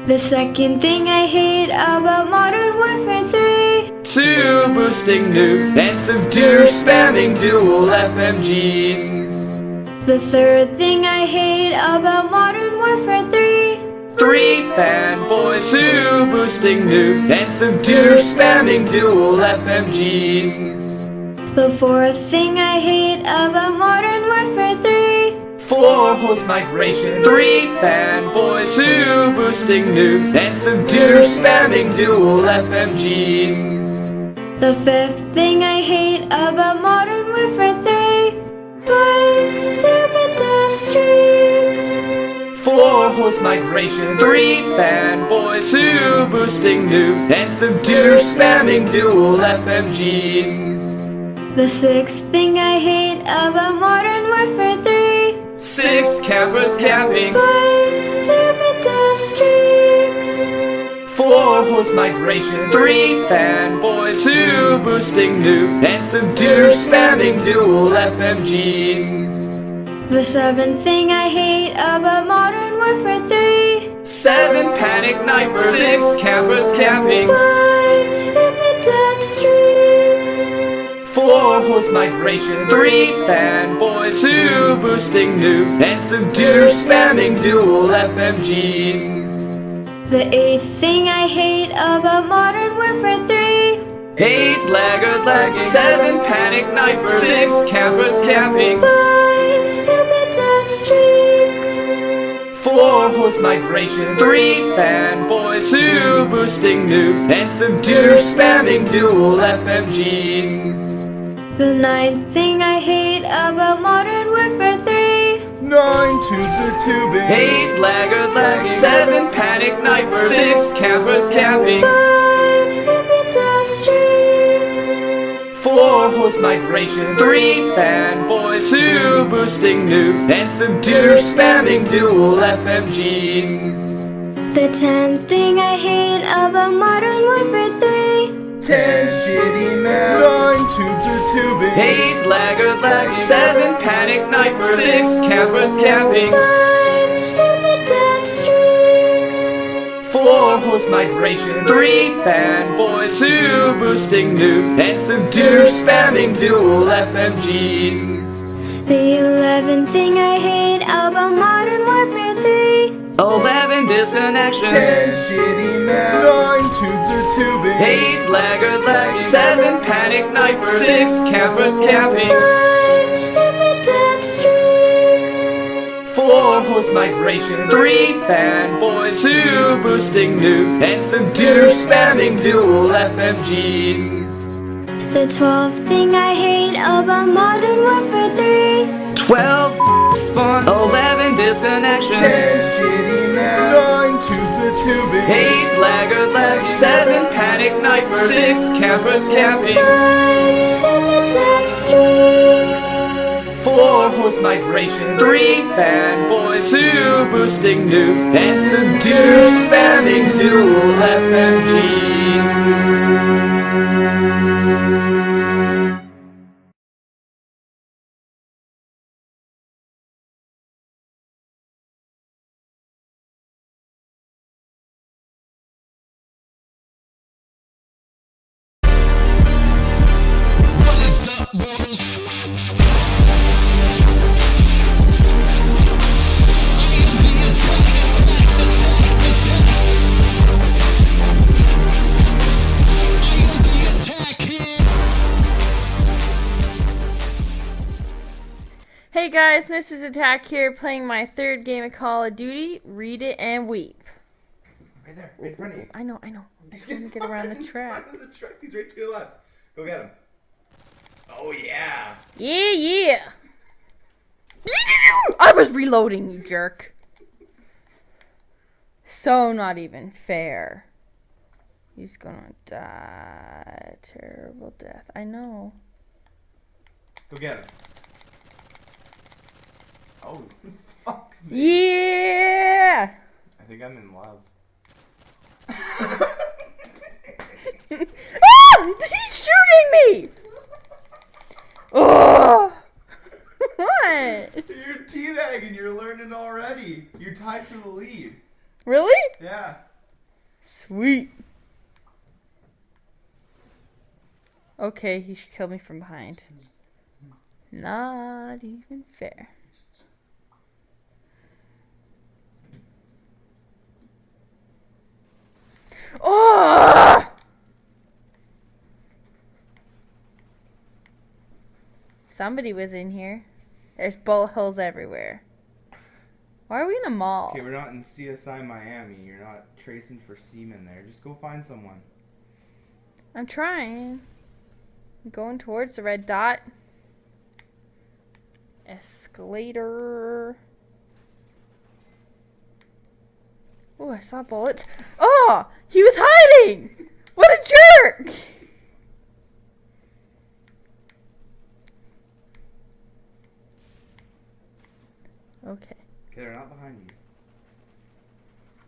the second thing I hate about Modern Warfare 3, 2 boosting noobs and some Dude spamming dual FMGs. the third thing I hate about Modern Warfare 3, 3 fanboys, 2 boosting noobs and some Dude spamming dual FMGs. the fourth thing I hate about Modern Warfare 3, 4 host migration, 3 fanboys, 2 boosting noobs and some Dude spamming dual FMGs. the fifth thing I hate about Modern Warfare 3, 5 stupid death streaks. 4 host migration, 3 fanboys, 2 boosting noobs and some Dude spamming dual FMGs. The sixth thing I hate about Modern Warfare 3, 6 campers camping, 5 stupid death streaks. 4 host migration, 3 fanboys, 2 boosting noobs and some Dude spamming dual FMGs. The seventh thing I hate about Modern Warfare 3, 7 panic snipers, 6 campers camping, 5 stupid death streaks. 4 host migration, 3 fanboys, 2 boosting noobs and some Dude spamming dual FMGs. The eighth thing I hate about Modern Warfare 3, 8 laggers lagging, 7 panic snipers, 6 campers camping, 5 stupid death streaks. 4 host migration, 3 fanboys, 2 boosting noobs and some Dude spamming dual FMGs. The ninth thing I hate about Modern Warfare 3, 9 tubes of tubing. 8 laggers lagging, 7 panic snipers, 6 campers camping, 5 stupid death streaks. 4 host migration, 3 fanboys, 2 boosting noobs and some Dude spamming dual FMGs. The tenth thing I hate about Modern Warfare 3, 10 shitty maps. 9 tubes of tubing. 8 laggers lagging, 7 panic snipers, 6 campers camping, 5 stupid death streaks. 4 host migration, 3 fanboys, 2 boosting noobs and some Dude spamming dual FMGs. The 11th thing I hate about Modern Warfare 3, 11 disconnections. 10 shitty maps. 9 tubes are tubing. 8 laggers lagging. 7 panic knifers. 6 campers camping. 5 stupid death streaks. 4 host migration. 3 fanboys. 2 boosting noobs. And some douche spamming dual FMGs. The 12th thing I hate about Modern Warfare 3. 12 spawns. 11 disconnections. 10 shitty maps. 9 tubes are tubing. 8 laggers lagging. 7 panic knifers. 6 campers camping. 5 stupid death streaks. 4 host migration. 3 fanboys. 2 boosting noobs. And some douche spamming dual FMGs. What is up, bros? Hey guys, Mrs. Attack here, playing my 3rd game of Call of Duty. Read it and weep. Right there, right in front of you. I know. I'm trying to get around the track. The track, he's right to your left. Go get him. Oh yeah. Yeah. I was reloading, you jerk. So not even fair. He's gonna die. Terrible death. I know. Go get him. Oh, fuck me. Yeah! I think I'm in love. Ah! He's shooting me! Oh! What? You're teabagging, you're learning already. You're tied for the lead. Really? Yeah. Sweet. Okay, he should kill me from behind. Not even fair. Oh! Somebody was in here. There's bullet holes everywhere. Why are we in a mall? Okay, we're not in CSI Miami. You're not tracing for semen there. Just go find someone. I'm trying. I'm going towards the red dot. Escalator. Oh, I saw bullets. Oh, he was hiding. What a jerk. Okay. Okay, they're not behind you.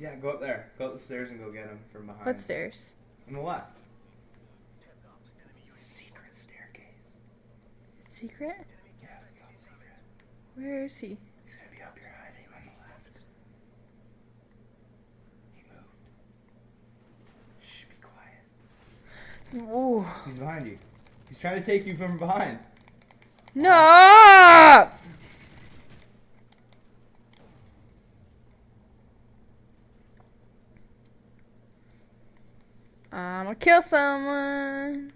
Yeah, go up there. Go up the stairs and go get him from behind. What stairs? On the left. Secret staircase. Secret? Yeah, it's top secret. Where is he? He's gonna be up here hiding on the left. He moved. Shh, be quiet. Ooh. He's behind you. He's trying to take you from behind. No! I'm gonna kill someone.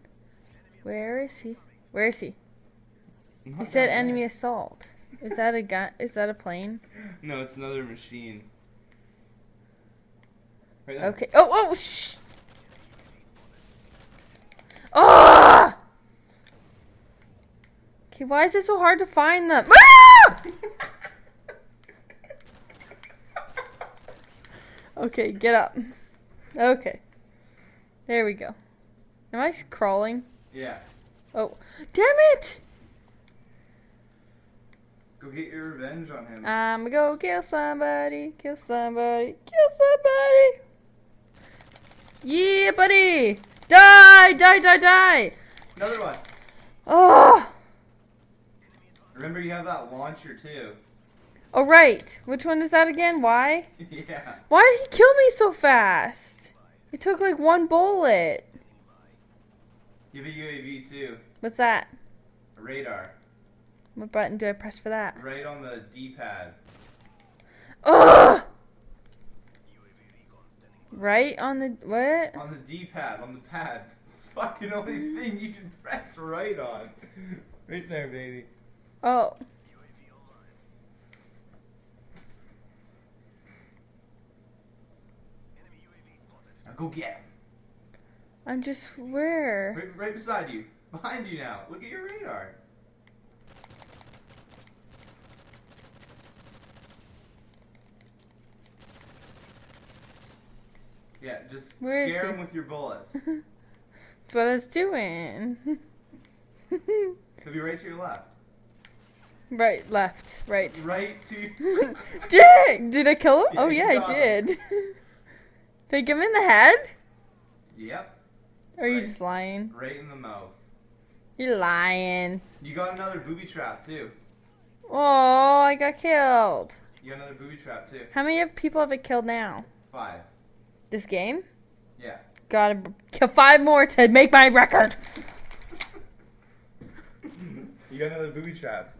Where is he? Where is he? He said enemy assault. Is that a gun? Is that a plane? No, it's another machine. Right there. Okay. Oh, shh. Ah! Okay, why is it so hard to find them? Ah! Okay, get up. Okay. There we go. Am I crawling? Yeah. Oh, damn it! Go get your revenge on him. I'm gonna go kill somebody, kill somebody, kill somebody. Yeah, buddy! Die, die, die, die! Another one. Oh! Remember, you have that launcher too. Oh, right. Which one is that again? Why? Yeah. Why did he kill me so fast? It took like one bullet. You have a UAV too. What's that? A radar. What button do I press for that? Right on the D-pad. Ugh! right on the what? On the D-pad, on the pad. Fucking only thing you can press right on. Right there, baby. Oh. Now go get him. I'm just where? Right beside you. Behind you now. Look at your radar. Yeah, just Where scare is he? him with your bullets. That's what I was doing. He'll be right to your left. Right, left, right. Right to Did I kill him? Yeah, Oh you yeah, I got did. Did I get him in the head? Yep. Or are you Right. just lying? Right in the mouth. You're lying. You got another booby trap too. Oh, I got killed. You got another booby trap too. How many people have I killed now? 5. This game? Yeah. Gotta kill 5 more to make my record. You got another booby trap.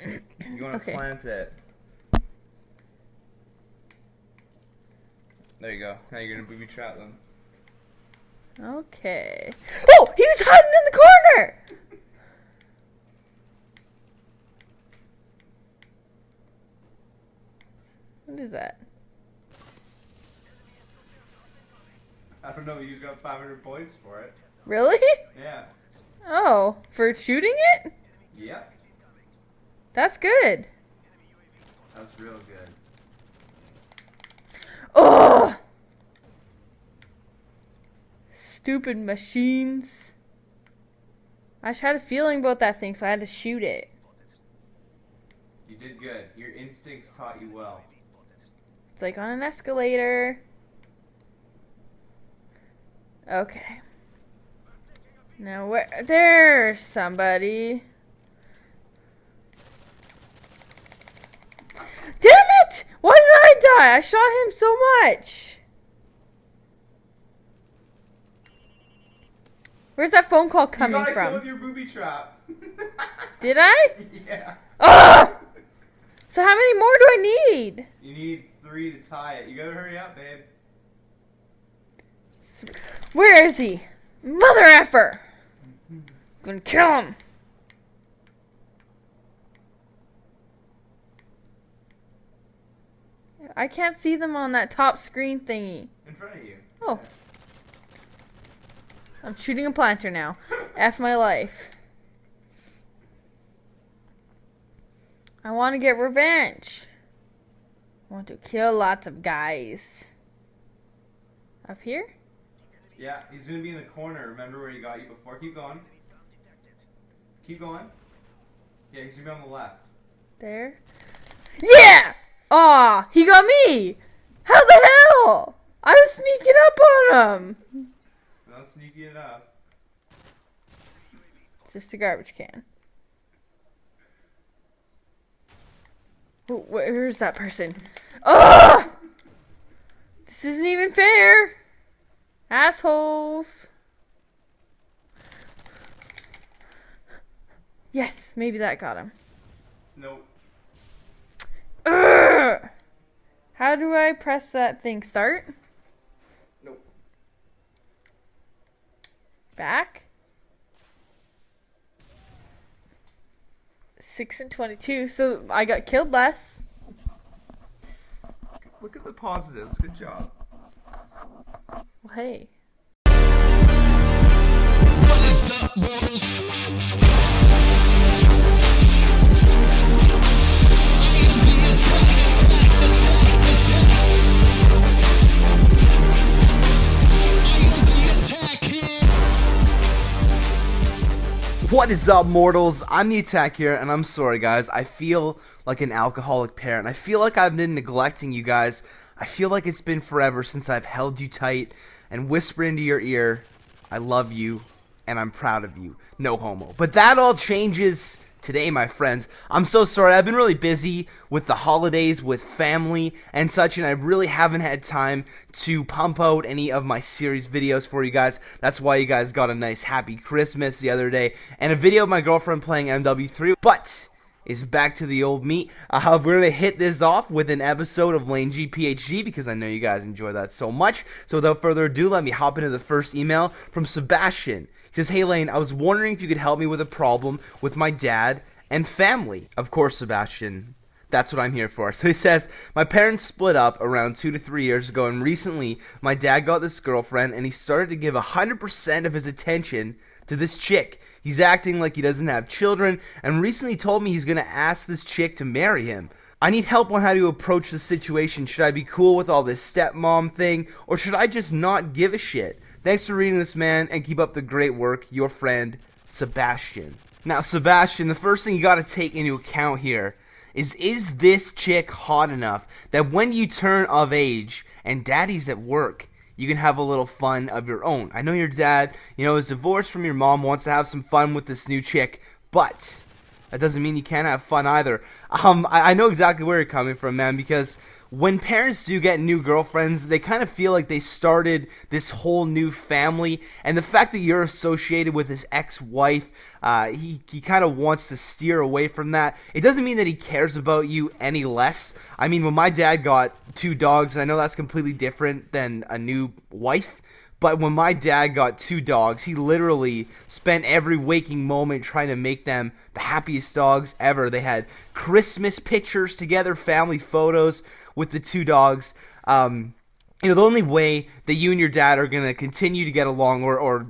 You want to Okay. plant it. There you go. Now you're gonna booby trap them. Okay. Oh, he was hiding in the corner. What is that? I don't know. You just got 500 points for it. Really? Yeah. Oh, for shooting it? Yep. That's good. That's real good. Ugh! Stupid machines. I just had a feeling about that thing, so I had to shoot it. You did good. Your instincts taught you well. It's like on an escalator. Okay. Now where? There's somebody. Damn it! Why did I die? I shot him so much. Where's that phone call coming You got from? with your booby trap. Did I? Yeah. Ugh! So how many more do I need? You need 3 to tie it. You gotta hurry up, babe. Where is he? Mother effer! Gonna kill him. I can't see them on that top screen thingy. In front of you. Oh. I'm shooting a planter now. F my life. I want to get revenge. I want to kill lots of guys. Up here? Yeah, he's gonna be in the corner. Remember where he got you before? Keep going. Keep going. Yeah, he's gonna be on the left. There. Yeah! Aw, he got me! How the hell? I was sneaking up on him. Not sneaky enough. It's just a garbage can. Where's that person? Ugh! This isn't even fair. Assholes. Yes, maybe that got him. Nope. Ugh! How do I press that thing? Start? Nope. Back? 6 and 22, so I got killed less. Look at the positives. Good job. Well, hey. What is up, bros? What is up, mortals? I'm the Attack here, and I'm sorry, guys. I feel like an alcoholic parent. I feel like I've been neglecting you guys. I feel like it's been forever since I've held you tight and whispered into your ear, I love you, and I'm proud of you. No homo. But that all changes today, my friends. I'm so sorry. I've been really busy with the holidays, with family and such, and I really haven't had time to pump out any of my series videos for you guys. That's why you guys got a nice happy Christmas the other day and a video of my girlfriend playing MW3. But is back to the old meat. We're going to hit this off with an episode of Laine G PhD because I know you guys enjoy that so much. So without further ado, let me hop into the first email from Sebastian. He says, "Hey Laine, I was wondering if you could help me with a problem with my dad and family." Of course, Sebastian. That's what I'm here for. So he says, "My parents split up around 2 to 3 years ago, and recently my dad got this girlfriend and he started to give 100% of his attention to this chick. He's acting like he doesn't have children and recently told me he's going to ask this chick to marry him. I need help on how to approach the situation. Should I be cool with all this stepmom thing, or should I just not give a shit? Thanks for reading this, man, and keep up the great work. Your friend, Sebastian." Now, Sebastian, the first thing you got to take into account here is this chick hot enough that when you turn of age and daddy's at work, you can have a little fun of your own? I know your dad, is divorced from your mom, wants to have some fun with this new chick, but that doesn't mean you can't have fun either. I know exactly where you're coming from, man, because when parents do get new girlfriends, they kind of feel like they started this whole new family, and the fact that you're associated with his ex-wife, he kind of wants to steer away from that. It doesn't mean that he cares about you any less. I mean, when my dad got 2 dogs, and I know that's completely different than a new wife, but when my dad got 2 dogs, he literally spent every waking moment trying to make them the happiest dogs ever. They had Christmas pictures together, family photos with the 2 dogs. The only way that you and your dad are going to continue to get along or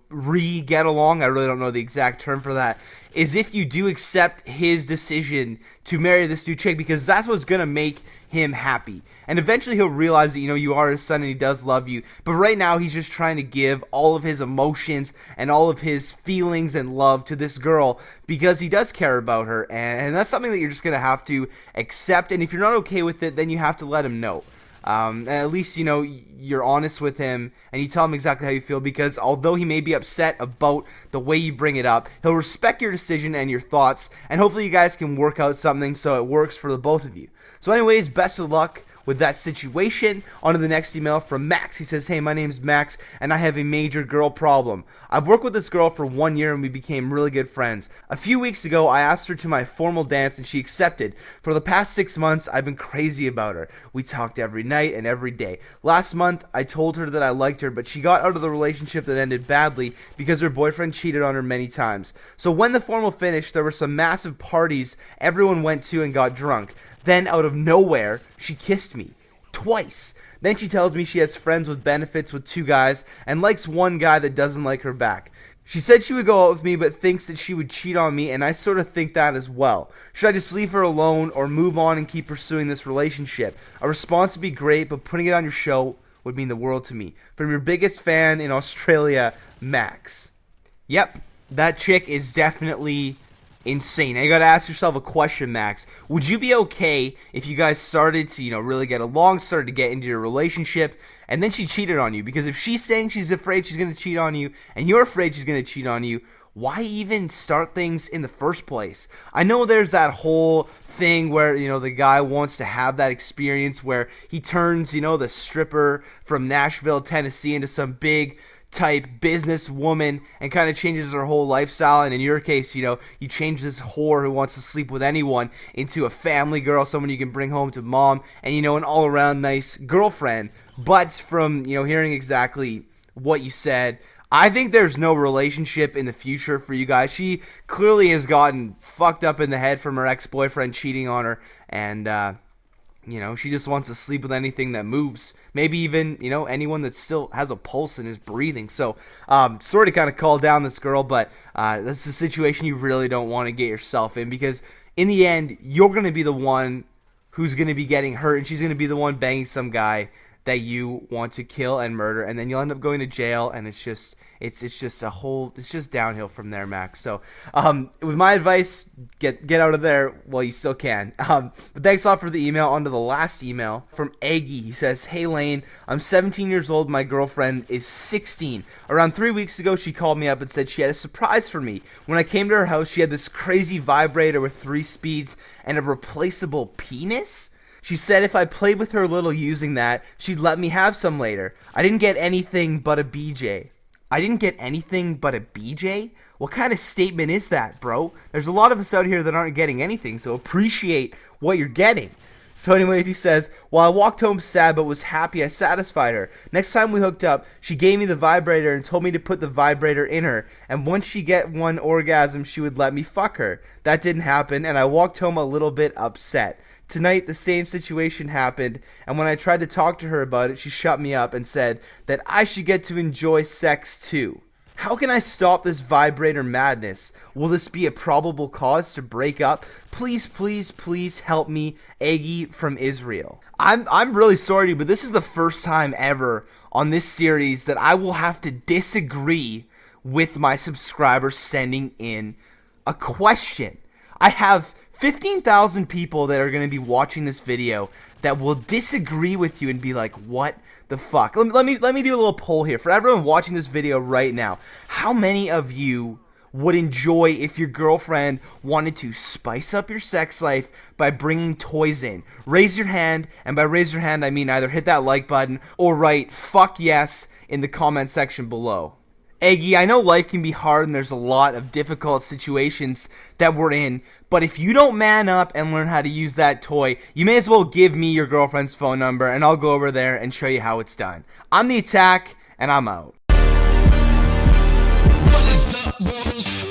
re-get along, I really don't know the exact term for that, is if you do accept his decision to marry this new chick, because that's what's going to make him happy. And eventually he'll realize that, you are his son and he does love you. But right now he's just trying to give all of his emotions and all of his feelings and love to this girl because he does care about her. And that's something that you're just going to have to accept. And if you're not okay with it, then you have to let him know. And at least, you're honest with him and you tell him exactly how you feel, because although he may be upset about the way you bring it up, he'll respect your decision and your thoughts, and hopefully you guys can work out something so it works for the both of you. So anyways, best of luck with that situation. On to the next email from Max. He says, "Hey, my name's Max and I have a major girl problem. I've worked with this girl for 1 year and we became really good friends. A few weeks ago, I asked her to my formal dance and she accepted. For the past 6 months, I've been crazy about her. We talked every night and every day. Last month, I told her that I liked her, but she got out of the relationship that ended badly because her boyfriend cheated on her many times. So when the formal finished, there were some massive parties everyone went to and got drunk. Then, out of nowhere, she kissed me. Twice. Then she tells me she has friends with benefits with 2 guys and likes one guy that doesn't like her back. She said she would go out with me but thinks that she would cheat on me, and I sort of think that as well. Should I just leave her alone or move on and keep pursuing this relationship? A response would be great, but putting it on your show would mean the world to me. From your biggest fan in Australia, Max." Yep, that chick is definitely insane. Now you gotta ask yourself a question, Max. Would you be okay if you guys started to, really get along, started to get into your relationship, and then she cheated on you? Because if she's saying she's afraid she's gonna cheat on you, and you're afraid she's gonna cheat on you, why even start things in the first place? I know there's that whole thing where, the guy wants to have that experience where he turns, the stripper from Nashville, Tennessee into some big type business woman and kind of changes her whole lifestyle. And in your case, you change this whore who wants to sleep with anyone into a family girl, someone you can bring home to mom, and an all-around nice girlfriend. But from hearing exactly what you said, I think there's no relationship in the future for you guys. She clearly has gotten fucked up in the head from her ex-boyfriend cheating on her, and she just wants to sleep with anything that moves. Maybe even, anyone that still has a pulse and is breathing. So, sorry to kind of call down this girl, but that's a situation you really don't want to get yourself in, because in the end, you're going to be the one who's going to be getting hurt, and she's going to be the one banging some guy that you want to kill and murder, and then you'll end up going to jail, and it's just downhill from there, Max. So, with my advice, get out of there while you still can. But thanks a lot for the email. On to the last email from Aggie. He says, "Hey Laine, I'm 17 years old. My girlfriend is 16. Around 3 weeks ago, she called me up and said she had a surprise for me. When I came to her house, she had this crazy vibrator with 3 speeds and a replaceable penis. She said if I played with her a little using that, she'd let me have some later. I didn't get anything but a BJ. I didn't get anything but a BJ? What kind of statement is that, bro? There's a lot of us out here that aren't getting anything, so appreciate what you're getting. So anyways, he says, "While I walked home sad but was happy I satisfied her. Next time we hooked up, she gave me the vibrator and told me to put the vibrator in her. And once she get one orgasm, she would let me fuck her. That didn't happen, and I walked home a little bit upset. Tonight, the same situation happened, and when I tried to talk to her about it, she shut me up and said that I should get to enjoy sex too. How can I stop this vibrator madness? Will this be a probable cause to break up? Please, please, please help me, Aggie from Israel." I'm really sorry, but this is the first time ever on this series that I will have to disagree with my subscribers sending in a question. I have 15,000 people that are going to be watching this video that will disagree with you and be like, what the fuck? Let me do a little poll here. For everyone watching this video right now, how many of you would enjoy if your girlfriend wanted to spice up your sex life by bringing toys in? Raise your hand, and by raise your hand I mean either hit that like button or write fuck yes in the comment section below. Aggie, I know life can be hard and there's a lot of difficult situations that we're in, but if you don't man up and learn how to use that toy, you may as well give me your girlfriend's phone number and I'll go over there and show you how it's done. I'm the Attack, and I'm out. What is up, boys?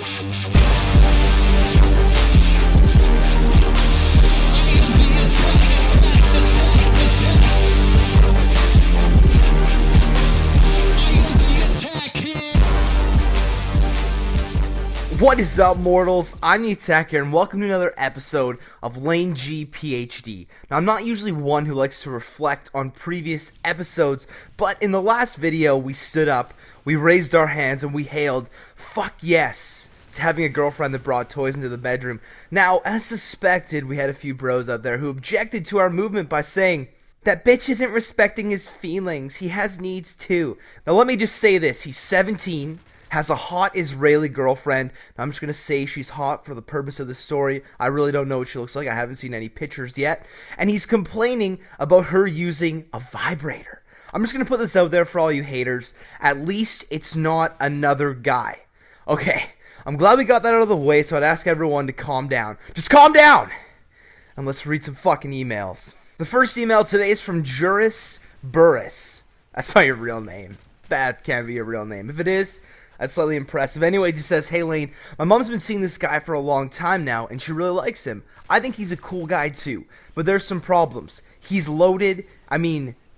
What is up, mortals? I'm the Attack here, and welcome to another episode of Laine G PhD. Now, I'm not usually one who likes to reflect on previous episodes, but in the last video, we stood up, we raised our hands, and we hailed fuck yes to having a girlfriend that brought toys into the bedroom. Now, as suspected, we had a few bros out there who objected to our movement by saying, "That bitch isn't respecting his feelings, he has needs too." Now, let me just say this, he's 17, has a hot Israeli girlfriend. I'm just going to say she's hot for the purpose of the story. I really don't know what she looks like. I haven't seen any pictures yet. And he's complaining about her using a vibrator. I'm just going to put this out there for all you haters. At least it's not another guy. Okay, I'm glad we got that out of the way, so I'd ask everyone to calm down. Just calm down! And let's read some fucking emails. The first email today is from GIRLS Burris. That's not your real name. That can't be your real name. If it is, that's slightly impressive. Anyways, he says, "Hey Laine, my mom's been seeing this guy for a long time now, and she really likes him. I think he's a cool guy too, but there's some problems. He's loaded,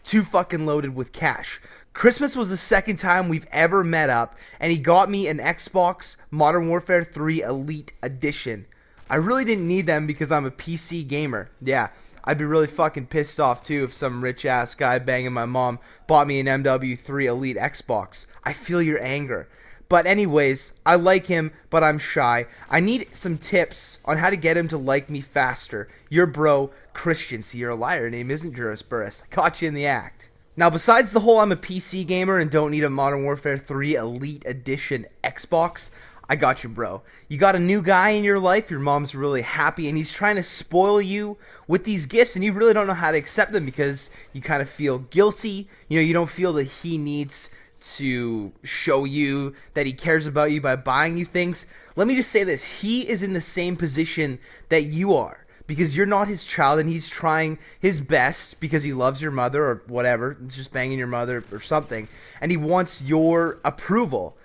too fucking loaded with cash. Christmas was the second time we've ever met up, and he got me an Xbox Modern Warfare 3 Elite Edition. I really didn't need them because I'm a PC gamer. Yeah, I'd be really fucking pissed off too if some rich ass guy banging my mom bought me an MW3 Elite Xbox. I feel your anger. But anyways, I like him, but I'm shy. I need some tips on how to get him to like me faster. Your bro, Christian." See, you're a liar. Your name isn't GIRLS Burris. I caught you in the act. Now, besides the whole I'm a PC gamer and don't need a Modern Warfare 3 Elite Edition Xbox, I got you, bro. You got a new guy in your life, your mom's really happy, and he's trying to spoil you with these gifts, and you really don't know how to accept them because you kind of feel guilty. You don't feel that he needs to show you that he cares about you by buying you things. Let me just say this, he is in the same position that you are, because you're not his child and he's trying his best because he loves your mother or whatever, it's just banging your mother or something, and he wants your approval.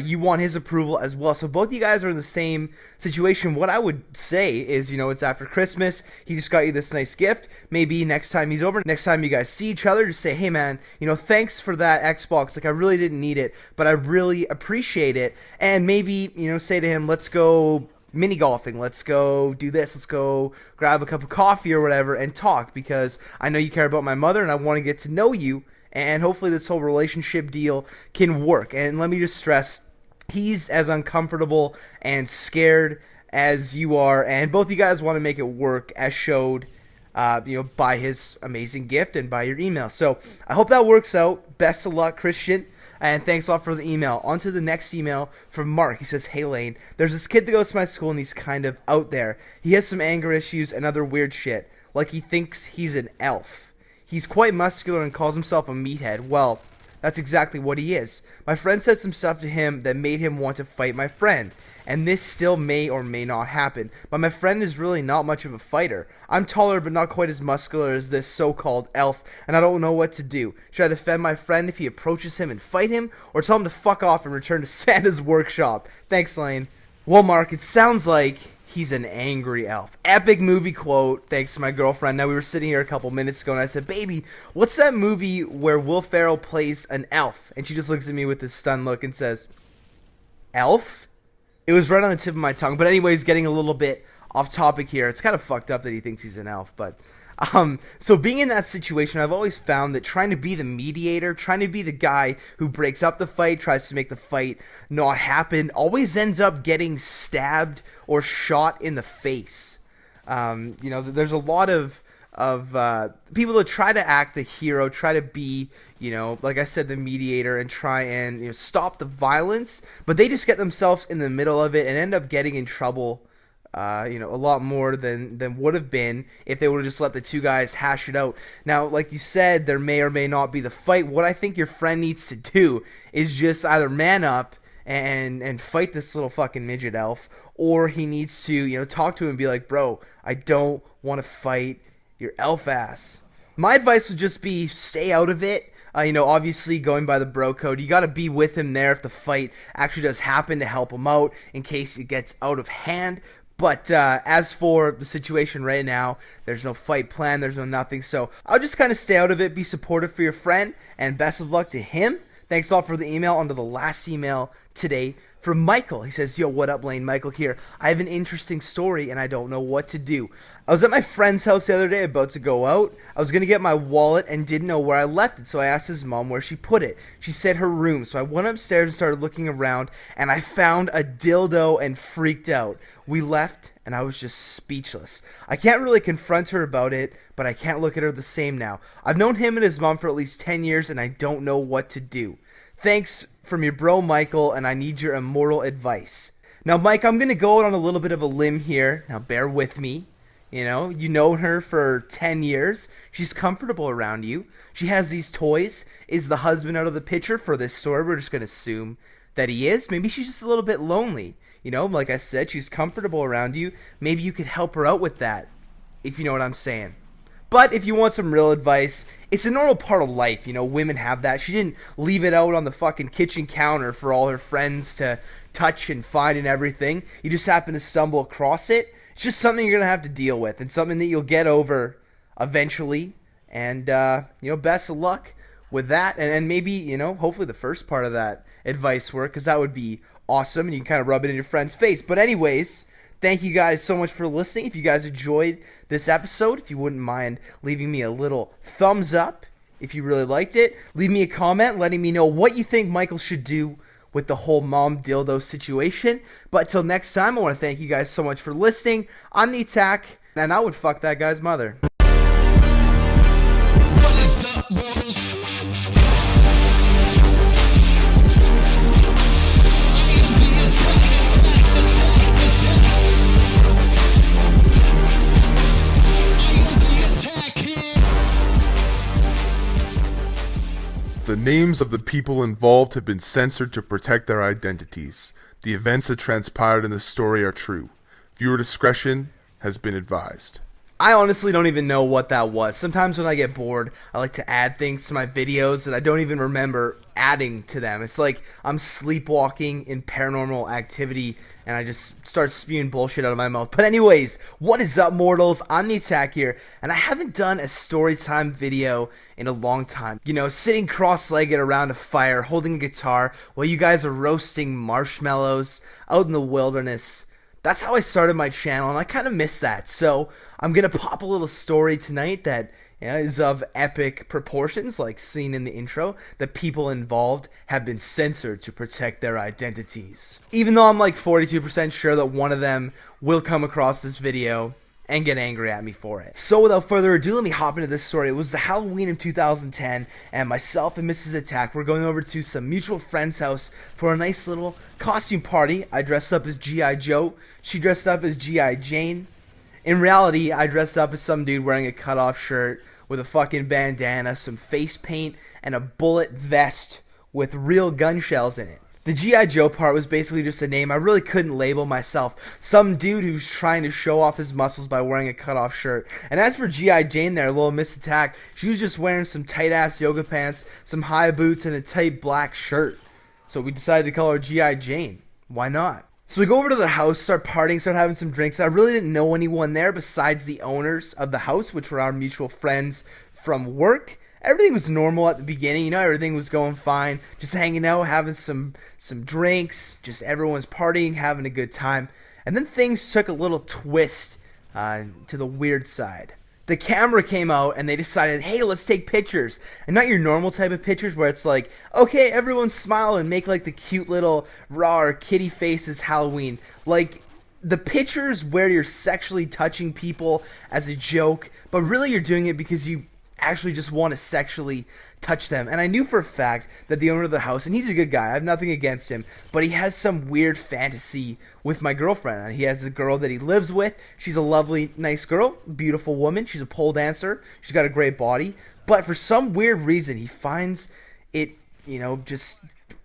You want his approval as well. So both you guys are in the same situation. What I would say is, it's after Christmas. He just got you this nice gift. Maybe next time he's over, next time you guys see each other, just say, "Hey man, thanks for that Xbox. Like, I really didn't need it, but I really appreciate it." And maybe, say to him, "Let's go mini golfing. Let's go do this. Let's go grab a cup of coffee or whatever and talk, because I know you care about my mother and I want to get to know you. And hopefully this whole relationship deal can work." And let me just stress, he's as uncomfortable and scared as you are, and both you guys want to make it work, as showed by his amazing gift and by your email. So I hope that works out. Best of luck, Christian, and thanks a lot for the email. On to the next email from Mark. He says, "Hey Laine, there's this kid that goes to my school and he's kind of out there. He has some anger issues and other weird shit, like he thinks he's an elf. He's quite muscular and calls himself a meathead. Well, That's exactly what he is. My friend said some stuff to him that made him want to fight my friend, and this still may or may not happen, but my friend is really not much of a fighter. I'm taller but not quite as muscular as this so-called elf, and I don't know what to do. Should I defend my friend if he approaches him and fight him, or tell him to fuck off and return to Santa's workshop? Thanks, Laine. Well, Mark, it sounds like he's an angry elf. Epic movie quote, thanks to my girlfriend. Now, we were sitting here a couple minutes ago, and I said, baby, what's that movie where Will Ferrell plays an elf? And she just looks at me with this stunned look and says, elf? It was right on the tip of my tongue. But anyways, getting a little bit off topic here. It's kind of fucked up that he thinks he's an elf, but... So being in that situation, I've always found that trying to be the mediator, trying to be the guy who breaks up the fight, tries to make the fight not happen, always ends up getting stabbed or shot in the face. You know, there's a lot of people that try to act the hero, try to be, you know, like I said, the mediator, and try and, you know, stop the violence, but they just get themselves in the middle of it and end up getting in trouble. You know, a lot more than would have been if they would have just let the two guys hash it out. Now, like you said, there may or may not be the fight. What I think your friend needs to do is just either man up and fight this little fucking midget elf, or he needs to, you know, talk to him and be like, bro, I don't want to fight your elf ass. My advice would just be stay out of it. You know, obviously going by the bro code, you got to be with him there if the fight actually does happen to help him out in case it gets out of hand. But as for the situation right now, there's no fight plan, there's no nothing. So I'll just kind of stay out of it, be supportive for your friend, and best of luck to him. Thanks a lot for the email. On to the last email today from Michael. He says, yo, what up, Laine? Michael here. I have an interesting story, and I don't know what to do. I was at my friend's house the other day about to go out. I was going to get my wallet and didn't know where I left it, so I asked his mom where she put it. She said her room, so I went upstairs and started looking around, and I found a dildo and freaked out. We left, and I was just speechless. I can't really confront her about it, but I can't look at her the same now. I've known him and his mom for at least 10 years, and I don't know what to do. Thanks from your bro, Michael, and I need your immortal advice. Now, Mike, I'm going to go out on a little bit of a limb here. Now, bear with me. You know her for 10 years. She's comfortable around you. She has these toys. Is the husband out of the picture for this story? We're just going to assume that he is. Maybe she's just a little bit lonely. You know, like I said, she's comfortable around you. Maybe you could help her out with that, if you know what I'm saying. But if you want some real advice, it's a normal part of life. You know, women have that. She didn't leave it out on the fucking kitchen counter for all her friends to touch and find and everything. You just happen to stumble across it. It's just something you're going to have to deal with, and something that you'll get over eventually. And, you know, best of luck with that. And maybe, you know, hopefully the first part of that advice work, because that would be awesome, and you can kind of rub it in your friend's face. But anyways, thank you guys so much for listening. If you guys enjoyed this episode, if you wouldn't mind leaving me a little thumbs up if you really liked it, leave me a comment letting me know what you think Michael should do with the whole mom dildo situation. But till next time, I want to thank you guys so much for listening. I'm the Attack, and I would fuck that guy's mother. What is up, boys? The names of the people involved have been censored to protect their identities. The events that transpired in the story are true. Viewer discretion has been advised. I honestly don't even know what that was. Sometimes when I get bored, I like to add things to my videos that I don't even remember adding to them. It's like I'm sleepwalking in Paranormal Activity, and I just start spewing bullshit out of my mouth. But anyways, what is up, mortals? I'm the Attack here, and I haven't done a story time video in a long time. You know, sitting cross-legged around a fire, holding a guitar, while you guys are roasting marshmallows out in the wilderness. That's how I started my channel, and I kind of miss that. So I'm going to pop a little story tonight that, you know, is of epic proportions, like seen in the intro. The people involved have been censored to protect their identities. Even though I'm like 42% sure that one of them will come across this video and get angry at me for it. So without further ado, let me hop into this story. It was the Halloween of 2010, and myself and Mrs. Attack were going over to some mutual friend's house for a nice little costume party. I dressed up as G.I. Joe. She dressed up as G.I. Jane. In reality, I dressed up as some dude wearing a cutoff shirt with a fucking bandana, some face paint, and a bullet vest with real gun shells in it. The G.I. Joe part was basically just a name I really couldn't label myself. Some dude who's trying to show off his muscles by wearing a cutoff shirt. And as for G.I. Jane there, little Miss Attack, she was just wearing some tight-ass yoga pants, some high boots, and a tight black shirt. So we decided to call her G.I. Jane. Why not? So we go over to the house, start partying, start having some drinks. I really didn't know anyone there besides the owners of the house, which were our mutual friends from work. Everything was normal at the beginning, you know, everything was going fine, just hanging out, having some drinks, just everyone's partying, having a good time. And then things took a little twist to the weird side. The camera came out and they decided, hey, let's take pictures. And not your normal type of pictures where it's like, okay, everyone smile and make like the cute little raw kitty faces Halloween. Like the pictures where you're sexually touching people as a joke, but really you're doing it because you actually just want to sexually touch them. And I knew for a fact that the owner of the house, and he's a good guy, I have nothing against him, but he has some weird fantasy with my girlfriend. And he has a girl that he lives with. She's a lovely, nice girl, beautiful woman. She's a pole dancer. She's got a great body. But for some weird reason, he finds it, you know, just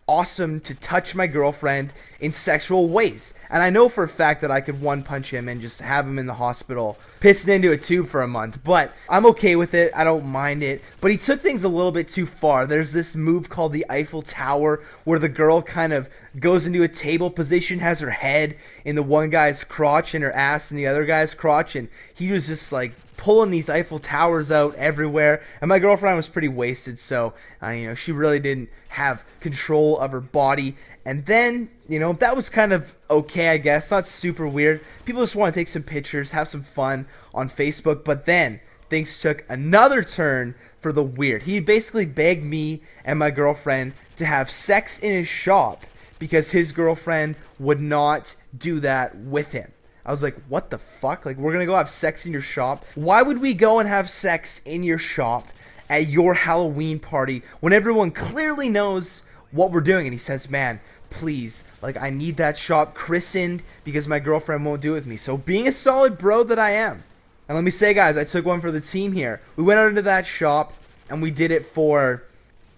awesome to touch my girlfriend in sexual ways. And I know for a fact that I could one punch him and just have him in the hospital pissing into a tube for a month, but I'm okay with it. I don't mind it. But he took things a little bit too far. There's this move called the Eiffel Tower where the girl kind of goes into a table position, has her head in the one guy's crotch and her ass in the other guy's crotch, and he was just like pulling these Eiffel Towers out everywhere. And my girlfriend was pretty wasted, so you know, she really didn't have control of her body. And then, you know, that was kind of okay, I guess. Not super weird. People just want to take some pictures, have some fun on Facebook. But then things took another turn for the weird. He basically begged me and my girlfriend to have sex in his shop because his girlfriend would not do that with him. I was like, what the fuck? Like, we're going to go have sex in your shop? Why would we go and have sex in your shop at your Halloween party when everyone clearly knows what we're doing? And he says, man, please, like, I need that shop christened because my girlfriend won't do it with me. So being a solid bro that I am, and let me say, guys, I took one for the team here. We went out into that shop and we did it for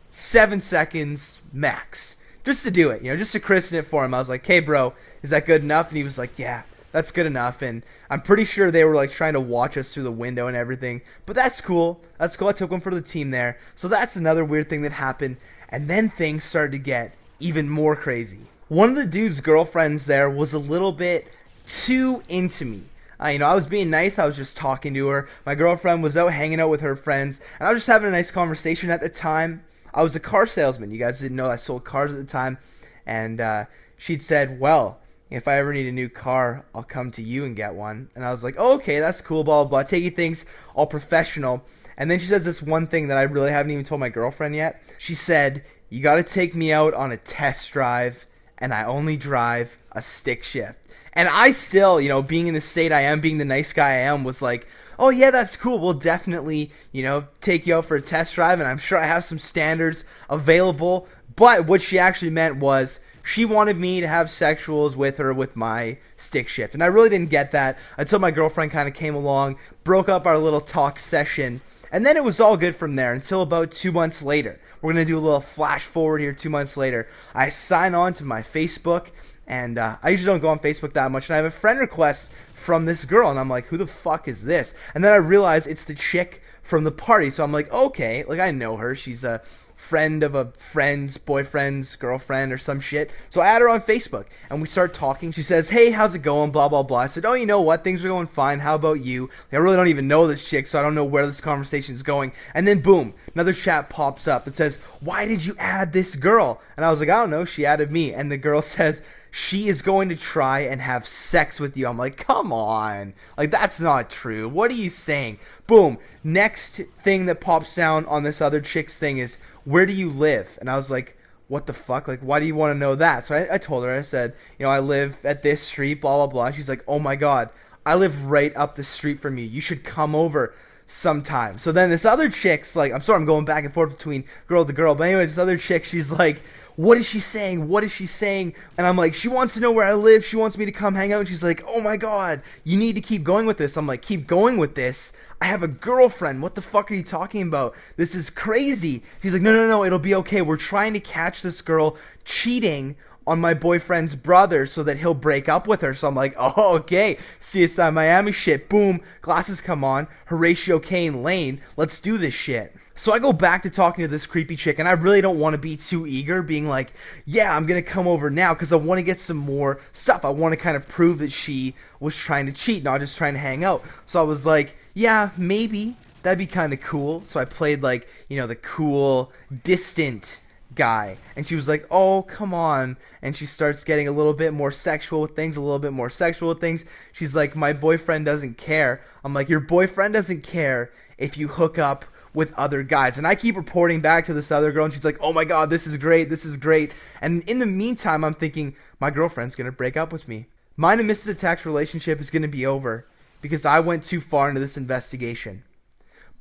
7 seconds max. Just to do it, you know, just to christen it for him. I was like, hey, bro, is that good enough? And he was like, yeah, that's good enough. And I'm pretty sure they were like trying to watch us through the window and everything. But that's cool. That's cool. I took one for the team there. So that's another weird thing that happened. And then things started to get even more crazy. One of the dude's girlfriends there was a little bit too into me. You know, I was being nice. I was just talking to her. My girlfriend was out hanging out with her friends. And I was just having a nice conversation at the time. I was a car salesman. You guys didn't know I sold cars at the time. And she'd said, well, if I ever need a new car, I'll come to you and get one. And I was like, oh, okay, that's cool, blah, blah, blah. Taking things all professional. And then she says this one thing that I really haven't even told my girlfriend yet. She said, you got to take me out on a test drive, and I only drive a stick shift. And I still, you know, being in the state I am, being the nice guy I am, was like, oh, yeah, that's cool. We'll definitely, you know, take you out for a test drive, and I'm sure I have some standards available. But what she actually meant was, she wanted me to have sexuals with her with my stick shift. And I really didn't get that until my girlfriend kind of came along, broke up our little talk session. And then it was all good from there until about 2 months later. We're going to do a little flash forward here 2 months later. I sign on to my Facebook, and I usually don't go on Facebook that much. And I have a friend request from this girl, and I'm like, who the fuck is this? And then I realize it's the chick from the party. So I'm like, okay, like I know her. She's a friend of a friend's boyfriend's girlfriend or some shit. So I add her on Facebook and we start talking. She says, hey, how's it going? Blah, blah, blah. I said, oh, you know what? Things are going fine. How about you? I really don't even know this chick, so I don't know where this conversation is going. And then boom, another chat pops up. It says, why did you add this girl? And I was like, I don't know. She added me. And the girl says, she is going to try and have sex with you. I'm like, come on. Like, that's not true. What are you saying? Boom. Next thing that pops down on this other chick's thing is, where do you live? And I was like, what the fuck? Like, why do you want to know that? So I told her, I said, you know, I live at this street, blah, blah, blah. And she's like, oh my God, I live right up the street from you. You should come over sometime. So then this other chick's like, I'm sorry, I'm going back and forth between girl to girl. But anyways, this other chick, she's like, what is she saying? What is she saying? And I'm like, she wants to know where I live. She wants me to come hang out. And she's like, oh my God, you need to keep going with this. I'm like, keep going with this? I have a girlfriend. What the fuck are you talking about? This is crazy. She's like, no, it'll be okay. We're trying to catch this girl cheating on my boyfriend's brother so that he'll break up with her. So I'm like, oh, okay, CSI Miami shit. Boom, glasses come on. Horatio Kane Laine, let's do this shit. So I go back to talking to this creepy chick, and I really don't want to be too eager, being like, yeah, I'm going to come over now because I want to get some more stuff. I want to kind of prove that she was trying to cheat, not just trying to hang out. So I was like, yeah, maybe. That'd be kind of cool. So I played like, the cool, distant guy, and she was like, oh, come on, and she starts getting a little bit more sexual with things, She's like, my boyfriend doesn't care. I'm like, your boyfriend doesn't care if you hook up with other guys. And I keep reporting back to this other girl, and she's like, oh my god, this is great. And in the meantime, I'm thinking, my girlfriend's gonna break up with me. Mine and Mrs. Attack's relationship is gonna be over because I went too far into this investigation.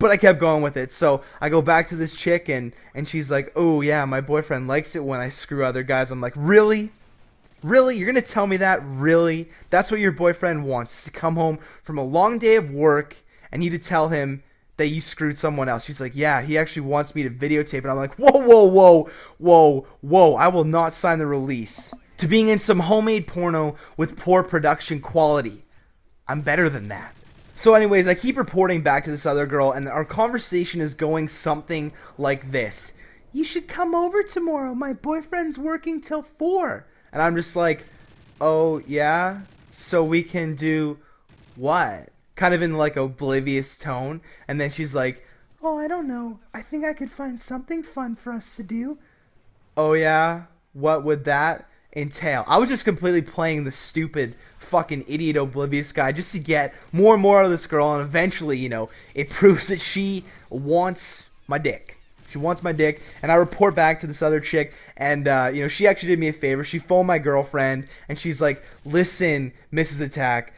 But I kept going with it. So I go back to this chick, and she's like, oh yeah, my boyfriend likes it when I screw other guys. I'm like, really? Really? You're going to tell me that? Really? That's what your boyfriend wants, to come home from a long day of work and you to tell him that you screwed someone else. She's like, yeah, he actually wants me to videotape it. I'm like, whoa. I will not sign the release to being in some homemade porno with poor production quality. I'm better than that. So anyways, I keep reporting back to this other girl, and our conversation is going something like this. You should come over tomorrow. My boyfriend's working till 4. And I'm just like, oh, yeah? So we can do what? Kind of in like a oblivious tone. And then she's like, oh, I don't know. I think I could find something fun for us to do. Oh, yeah? What would that entail? I was just completely playing the stupid fucking idiot oblivious guy just to get more and more out of this girl, and eventually, it proves that she wants my dick. She wants my dick, and I report back to this other chick, and she actually did me a favor. She phoned my girlfriend, and she's like, listen, Mrs. Attack,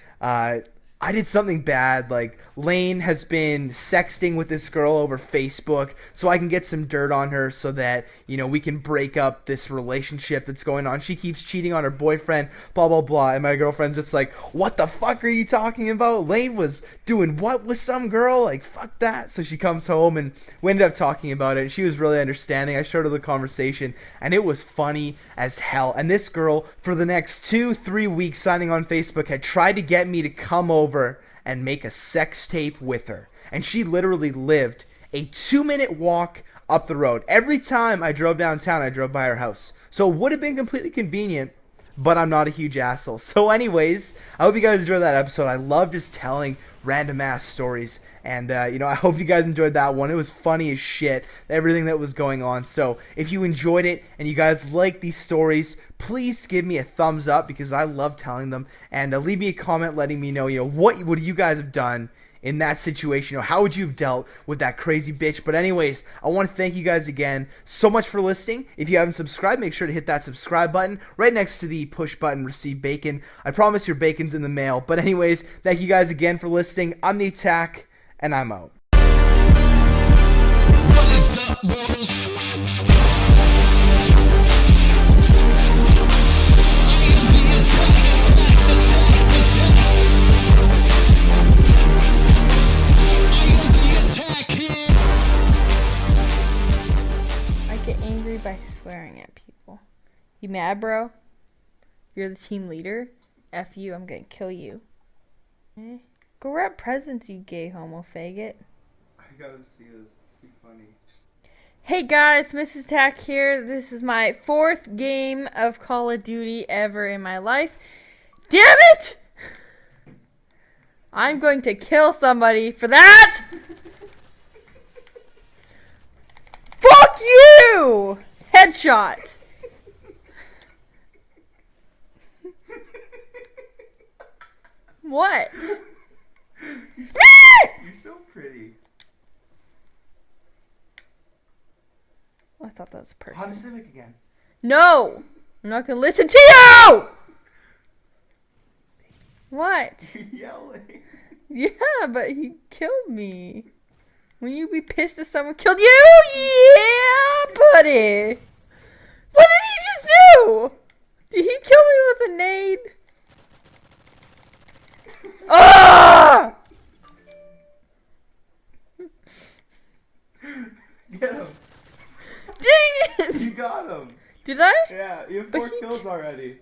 I did something bad. Like, Laine has been sexting with this girl over Facebook, so I can get some dirt on her so that, we can break up this relationship that's going on. She keeps cheating on her boyfriend, blah, blah, blah. And my girlfriend's just like, what the fuck are you talking about? Laine was doing what with some girl? Like, fuck that. So she comes home, and we ended up talking about it. She was really understanding. I showed her the conversation, and it was funny as hell. And this girl, for the next 2-3 weeks signing on Facebook, had tried to get me to come over and make a sex tape with her. And she literally lived a 2-minute walk up the road. Every time I drove downtown, I drove by her house. So it would have been completely convenient, but I'm not a huge asshole. So anyways, I hope you guys enjoyed that episode. I love just telling random ass stories. And, I hope you guys enjoyed that one. It was funny as shit, everything that was going on. So if you enjoyed it and you guys like these stories, please give me a thumbs up because I love telling them. And leave me a comment letting me know, what would you guys have done in that situation? How would you have dealt with that crazy bitch? But anyways, I want to thank you guys again so much for listening. If you haven't subscribed, make sure to hit that subscribe button right next to the push button, receive bacon. I promise your bacon's in the mail. But anyways, thank you guys again for listening. I'm the Attack, and I'm out. What's up, boys? I get angry by swearing at people. You mad, bro? You're the team leader? F you, I'm gonna kill you. Go wrap presents, you gay homo faggot. I gotta see this. It's too funny. Hey guys, Mrs. Tack here. This is my 4th game of Call of Duty ever in my life. Damn it! I'm going to kill somebody for that! Fuck you! Headshot! What? You're so pretty. I thought that was a Honda person. Civic again. No! I'm not gonna listen to you! What? Yelling. Yeah, but he killed me. When you be pissed if someone killed you? Yeah, buddy! What did he just do? Did he kill me with a nade? Ah! You got him. Did I? Yeah, you have But 4 he- kills already.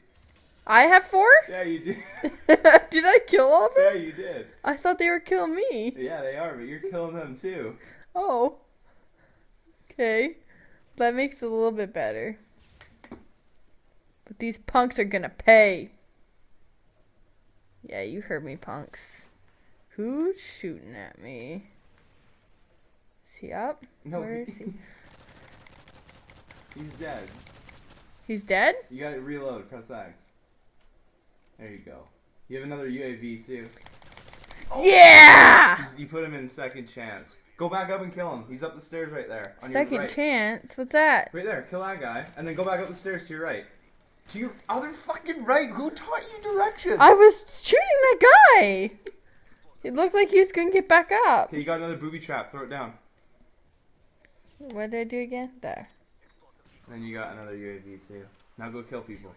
I have 4? Yeah, you did. Did I kill all of them? Yeah, you did. I thought they were killing me. Yeah, they are, but you're killing them too. Oh. Okay. That makes it a little bit better. But these punks are gonna pay. Yeah, you heard me, punks. Who's shooting at me? Is he up? No, Where is he? He's dead. He's dead? You gotta reload. Press X. There you go. You have another UAV too. Yeah! You put him in second chance. Go back up and kill him. He's up the stairs right there. On your Second right. chance? What's that? Right there. Kill that guy. And then go back up the stairs to your right. To your other fucking right. Who taught you directions? I was shooting that guy! It looked like he was gonna get back up. Okay, you got another booby trap. Throw it down. What did I do again? There. And then you got another UAV too. Now go kill people.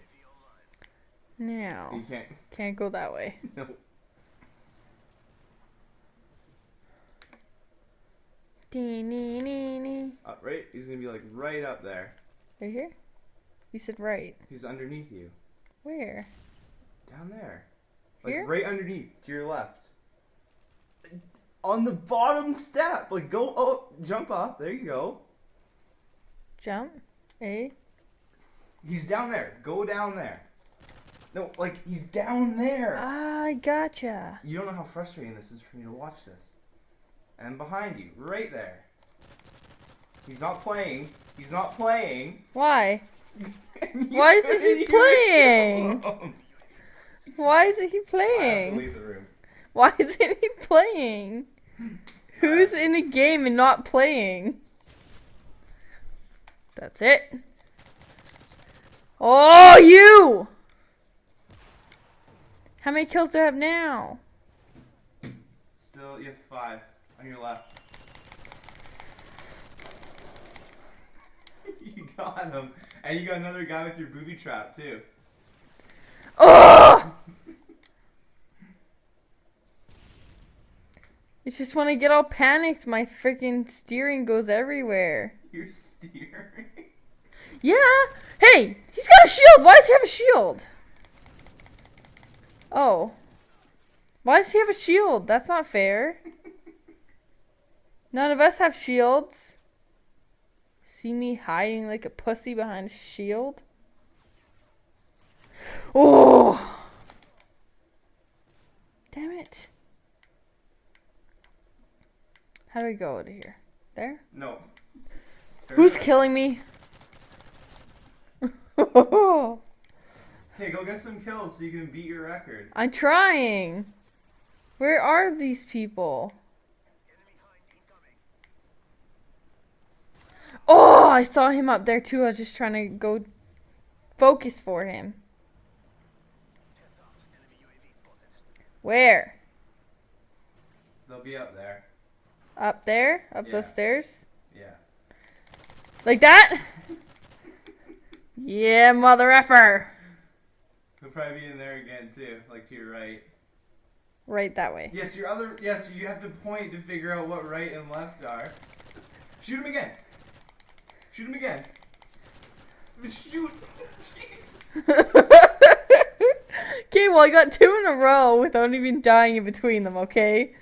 Now. You can't. Can't go that way. No. Right Right? He's gonna be like right up there. here? You said right. He's underneath you. Where? Down there. Like Here? right underneath to your left. On the bottom step. Like go oh jump off. There you go. Jump. A. He's down there. Go down there. No, like he's down there. I gotcha. You don't know how frustrating this is for me to watch this. And behind you, right there. He's not playing. He's not playing. Why? Why isn't he playing? Why isn't he I have to playing? leave the room. Why isn't he playing? Who's in a game and not playing? That's it. Oh, you! How many kills do I have now? Still, you have 5 on your left. You got him. And you got another guy with your booby trap, too. Oh! It's just when I get all panicked, my freaking steering goes everywhere. You're steering. Yeah! Hey! He's got a shield! Why does he have a shield? Oh. Why does he have a shield? That's not fair. None of us have shields. See me hiding like a pussy behind a shield? Oh! Damn it. How do we go out of here? There? No. Who's killing me? Hey, go get some kills so you can beat your record. I'm trying. Where are these people? Oh, I saw him up there too. I was just trying to go focus for him. Where? They'll be up there. Up there? Up Yeah. those stairs? Yeah. Like that? Yeah, mother effer. They'll probably be in there again too, like to your right. Right that way. Yes, your other. Yes, you have to point to figure out what right and left are. Shoot him again. Shoot him again. Shoot. Okay, well I got 2 in a row without even dying in between them, okay?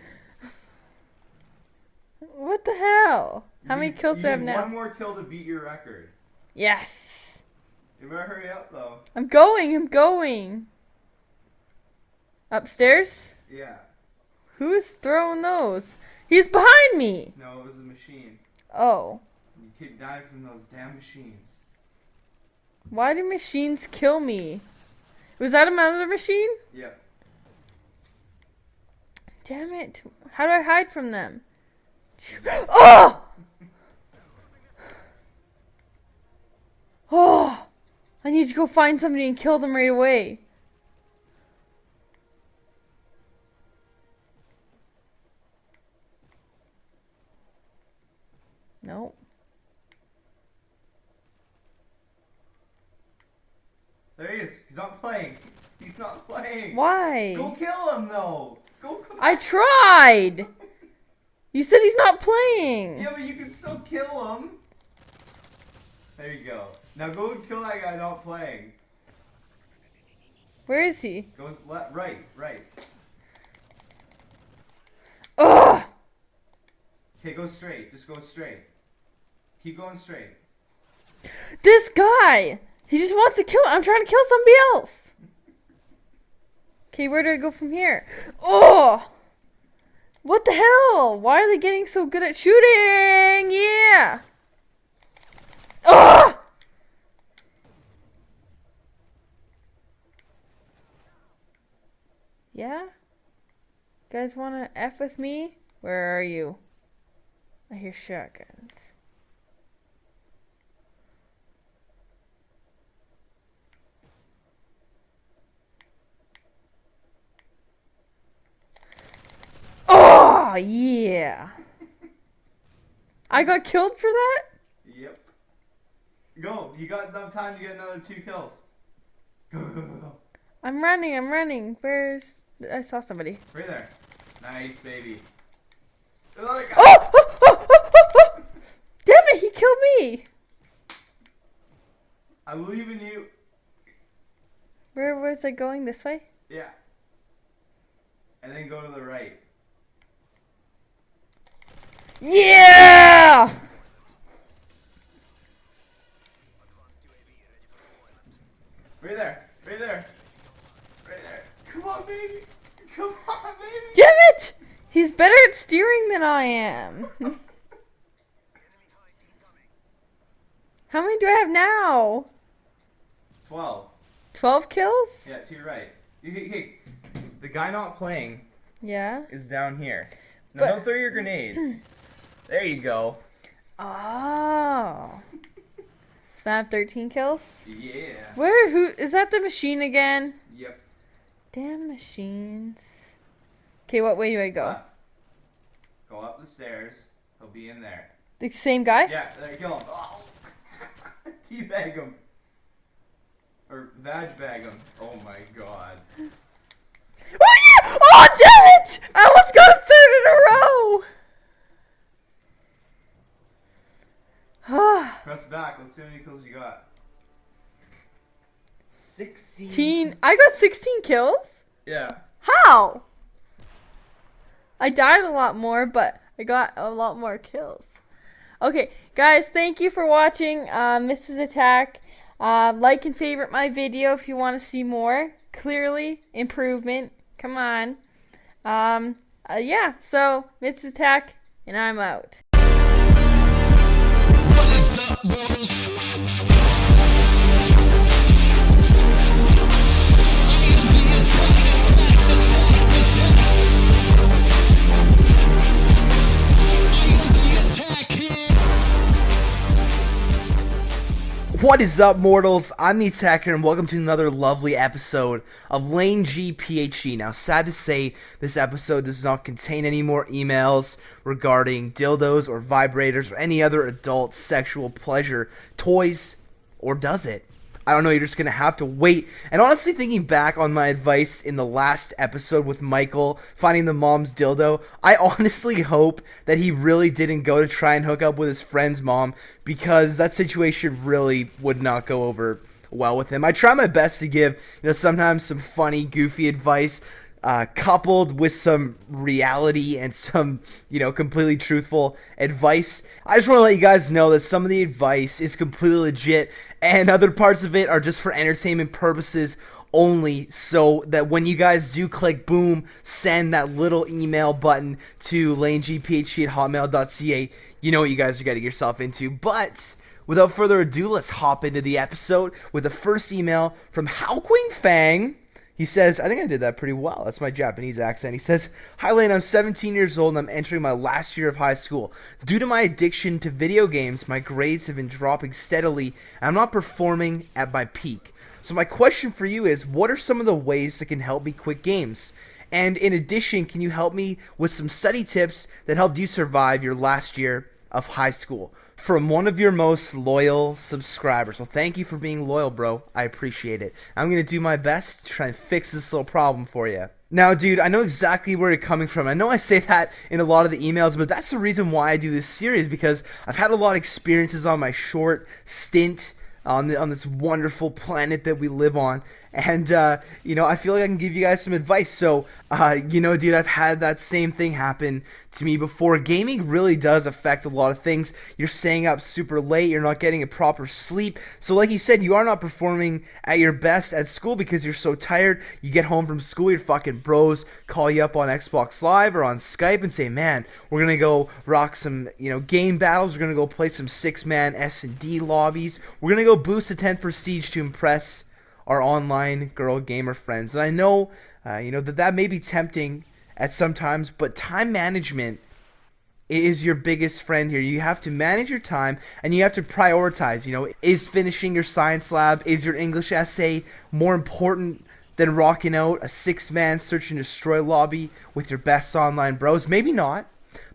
What the hell? How many kills do I have You now? One more kill to beat your record. Yes! You better hurry up though. I'm going. Upstairs? Yeah. Who is throwing those? He's behind me! No, it was a machine. Oh. You keep dying from those damn machines. Why do machines kill me? Was that another machine? Yep. Damn it. How do I hide from them? Oh! Oh! I need to go find somebody and kill them right away. Nope. There he is. He's not playing. He's not playing. Why? Go kill him though. Go. I tried! You said he's not playing! Yeah, but you can still kill him. There you go. Now go and kill that guy not playing. Where is he? Go left, right. Ugh! Okay, go straight. Just go straight. Keep going straight. This guy! He just wants to kill. I'm trying to kill somebody else. Okay, where do I go from here? Oh! What the hell? Why are they getting so good at shooting? Yeah! Ugh! Yeah? You guys wanna F with me? Where are you? I hear shotguns. Oh, yeah. I got killed for that? Yep. Go. You got enough time to get another 2 kills. Go. I'm running. Where's... I saw somebody. Right there. Nice, baby. Another guy. Oh! Damn it, he killed me. I believe in you. Where was I going? This way? Yeah. And then go to the right. Yeah! Right there. Come on, baby. Come on, baby. Damn it! He's better at steering than I am. How many do I have now? 12. 12 kills? Yeah, to your right. Hey, the guy not playing Yeah. is down here. Now But- don't throw your grenade. There you go. Oh. So I have 13 kills? Yeah. Who is that the machine again? Yep. Damn machines. Okay, what way do I go? Left. Go up the stairs. He'll be in there. The same guy? Yeah, there, kill him. Oh. Teabag him. Or vag bag him. Oh my god. Oh yeah! Oh damn it! I almost got a third in a row! Press back. Let's see how many kills you got. 16. 16. I got 16 kills? Yeah. How? I died a lot more, but I got a lot more kills. Okay, guys, thank you for watching Mrs. Attack. Like and favorite my video if you want to see more. Clearly, improvement. Come on. Yeah, so Mrs. Attack, and I'm out. What's up, boys? What is up, mortals? I'm the Attacker, and welcome to another lovely episode of Laine G PhD. Now, sad to say, this episode does not contain any more emails regarding dildos or vibrators or any other adult sexual pleasure toys, or does it? I don't know, you're just going to have to wait. And honestly, thinking back on my advice in the last episode with Michael, finding the mom's dildo, I honestly hope that he really didn't go to try and hook up with his friend's mom, because that situation really would not go over well with him. I try my best to give, sometimes some funny, goofy advice, coupled with some reality and some, completely truthful advice. I just want to let you guys know that some of the advice is completely legit and other parts of it are just for entertainment purposes only, so that when you guys do click boom, send that little email button to lainegphd@hotmail.ca, you know what you guys are getting yourself into. But without further ado, let's hop into the episode with the first email from Haoqing Fang. He says, I think I did that pretty well. That's my Japanese accent. He says, Hi Laine, I'm 17 years old and I'm entering my last year of high school. Due to my addiction to video games, my grades have been dropping steadily and I'm not performing at my peak. So my question for you is, what are some of the ways that can help me quit games? And in addition, can you help me with some study tips that helped you survive your last year of high school? from one of your most loyal subscribers. Well, thank you for being loyal, bro. I appreciate it. I'm going to do my best to try and fix this little problem for you. Now, dude, I know exactly where you're coming from. I know I say that in a lot of the emails, but that's the reason why I do this series, because I've had a lot of experiences on my short stint on this wonderful planet that we live on, and you know, I feel like I can give you guys some advice. So you know, dude, I've had that same thing happen to me before. Gaming really does affect a lot of things. You're staying up super late, you're not getting a proper sleep, so like you said, you are not performing at your best at school because you're so tired. You get home from school, your fucking bros call you up on Xbox Live or on Skype and say, man, we're gonna go rock some, you know, game battles, we're gonna go play some 6-man S&D lobbies, we're gonna go boost a 10 prestige to impress our online girl gamer friends. And I know, you know, that may be tempting at some times, but time management is your biggest friend here. You have to manage your time, and you have to prioritize. You know, is finishing your science lab, is your English essay more important than rocking out a 6-man search and destroy lobby with your best online bros? Maybe not,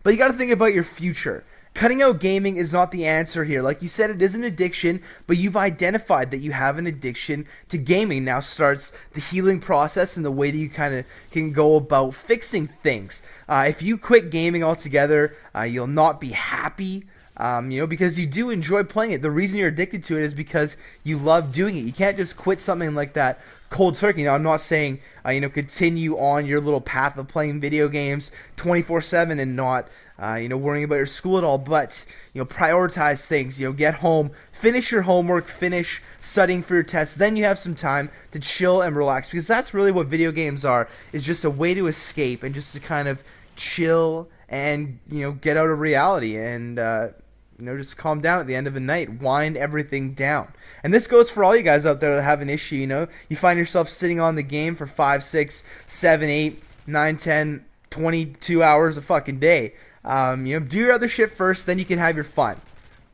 but you got to think about your future. Cutting out gaming is not the answer here. Like you said, it is an addiction, but you've identified that you have an addiction to gaming. Now starts the healing process and the way that you kind of can go about fixing things. If you quit gaming altogether, you'll not be happy. You know, because you do enjoy playing it. The reason you're addicted to it is because you love doing it. You can't just quit something like that cold turkey. Now, I'm not saying, you know, continue on your little path of playing video games 24/7 and not, you know, worrying about your school at all, but, you know, prioritize things. You know, get home, finish your homework, finish studying for your tests, then you have some time to chill and relax, because that's really what video games are, is just a way to escape and just to kind of chill and, you know, get out of reality and, you know, just calm down at the end of the night, wind everything down. And this goes for all you guys out there that have an issue. You know, you find yourself sitting on the game for 5, 6, 7, 8, 9, 10, 22 hours a fucking day. You know, do your other shit first, then you can have your fun.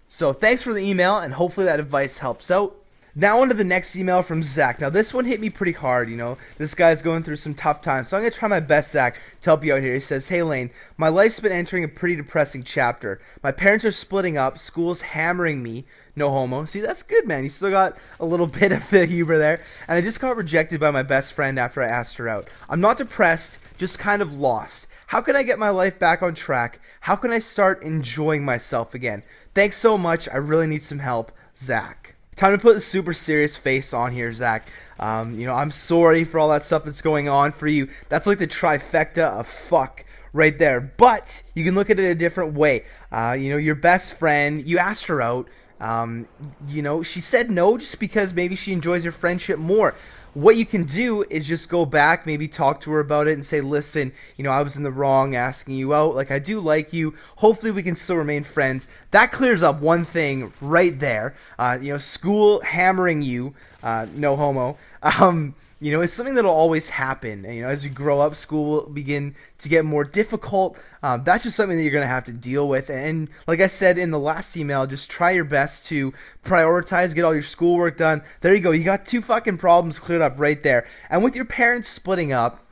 So thanks for the email, and hopefully that advice helps out. Now on to the next email from Zach. Now this one hit me pretty hard, you know. This guy's going through some tough times, so I'm going to try my best, Zach, to help you out here. He says, hey Laine, my life's been entering a pretty depressing chapter. My parents are splitting up, school's hammering me, no homo. See, that's good, man. You still got a little bit of the humor there. And I just got rejected by my best friend after I asked her out. I'm not depressed, just kind of lost. How can I get my life back on track? How can I start enjoying myself again? Thanks so much. I really need some help, Zach. Time to put the super serious face on here, Zach. You know, I'm sorry for all that stuff that's going on for you. That's like the trifecta of fuck right there. But you can look at it a different way. You know, your best friend, you asked her out. You know, she said no just because maybe she enjoys your friendship more. What you can do is just go back, maybe talk to her about it and say, listen, you know, I was in the wrong asking you out. Like, I do like you. Hopefully we can still remain friends. That clears up one thing right there. You know, school hammering you, no homo, you know, it's something that'll always happen. And, you know, as you grow up, school will begin to get more difficult. That's just something that you're going to have to deal with. And like I said in the last email, just try your best to prioritize, get all your schoolwork done. There you go. You got 2 fucking problems cleared up right there. And with your parents splitting up,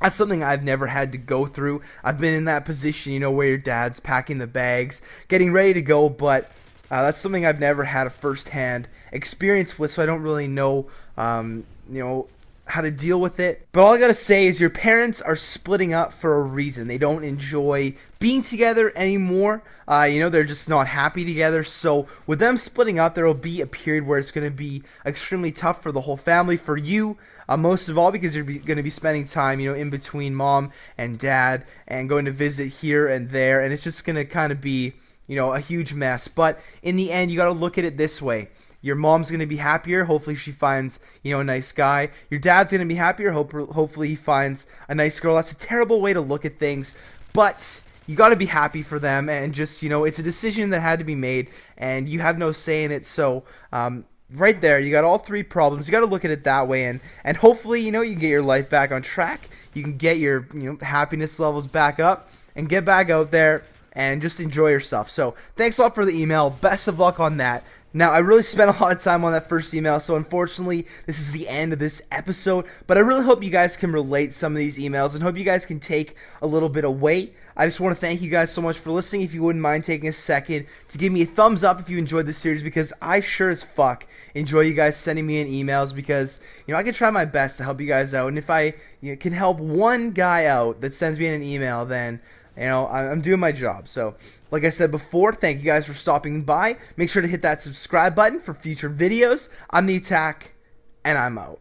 that's something I've never had to go through. I've been in that position, you know, where your dad's packing the bags, getting ready to go, but that's something I've never had a first-hand experience with, so I don't really know, you know, how to deal with it. But all I gotta say is your parents are splitting up for a reason. They don't enjoy being together anymore. You know, they're just not happy together. So with them splitting up, there will be a period where it's going to be extremely tough for the whole family, for you most of all, because you're going to be spending time, you know, in between mom and dad and going to visit here and there, and it's just going to kind of be, you know, a huge mess. But in the end, you got to look at it this way. Your mom's going to be happier. Hopefully she finds, you know, a nice guy. Your dad's going to be happier. Hopefully he finds a nice girl. That's a terrible way to look at things, but you got to be happy for them, and just, you know, it's a decision that had to be made, and you have no say in it. So right there, you got all 3 problems. You got to look at it that way, and hopefully, you know, you can get your life back on track. You can get your, you know, happiness levels back up and get back out there and just enjoy yourself. So thanks a lot for the email. Best of luck on that. Now, I really spent a lot of time on that first email, so unfortunately, this is the end of this episode, but I really hope you guys can relate some of these emails and hope you guys can take a little bit away. I just want to thank you guys so much for listening. If you wouldn't mind taking a second to give me a thumbs up if you enjoyed this series, because I sure as fuck enjoy you guys sending me in emails, because I can try my best to help you guys out, and if I can help one guy out that sends me in an email, then I'm doing my job. So like I said before, thank you guys for stopping by. Make sure to hit that subscribe button for future videos. I'm the Attack, and I'm out.